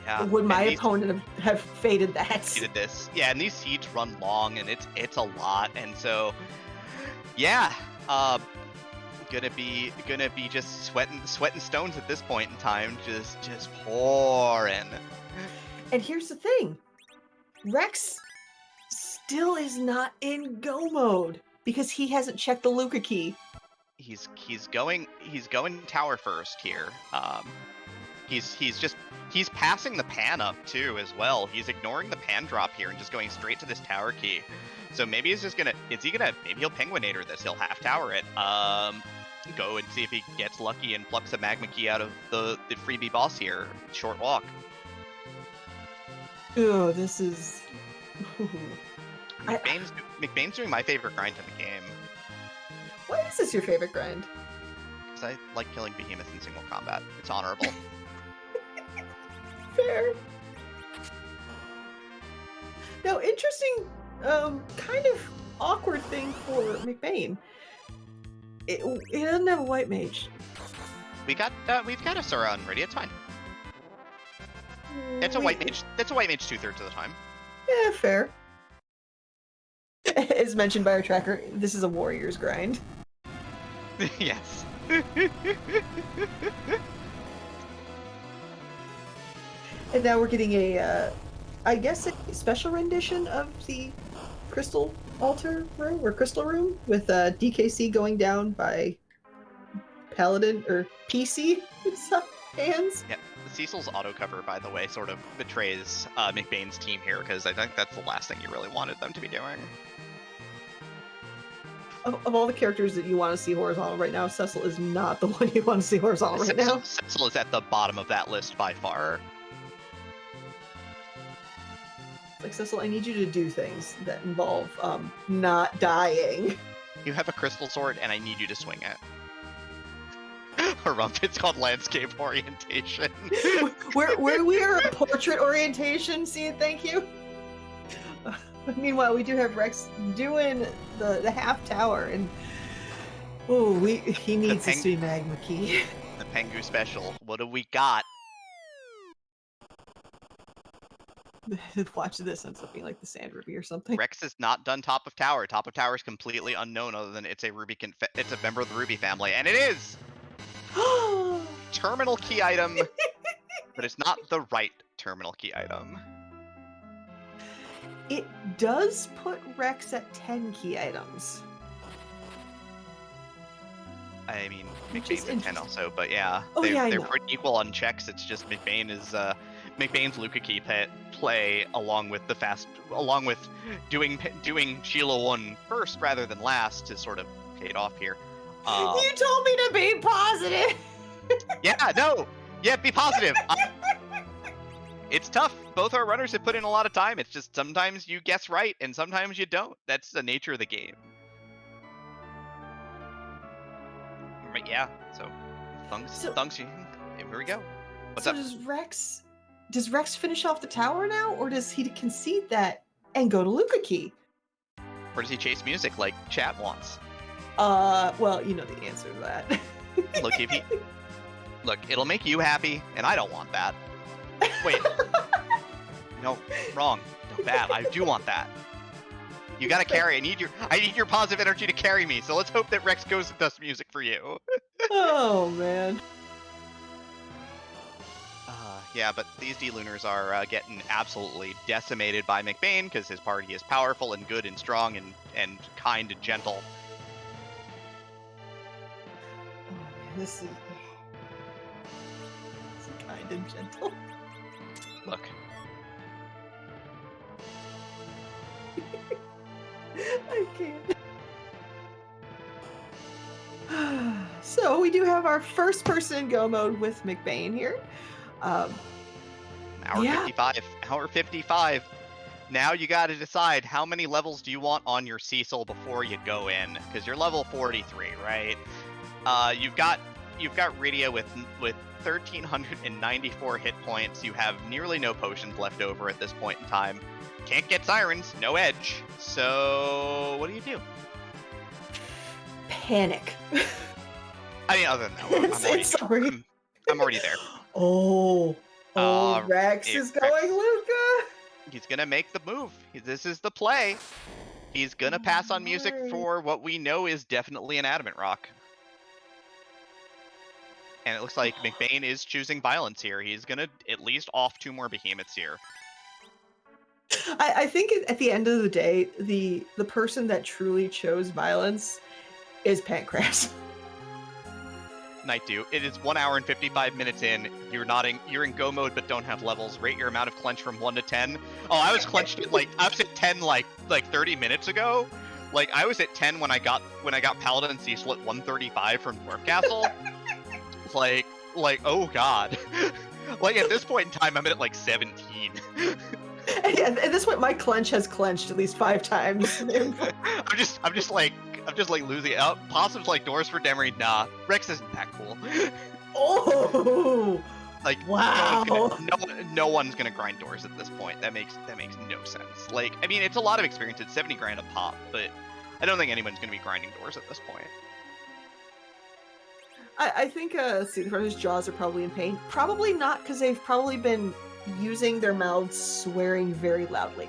Yeah. Would my opponent have faded that? Faded this. Yeah, and these seeds run long, and it's a lot, and so yeah, gonna be just sweating stones at this point in time, just pouring. And here's the thing, Rex still is not in go mode because he hasn't checked the Luca key. He's going tower first here. He's passing the Pan up too as well. He's ignoring the Pan drop here and just going straight to this tower key. So maybe maybe he'll Penguinator this. He'll half tower it. Go and see if he gets lucky and plucks a Magma Key out of the freebie boss here. Short walk. Oh, this is. McBain's doing my favorite grind in the game. Why is this your favorite grind? Because I like killing behemoths in single combat. It's honorable. Fair. Now, interesting, kind of awkward thing for McBain. It doesn't have a white mage. We've got a Sora on ready. It's fine. It's a white mage. It's a white mage 2/3 of the time. Yeah, fair. As mentioned by our tracker, this is a warrior's grind. Yes. And now we're getting a, I guess, a special rendition of the Crystal Altar room or Crystal Room with DKC going down by Paladin or PC hands. Yeah. Cecil's auto cover, by the way, sort of betrays McBain's team here because I think that's the last thing you really wanted them to be doing. Of all the characters that you want to see horizontal right now, Cecil is not the one you want to see horizontal right now. Cecil is at the bottom of that list by far. Like, Cecil, I need you to do things that involve not dying. You have a crystal sword, and I need you to swing it. Harumph, it's called landscape orientation. where we are a portrait orientation, see it, thank you. Meanwhile, we do have Rex doing the half tower, and he needs this to be Magma Key. The Pengu special. What do we got? Watch this ends up being like the Sand Ruby or something. Rex is not done top of tower. Top of tower is completely unknown, other than it's a member of the Ruby family, and it is terminal key item, but it's not the right terminal key item. It does put Rex at 10 key items. I mean, McBain's at 10 also, but yeah, they're pretty equal on checks. It's just McBain's Luca key play along with doing Sheila 1 first rather than last is sort of paid off here. You told me to be positive. Be positive. It's tough. Both our runners have put in a lot of time. It's just sometimes you guess right and sometimes you don't. That's the nature of the game. But yeah, so thanks. Here we go. What's up? Does Rex finish off the tower now, or does he concede that and go to Luca Key? Or does he chase music like chat wants? Well, you know the answer to that. Look, it'll make you happy, and I don't want that. Wait. No, wrong. No, bad. I do want that. You gotta carry. I need your positive energy to carry me. So let's hope that Rex goes and does music for you. Oh man. Yeah, but these D-Lunars are getting absolutely decimated by McBain because his party is powerful and good and strong and kind and gentle. Oh man, this is kind and gentle. Look. I can't. So we do have our first person go mode with McBain here. Hour 55. Now you got to decide how many levels do you want on your Cecil before you go in, because you're level 43, right? You've got Rydia with 1,394 hit points. You have nearly no potions left over at this point in time. Can't get sirens, no edge. So what do? Panic. I mean, other than that, I'm already there. Rex is going Luca. He's gonna make the move. This is the play. He's gonna pass on music for what we know is definitely an adamant rock. And it looks like McBain is choosing violence here. He's gonna at least off 2 more behemoths here. I think at the end of the day, the person that truly chose violence is Pancras. Night Dew. It is 1 hour and 55 minutes in. You're in go mode but don't have levels. Rate your amount of clench from 1 to 10. Oh, I was clenched at I was at 10 like 30 minutes ago. Like I was at 10 when I got Paladin Cecil at 135 from Dwarf Castle. It's like oh god. Like at this point in time I'm at 17. At this point my clench has clenched at least 5 times. I'm just losing out. Possums like doors for Demery. Nah, Rex isn't that cool. Oh, Like, Wow. no one's gonna grind doors at this point. That makes no sense. Like, I mean, it's a lot of experience. It's 70 grand a pop, but I don't think anyone's gonna be grinding doors at this point. I think Sea Crusher's jaws are probably in pain. Probably not, because they've probably been using their mouths, swearing very loudly.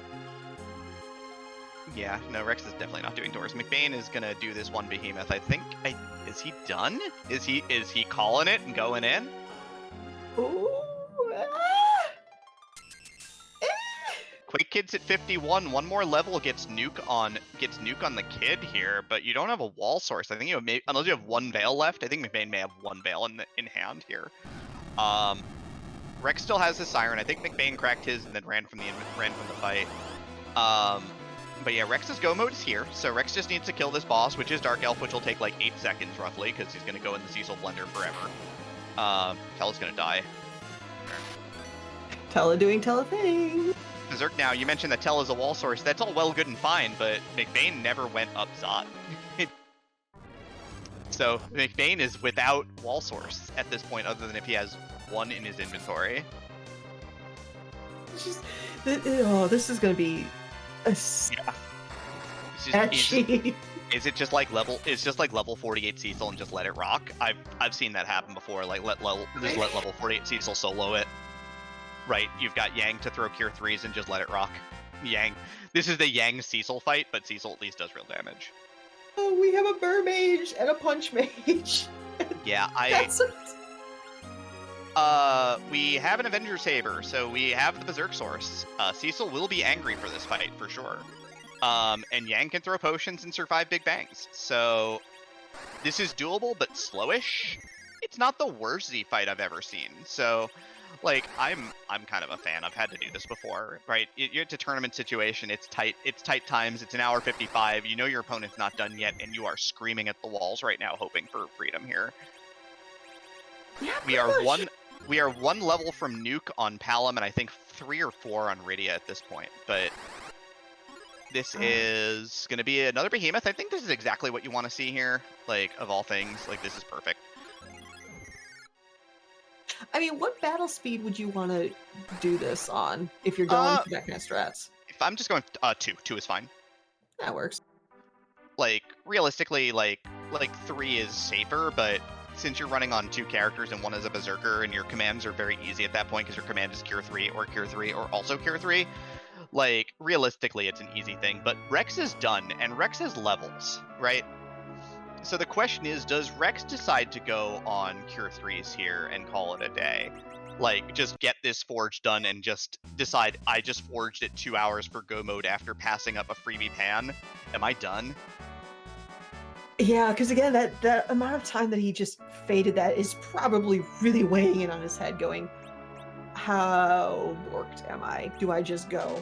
Yeah, no, Rex is definitely not doing doors. McBain is gonna do this one behemoth. I think. Is he done? Is he calling it and going in? Ooh. Quake Kid's at 51. One more level gets nuke on the kid here, but you don't have a wall source. I think you have unless you have one veil left. I think McBain may have one veil in hand here. Rex still has his siren. I think McBain cracked his and then ran from the fight. But yeah, Rex's go mode is here, so Rex just needs to kill this boss, which is Dark Elf, which will take like 8 seconds roughly, because he's gonna go in the Cecil Blender forever. Tella's gonna die. Tella doing Tella thing. Berserk now, you mentioned that Tella's a wall source. That's all well, good, and fine, but McBain never went up Zot. So McBain is without wall source at this point, other than if he has one in his inventory. This is gonna be a sketchy. Is it just like level 48 Cecil and just let it rock? I've seen that happen before. Like let level 48 Cecil solo it. Right, you've got Yang to throw Cure 3s and just let it rock. Yang. This is the Yang Cecil fight, but Cecil at least does real damage. Oh, we have a Burr Mage and a Punch Mage. Yeah, we have an Avenger Saber, so we have the Berserk source. Cecil will be angry for this fight, for sure. And Yang can throw potions and survive big bangs. So this is doable, but slowish. It's not the worst Z fight I've ever seen. So, like, I'm kind of a fan. I've had to do this before, right? You're at a tournament situation. It's tight times. It's an hour 55. You know your opponent's not done yet, and you are screaming at the walls right now, hoping for freedom here. Yeah, We are one level from nuke on Palom, and I think 3 or 4 on Rydia at this point. But this is going to be another behemoth. I think this is exactly what you want to see here. Like, of all things, like, this is perfect. I mean, what battle speed would you want to do this on if you're going for that kind of strats? If I'm just going 2. 2 is fine. That works. Like, realistically, like 3 is safer, but since you're running on 2 characters and one is a Berserker, and your commands are very easy at that point because your command is Cure 3 or also Cure 3, like, realistically, it's an easy thing. But Rex is done, and Rex has levels, right? So the question is, does Rex decide to go on Cure 3s here and call it a day? Like, just get this forge done and just decide, I just forged it 2 hours for go mode after passing up a freebie pan? Am I done? Yeah, because again, that amount of time that he just faded that is probably really weighing in on his head, going, how borked am I? Do I just go?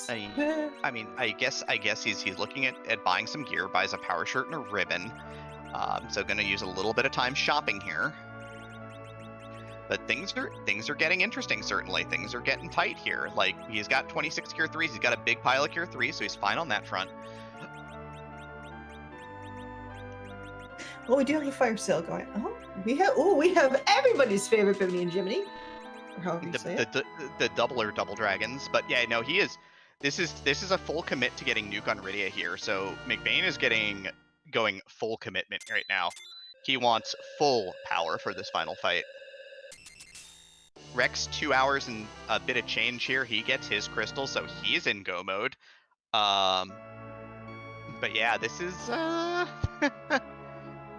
I guess he's looking at buying some gear, buys a power shirt and a ribbon. So gonna use a little bit of time shopping here. But things are getting interesting, certainly. Things are getting tight here. Like, he's got 26 Cure 3s, he's got a big pile of Cure 3s, so he's fine on that front. Well, we do have a fire sale going. We have everybody's favorite Bimini and Jiminy. Or however you say it. The double dragons. But yeah, no, he is. This is a full commit to getting nuke on Rydia here. So McBain is going full commitment right now. He wants full power for this final fight. Rex 2 hours and a bit of change here. He gets his crystal, so he's in go mode. But yeah, this is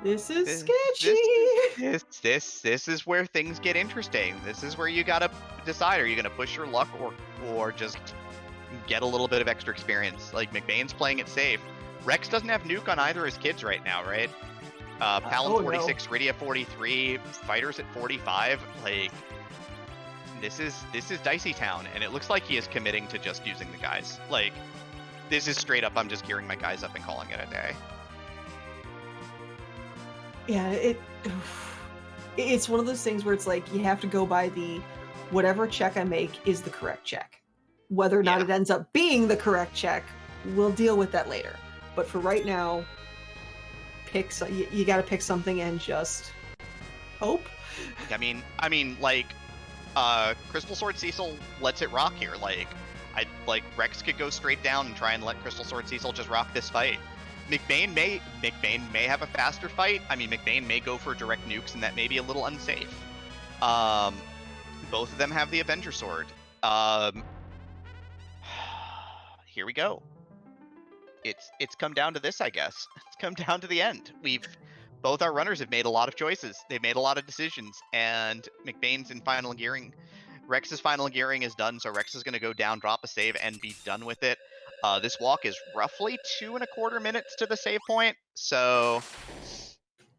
This is sketchy. This is where things get interesting. This is where you gotta decide: are you gonna push your luck or just get a little bit of extra experience? Like, McBain's playing it safe. Rex doesn't have nuke on either his kids right now, right? Palom 46, no. Rydia 43, Fighters at 45. Like, this is Dicey Town, and it looks like he is committing to just using the guys. Like, this is straight up, I'm just gearing my guys up and calling it a day. Yeah, it's one of those things where it's like, you have to go by the whatever check I make is the correct check. Whether or not it ends up being the correct check, we'll deal with that later. But for right now, you got to pick something and just hope. I mean, like, Crystal Sword Cecil lets it rock here. Like Rex could go straight down and try and let Crystal Sword Cecil just rock this fight. McBain may have a faster fight. I mean, McBain may go for direct nukes, and that may be a little unsafe. Both of them have the Avenger Sword. Here we go. It's come down to this, I guess. It's come down to the end. Both our runners have made a lot of choices. They've made a lot of decisions, and McBain's in final gearing. Rex's final gearing is done, so Rex is going to go down, drop a save, and be done with it. This walk is roughly 2.25 minutes to the save point, so...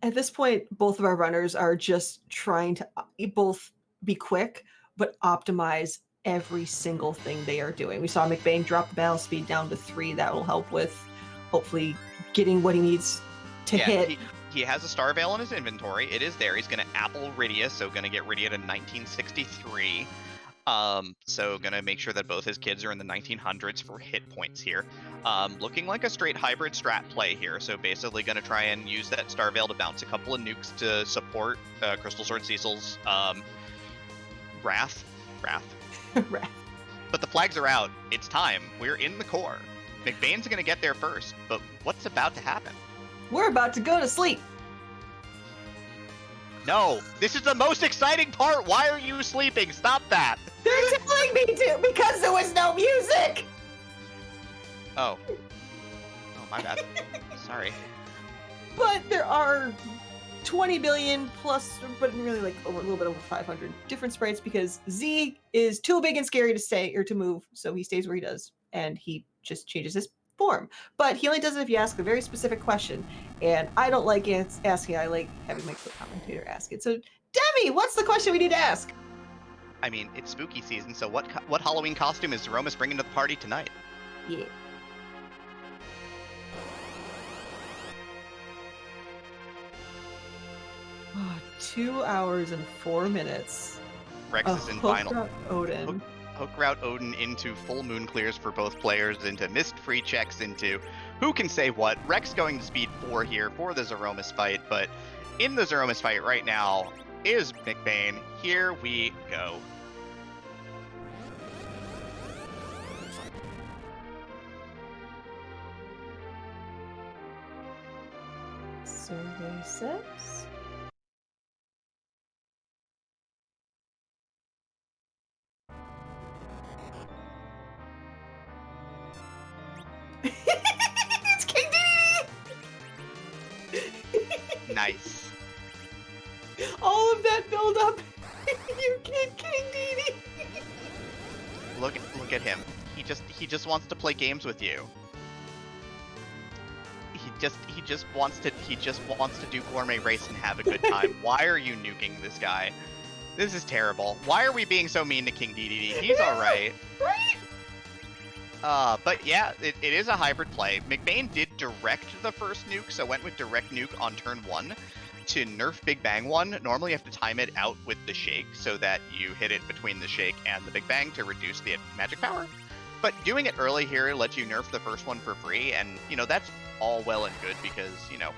At this point, both of our runners are just trying to both be quick, but optimize every single thing they are doing. We saw McBain drop the battle speed down to 3. That will help with hopefully getting what he needs to hit. He has a Star Veil in his inventory. It is there. He's going to Apple Rydia, so going to get Rydia to 1963. So going to make sure that both his kids are in the 1900s for hit points here. Looking like a straight hybrid strat play here. So basically going to try and use that Star Veil to bounce a couple of nukes to support Crystal Sword Cecil's Wrath. Wrath. But the flags are out. It's time. We're in the core. McBain's going to get there first, but what's about to happen? We're about to go to sleep. No, this is the most exciting part. Why are you sleeping? Stop that. They're telling me to because there was no music. Oh, my bad. Sorry. But there are 20 billion plus, but really like a little bit over 500 different sprites because Z is too big and scary to stay or to move, so he stays where he does, and he just changes his form. But he only does it if you ask a very specific question, and I don't like asking. I like having my commentator ask it. So, Demi, what's the question we need to ask? I mean, it's spooky season, so what Halloween costume is Zeromus bringing to the party tonight? Yeah. Oh, 2 hours and 4 minutes. Rex is in final. Odin. Hook route Odin into full moon clears for both players, into missed free checks, into who can say what. Rex going to speed 4 here for the Zeromus fight, but in the Zeromus fight right now is McBain. Here we go. Survey says. It's King Dedede! Nice. All of that build up. You get King Dedede. Look at him. He just wants to play games with you. He just wants to do gourmet race and have a good time. Why are you nuking this guy? This is terrible. Why are we being so mean to King Dedede? He's all right. Right? But yeah, it is a hybrid play. McBain did direct the first nuke, so went with direct nuke on turn 1 to nerf Big Bang 1. Normally you have to time it out with the shake so that you hit it between the shake and the Big Bang to reduce the magic power. But doing it early here lets you nerf the first one for free, and, you know, that's all well and good because, you know,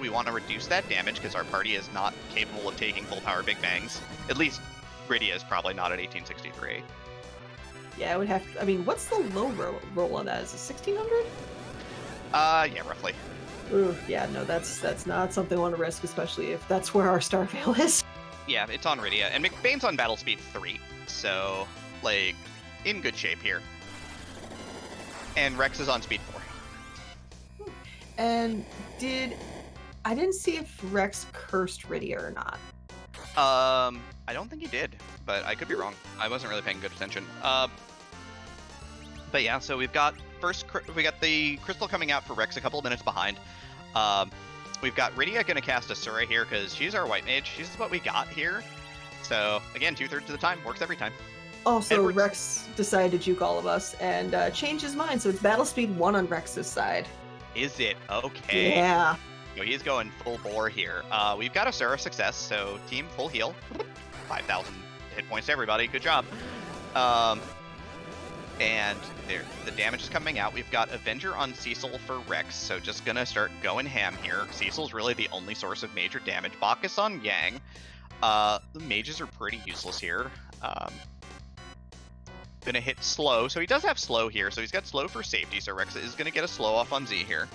we want to reduce that damage because our party is not capable of taking full power Big Bangs. At least Rydia is probably not at 1863. Yeah, I would have to, I mean, what's the low roll on that? Is it 1600? Yeah, roughly. Ooh, yeah, no, that's not something I want to risk, especially if that's where our Star Veil is. Yeah, it's on Rydia, and McBain's on battle speed 3, so, like, in good shape here. And Rex is on speed 4. And I didn't see if Rex cursed Rydia or not. I don't think he did, but I could be wrong. I wasn't really paying good attention. But yeah, so we got the crystal coming out for Rex a couple of minutes behind. We've got Rydia going to cast Asura here because she's our white mage. She's what we got here. So again, 2/3 of the time, works every time. Also, Rex decided to juke all of us and change his mind, so it's battle speed 1 on Rex's side. Is it? Okay. Yeah. So he's going full bore here. We've got Asura success, so team full heal. 5,000 hit points to everybody. Good job. And there, the damage is coming out. We've got Avenger on Cecil for Rex, so just gonna start going ham here. Cecil's really the only source of major damage. Bacchus on Yang. The mages are pretty useless here. Gonna hit slow, so he does have slow here, so he's got slow for safety, so Rex is gonna get a slow off on Z here.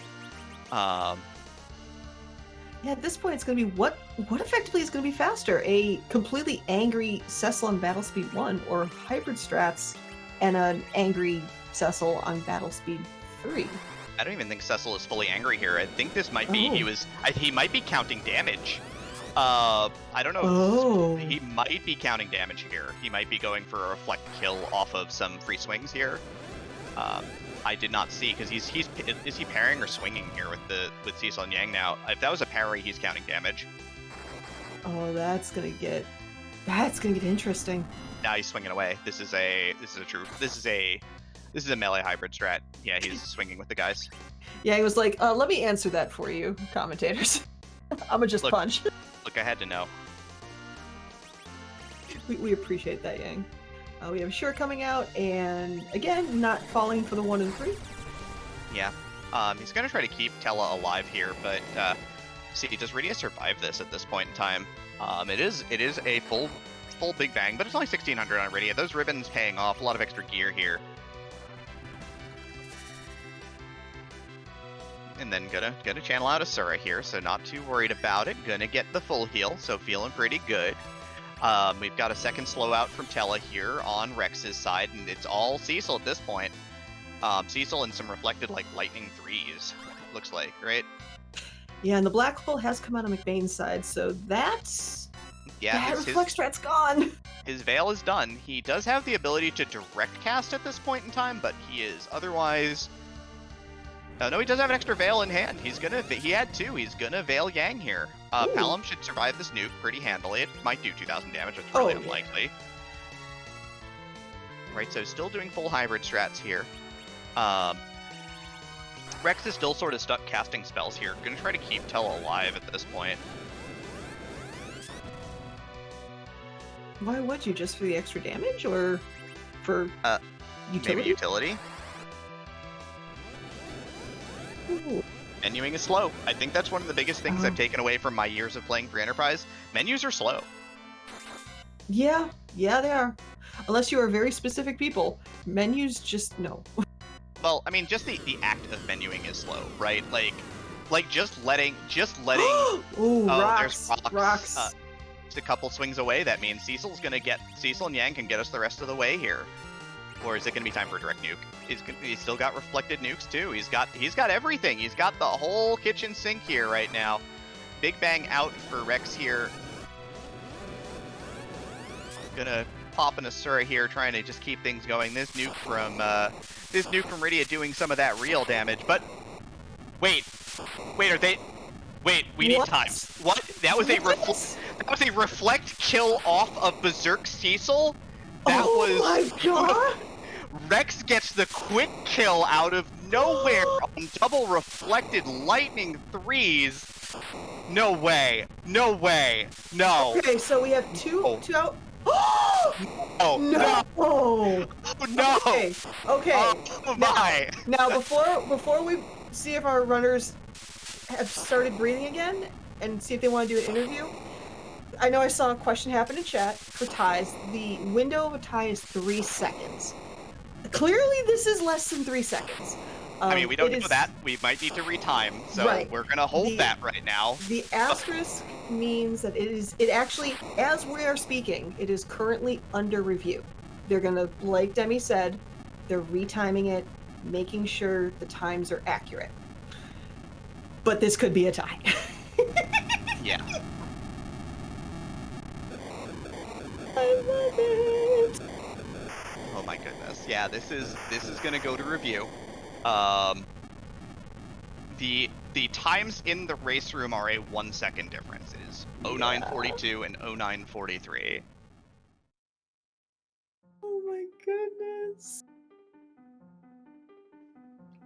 Yeah, at this point, it's going to be what effectively is going to be faster? A completely angry Cecil on Battle Speed 1 or hybrid strats and an angry Cecil on Battle Speed 3? I don't even think Cecil is fully angry here. I think this might be, he might be counting damage. I don't know. Oh. He might be counting damage here. He might be going for a reflect kill off of some free swings here. I did not see, because is he parrying or swinging here with Cecil and Yang now? If that was a parry, he's counting damage. Oh, that's gonna get interesting. Now he's swinging away. This is a melee hybrid strat. Yeah, he's swinging with the guys. Yeah, he was like, let me answer that for you, commentators. I'ma just punch. Look, I had to know. We appreciate that, Yang. We have Shure coming out, and again, not falling for the 1 and 3. Yeah. He's going to try to keep Tella alive here, but see, does Rydia survive this at this point in time? It is a full Big Bang, but it's only 1600 on Rydia. Those ribbons paying off, a lot of extra gear here. And then gonna channel out Asura here, so not too worried about it. Gonna get the full heal, so feeling pretty good. We've got a second slow out from Tella here on Rex's side, and it's all Cecil at this point. Cecil and some reflected like lightning 3s, looks like, right? Yeah, and the black hole has come out on McBain's side, so that's... Yeah, that reflect strat's gone! His Veil is done. He does have the ability to direct cast at this point in time, but he is otherwise... no, he does have an extra Veil in hand. He had 2. He's gonna Veil Yang here. Palom should survive this nuke pretty handily. It might do 2,000 damage, but it's really unlikely. Right, so still doing full hybrid strats here. Rex is still sort of stuck casting spells here. Gonna try to keep Tella alive at this point. Why would you? Just for the extra damage, or for utility? Maybe utility? Ooh. Menuing is slow. I think that's one of the biggest things I've taken away from my years of playing for Enterprise. Menus are slow. Yeah, they are. Unless you are very specific people. Menus just no. Well, I mean, just the act of menuing is slow, right? Like just letting Ooh, there's rocks. Just a couple swings away. That means Cecil and Yang can get us the rest of the way here. Or is it going to be time for a direct nuke? He's still got reflected nukes too. He's got everything. He's got the whole kitchen sink here right now. Big Bang out for Rex here. Gonna pop an Asura here, trying to just keep things going. This nuke from Rydia doing some of that real damage. But wait, we need time. What? That was a reflect kill off of Berserk Cecil. My god! Rex gets the quick kill out of nowhere on double reflected lightning 3s. No way. No. Okay, so we have two out. Oh no! Oh no! Okay. Oh my! Now before we see if our runners have started breathing again and see if they want to do an interview, I know I saw a question happen in chat for ties. The window of a tie is 3 seconds. Clearly, this is less than 3 seconds. I mean, we don't know that. We might need to retime, so we're gonna hold that right now. The asterisk means that it actually, as we are speaking, it is currently under review. They're gonna, like Demi said, they're retiming it, making sure the times are accurate. But this could be a tie. Yeah. I love it. Oh my goodness. Yeah, this is gonna go to review. The times in the race room are a 1 second difference. It is 0942 and 0943. Oh my goodness.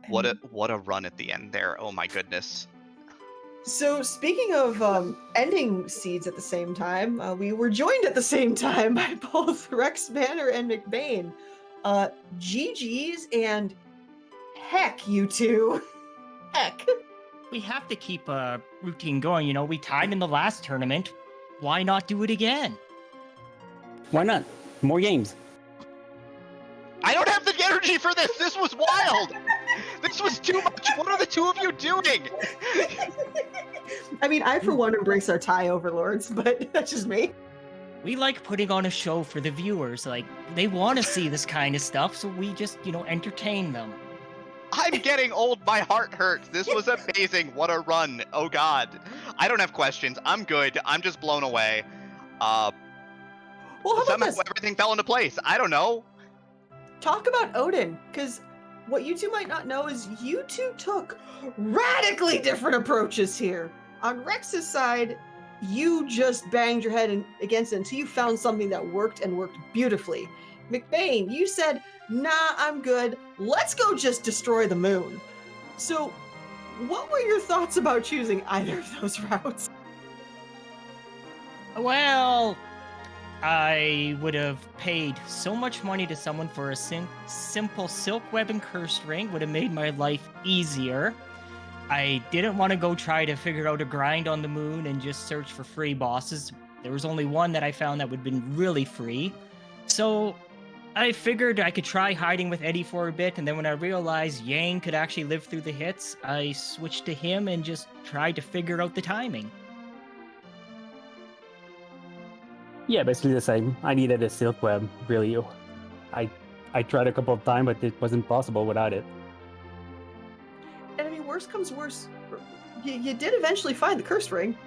What a run at the end there. Oh my goodness. So speaking of ending seeds at the same time, we were joined at the same time by both Rexbanner and McBain. GG's and heck, you two. Heck. We have to keep a routine going. We tied in the last tournament. Why not do it again? Why not? More games. I don't have the energy for this. This was wild. This was too much. What are the two of you doing? I mean, I for one embrace our tie overlords, but that's just me. We like putting on a show for the viewers. Like, they want to see this kind of stuff, so we just, entertain them. I'm getting old. My heart hurts. This was amazing. What a run. Oh, God. I don't have questions. I'm good. I'm just blown away. Well, how about Somehow this? everything fell into place. I don't know. Talk about Odin, because what you two might not know is you two took radically different approaches here. On Rex's side, you just banged your head against it until you found something that worked and worked beautifully. McBain, you said, nah, I'm good. Let's go just destroy the moon. So, what were your thoughts about choosing either of those routes? Well, I would have paid so much money to someone for a simple silk web and cursed ring. Would have made my life easier. I didn't want to go try to figure out a grind on the moon and just search for free bosses. There was only one that I found that would have been really free. So I figured I could try hiding with Eddie for a bit, and then when I realized Yang could actually live through the hits, I switched to him and just tried to figure out the timing. Yeah, basically the same. I needed a silk web, really. I tried a couple of times, but it wasn't possible without it. And I mean, worst comes worse, you did eventually find the cursed ring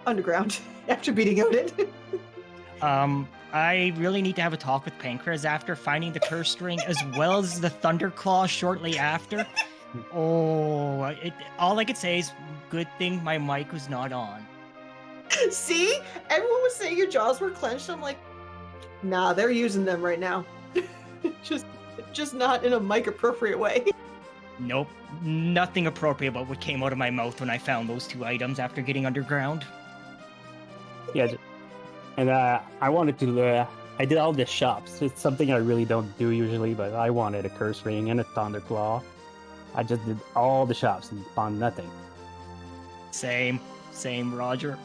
underground after beating Odin. I really need to have a talk with Pancras after finding the cursed ring, as well as the Thunderclaw shortly after. All I could say is, good thing my mic was not on. See? Everyone was saying your jaws were clenched. I'm like, nah, they're using them right now. just not in a mic appropriate way. Nope, nothing appropriate about what came out of my mouth when I found those two items after getting underground. Yeah, and I wanted to. I did all the shops. It's something I really don't do usually, but I wanted a curse ring and a thunderclaw. I just did all the shops and found nothing. Same, Roger.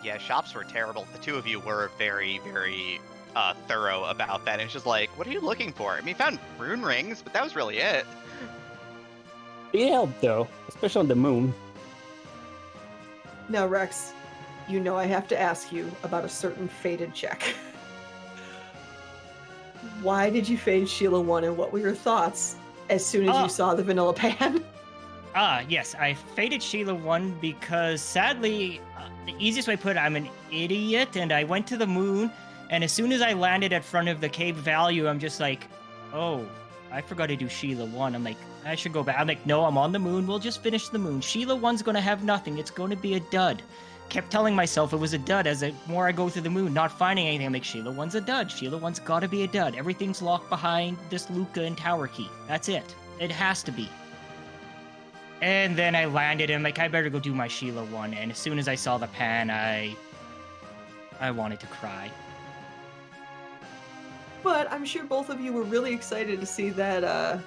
Yeah, shops were terrible. The two of you were very, very thorough about that. It's just like, what are you looking for? I mean, you found rune rings, but that was really it. It helped though, especially on the moon. Now, Rex, you know I have to ask you about a certain fated check. Why did you fade Sheila 1, and what were your thoughts as soon as you saw the vanilla pan? Yes, I faded Sheila 1 because, sadly, the easiest way to put it, I'm an idiot, and I went to the moon, and as soon as I landed at front of the cave value, I'm just like, oh, I forgot to do Sheila 1. I'm like, I should go back. I'm like, no, I'm on the moon. We'll just finish the moon. Sheila 1's going to have nothing. It's going to be a dud. Kept telling myself it was a dud as the more I go through the moon, not finding anything. I'm like, Sheila 1's a dud. Sheila 1's got to be a dud. Everything's locked behind this Luca and Tower Key. That's it. It has to be. And then I landed and I'm like, I better go do my Sheila 1. And as soon as I saw the pan, I wanted to cry. But I'm sure both of you were really excited to see that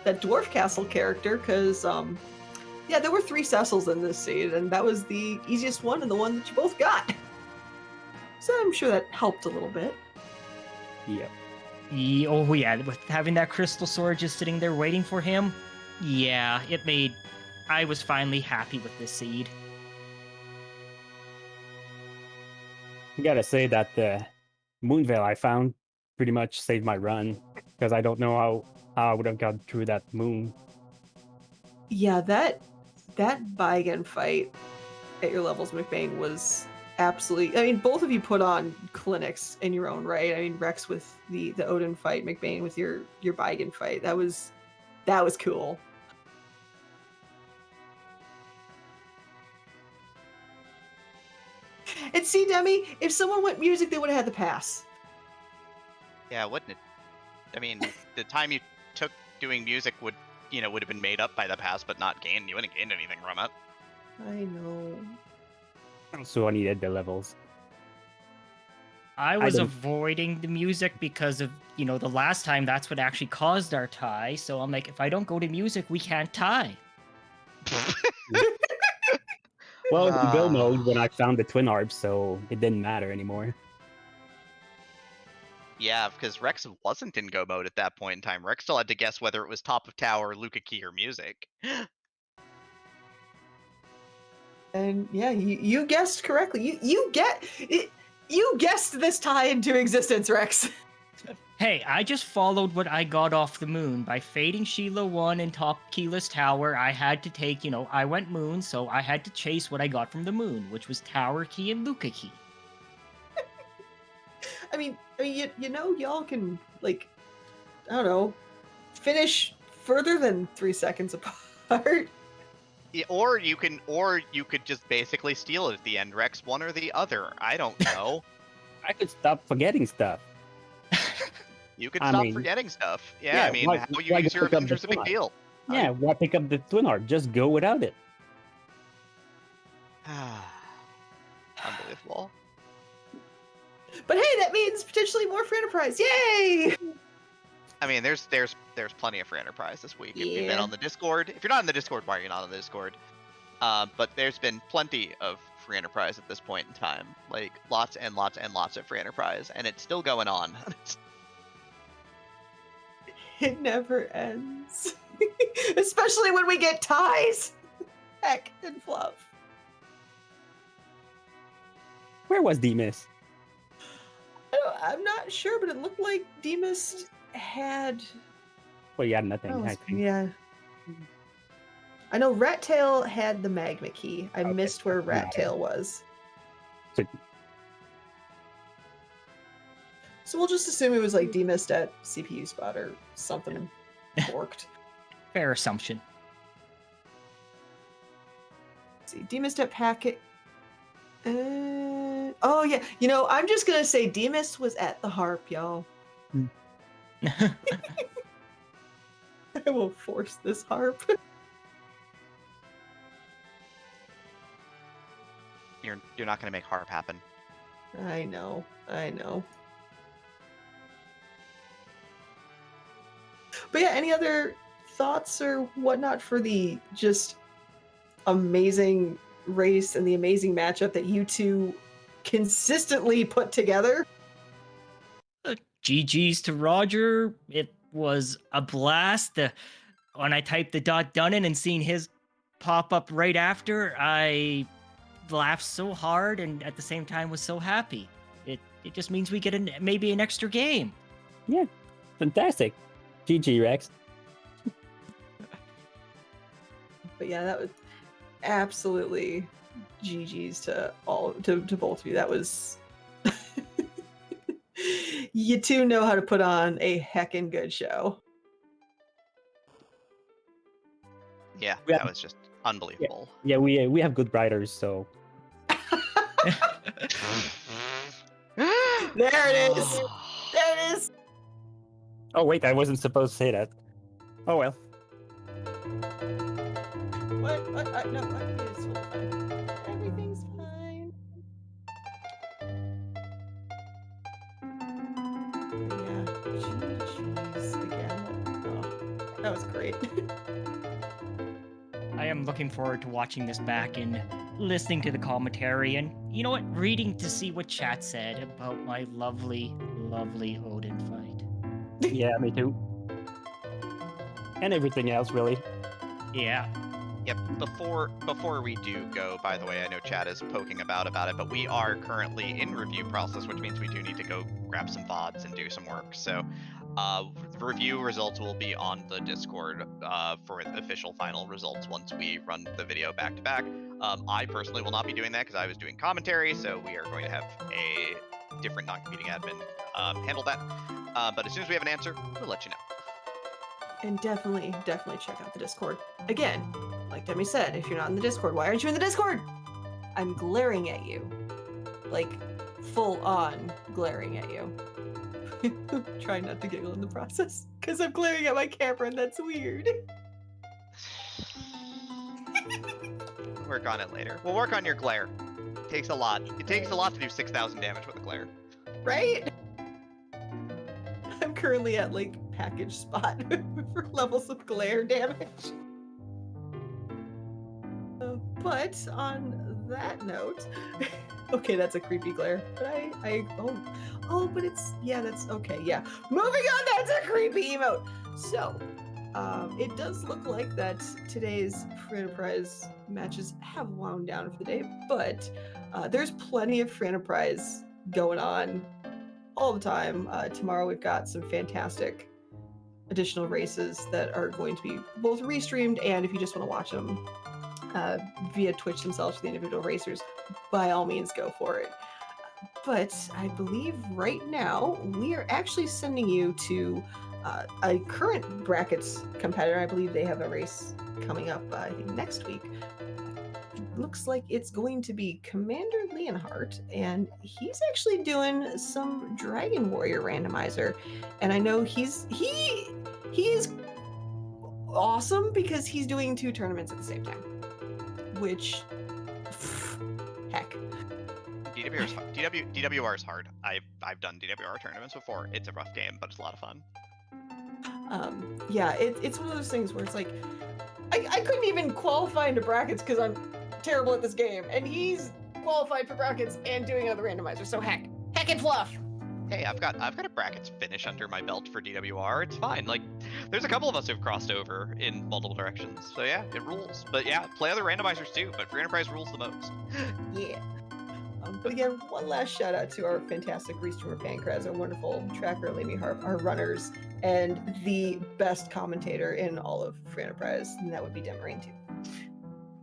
that Dwarf Castle character, because yeah, there were 3 Cecils in this seed, and that was the easiest one and the one that you both got. So I'm sure that helped a little bit. Yep. Oh yeah, with having that crystal sword just sitting there waiting for him, yeah, I was finally happy with this seed. I gotta say that the Moonveil I found pretty much saved my run, because I don't know how I would have gone through that moon. Yeah, that Baigen fight at your levels, McBain, was absolutely... I mean, both of you put on clinics in your own right. I mean, Rex with the Odin fight, McBain with your Baigen fight. That was cool. And see, Demi, if someone went music, they would have had the pass. Yeah, wouldn't it? I mean, the time you took doing music would have been made up by the past, but not gained. You wouldn't gained anything from it. I know. So I needed the levels. I was avoiding the music because of, the last time that's what actually caused our tie. So I'm like, if I don't go to music, we can't tie. Well, in build mode, when I found the twin orbs, so it didn't matter anymore. Yeah, because Rex wasn't in go mode at that point in time. Rex still had to guess whether it was top of tower, Luca Key, or music. And yeah, you guessed correctly. You guessed this tie into existence, Rex. Hey, I just followed what I got off the moon. By fading Sheila 1 and top Keyless Tower, I had to take, I went moon, so I had to chase what I got from the moon, which was Tower Key and Luca Key. I mean, y'all can, like, I don't know, finish further than 3 seconds apart. Yeah, or you could just basically steal it at the end, Rex, one or the other. I don't know. I could stop forgetting stuff. You could I stop mean, forgetting stuff. Yeah, yeah, I mean, why- how you why use go your pick up Avengers the is a big phone? deal. Yeah, why pick up the twin art? Just go without it. Unbelievable. But hey, that means potentially more for Enterprise. Yay! I mean, there's plenty of free enterprise this week. If you've been Yeah. on the Discord, if you're not in the Discord, why are you not on the Discord? But there's been plenty of free enterprise at this point in time, like lots and lots and lots of free enterprise, and it's still going on. It never ends. Especially when we get ties. Heck and fluff. Where was Demas? I'm not sure, but it looked like Demas had. Well, you had nothing. Oh, I think. yeah. I know Rat Tail had the magma key. I Okay, missed where doesn't Rat matter. Tail was. So- So we'll just assume it was like demissed at CPU spot or something forked. Fair assumption. Let's see, demissed at packet. Oh yeah, I'm just gonna say Demas was at the harp, y'all. I will force this harp. You're not gonna make harp happen. I know. But yeah, any other thoughts or whatnot for the just amazing race and the amazing matchup that you two consistently put together? GG's to Roger. It was a blast. When I typed the done in and seeing his pop up right after, I laughed so hard and at the same time was so happy. It just means we get maybe an extra game. Yeah, fantastic. GG, Rex. But yeah, that was absolutely GG's to both of you. That was you two know how to put on a heckin' good show. Yeah, Yeah. that was just unbelievable. Yeah, we have good writers, so There it is. There it is. Oh wait, I wasn't supposed to say that. Oh well. What? No, it's totally fine. Everything's fine. Yeah, GG's again. Oh, that was great. I am looking forward to watching this back and listening to the commentary and, you know what, reading to see what chat said about my lovely, lovely Odin fight. Yeah, me too. And everything else, really. Yeah. Yep. Before we do go, by the way, I know Chad is poking about it, but we are currently in review process, which means we do need to go grab some VODs and do some work. So, review results will be on the Discord for the official final results once we run the video back to back. I personally will not be doing that because I was doing commentary, so we are going to have a different non-competing admin handle that. But as soon as we have an answer, we'll let you know. And definitely check out the Discord. Again, like Demi said, if you're not in the Discord, why aren't you in the Discord? I'm glaring at you. Like, full on glaring at you. Try not to giggle in the process, because I'm glaring at my camera and that's weird. We'll work on it later. We'll work on your glare. It takes a lot. It takes a lot to do 6,000 damage with a glare. Right? I'm currently at, like, package spot for levels of glare damage. But on that note, okay, that's a creepy glare. But but that's okay. Yeah, moving on. That's a creepy emote. So, it does look like that today's free enterprise matches have wound down for the day, but there's plenty of free enterprise going on all the time. Tomorrow we've got some fantastic additional races that are going to be both restreamed, and if you just want to watch them via Twitch themselves for the individual racers, by all means go for it. But I believe right now we are actually sending you to a current brackets competitor. I believe they have a race coming up, I think next week. Looks like it's going to be Commander Leonhardt, and he's actually doing some Dragon Warrior randomizer. And I know he's awesome because he's doing 2 tournaments at the same time, which heck. DWR is hard. I've done DWR tournaments before. It's a rough game, but it's a lot of fun. Yeah, it's one of those things where it's like I couldn't even qualify into brackets because I'm terrible at this game, and he's qualified for brackets and doing another randomizer. So heck and fluff. Hey, I've got a brackets finish under my belt for DWR. It's fine. Like, there's a couple of us who've crossed over in multiple directions. So yeah, it rules. But yeah, play other randomizers too. But free enterprise rules the most. Yeah. But again, one last shout out to our fantastic restreamer Pancraz, our wonderful tracker Lamy Harp, our runners, and the best commentator in all of free enterprise, and that would be Demarine too.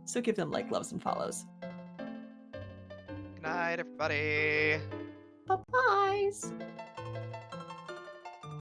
So give them loves, and follows. Good night, everybody. Bye-byes.